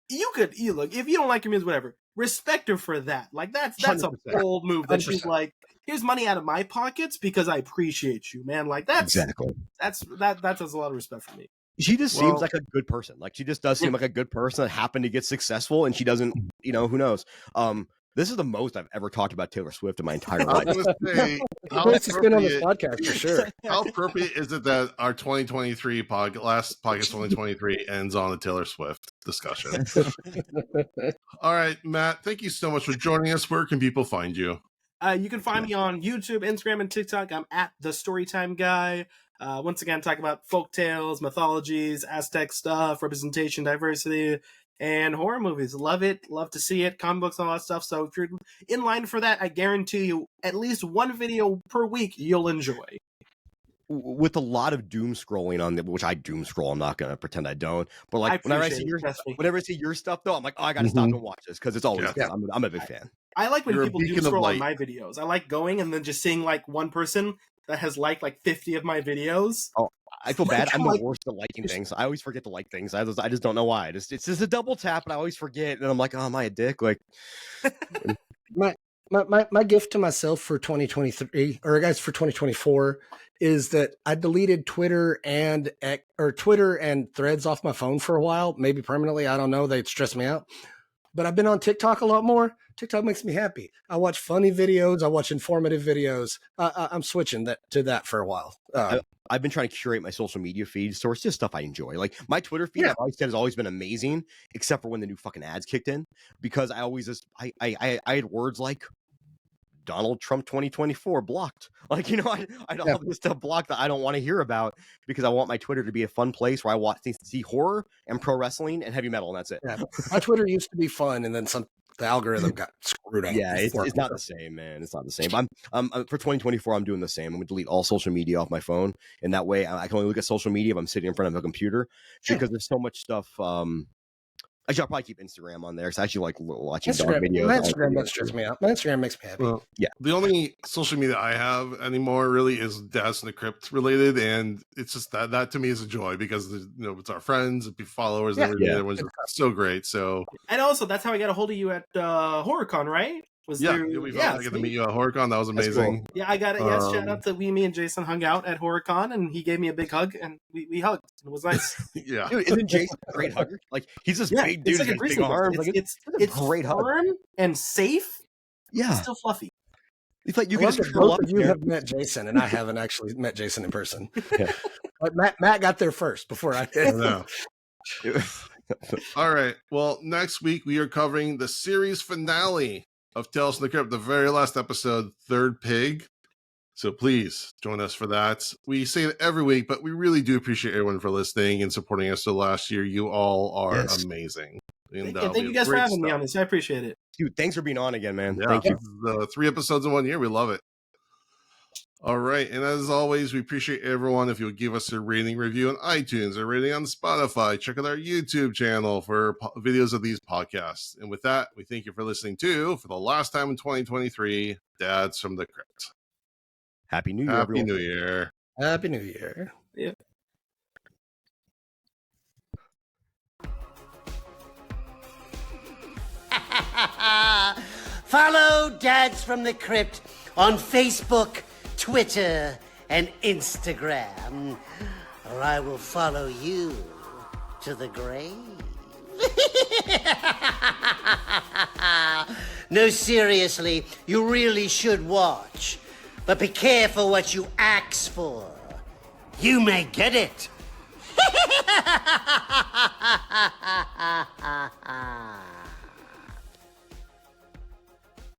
Speaker 4: you look if you don't like your music, whatever. Respect her for that. Like that's 100%. A bold move. That she's like, here's money out of my pockets because I appreciate you, man. Like that's
Speaker 3: exactly
Speaker 4: that has a lot of respect for me.
Speaker 3: She just seems like a good person. Like she just does seem like a good person that happened to get successful, and she doesn't, who knows. This is the most I've ever talked about Taylor Swift in my entire life.
Speaker 1: I was going to say,
Speaker 2: it's been on this podcast for sure.
Speaker 1: How appropriate is it that our 2023 last podcast 2023 ends on a Taylor Swift discussion? All right, Matt, thank you so much for joining us. Where can people find you?
Speaker 4: You can find me on YouTube, Instagram, and TikTok. I'm at the Storytime Guy. Once again, talk about folk tales, mythologies, Aztec stuff, representation, diversity, and horror movies. Love it. Love to see it. Comic books and all that stuff. So if you're in line for that, I guarantee you at least one video per week you'll enjoy.
Speaker 3: With a lot of doom scrolling on which I doom scroll, I'm not going to pretend I don't. But like whenever I see your stuff, though, I'm like, oh, I got to stop and watch this because it's always good. I'm a big fan.
Speaker 4: I like when people doom scroll on my videos. I like going and then just seeing like one person that has liked like 50 of my videos.
Speaker 3: Oh, I feel bad. I'm the worst at liking things. I always forget to like things. I just don't know why. It's just a double tap, and I always forget. And I'm like, oh, am I a dick? Like
Speaker 2: my gift to myself for 2023, or guys for 2024, is that I deleted Twitter and Threads off my phone for a while, maybe permanently. I don't know. They'd stress me out. But I've been on TikTok a lot more. TikTok makes me happy. I watch funny videos. I watch informative videos. I'm switching to that for a while.
Speaker 3: I've been trying to curate my social media feed, so it's just stuff I enjoy. Like my Twitter feed, I've always said has always been amazing, except for when the new fucking ads kicked in, because I always I had words like Donald Trump 2024 blocked. Like, I had all this stuff blocked that I don't want to hear about because I want my Twitter to be a fun place where I want things to see horror and pro wrestling and heavy metal, and that's it.
Speaker 2: Yeah. My Twitter used to be fun, and then the algorithm got screwed up.
Speaker 3: Yeah, it's not the same, man. It's not the same. I'm for 2024. I'm doing the same. I'm gonna delete all social media off my phone, and that way I can only look at social media if I'm sitting in front of a computer because there's so much stuff. Actually, I'll probably keep Instagram on there because I actually like watching dog videos.
Speaker 2: My Instagram doesn't stress me out. My Instagram makes me happy.
Speaker 1: Well, the only social media I have anymore really is Dads From The Crypt related, and it's just that to me is a joy because it's our friends, followers, and everything. Everyone's so great. So,
Speaker 4: and also that's how I got a hold of you at HorrorCon, right?
Speaker 1: I get to meet you at HorrorCon. That was amazing.
Speaker 4: Cool. Yeah, I got it. Yes, shout out to me and Jason hung out at HorrorCon, and he gave me a big hug, and we hugged. It was nice.
Speaker 1: Yeah,
Speaker 3: dude, isn't Jason a great hugger? Like he's this big dude,
Speaker 4: like
Speaker 3: big arms.
Speaker 4: It's great firm and safe.
Speaker 3: Yeah,
Speaker 4: it's still fluffy.
Speaker 3: You thought you
Speaker 2: I
Speaker 3: could
Speaker 2: love
Speaker 3: just
Speaker 2: that
Speaker 3: curl
Speaker 2: both
Speaker 3: up
Speaker 2: of you
Speaker 3: here.
Speaker 2: have met Jason, and I haven't actually met Jason in person.
Speaker 3: Yeah.
Speaker 2: But Matt got there first before I
Speaker 1: I
Speaker 2: did.
Speaker 1: know. All right. Well, next week we are covering the series finale of Tales from the Crypt, the very last episode, Third Pig. So please join us for that. We say it every week, but we really do appreciate everyone for listening and supporting us the last year. You all are amazing. And,
Speaker 4: thank you guys for having me on this. I appreciate it.
Speaker 3: Dude, thanks for being on again, man.
Speaker 1: Yeah,
Speaker 3: Thank you.
Speaker 1: the 3 episodes in 1 year. We love it. All right. And as always, we appreciate everyone if you'll give us a rating review on iTunes, a rating on Spotify. Check out our YouTube channel for videos of these podcasts. And with that, we thank you for listening to, for the last time in 2023, Dads from the Crypt.
Speaker 3: Happy New Year,
Speaker 1: Happy
Speaker 3: everyone.
Speaker 1: New Year.
Speaker 2: Happy New Year.
Speaker 4: Yeah.
Speaker 5: Follow Dads from the Crypt on Facebook, Twitter, and Instagram, or I will follow you to the grave. No, seriously, you really should watch. But be careful what you ask for. You may get it.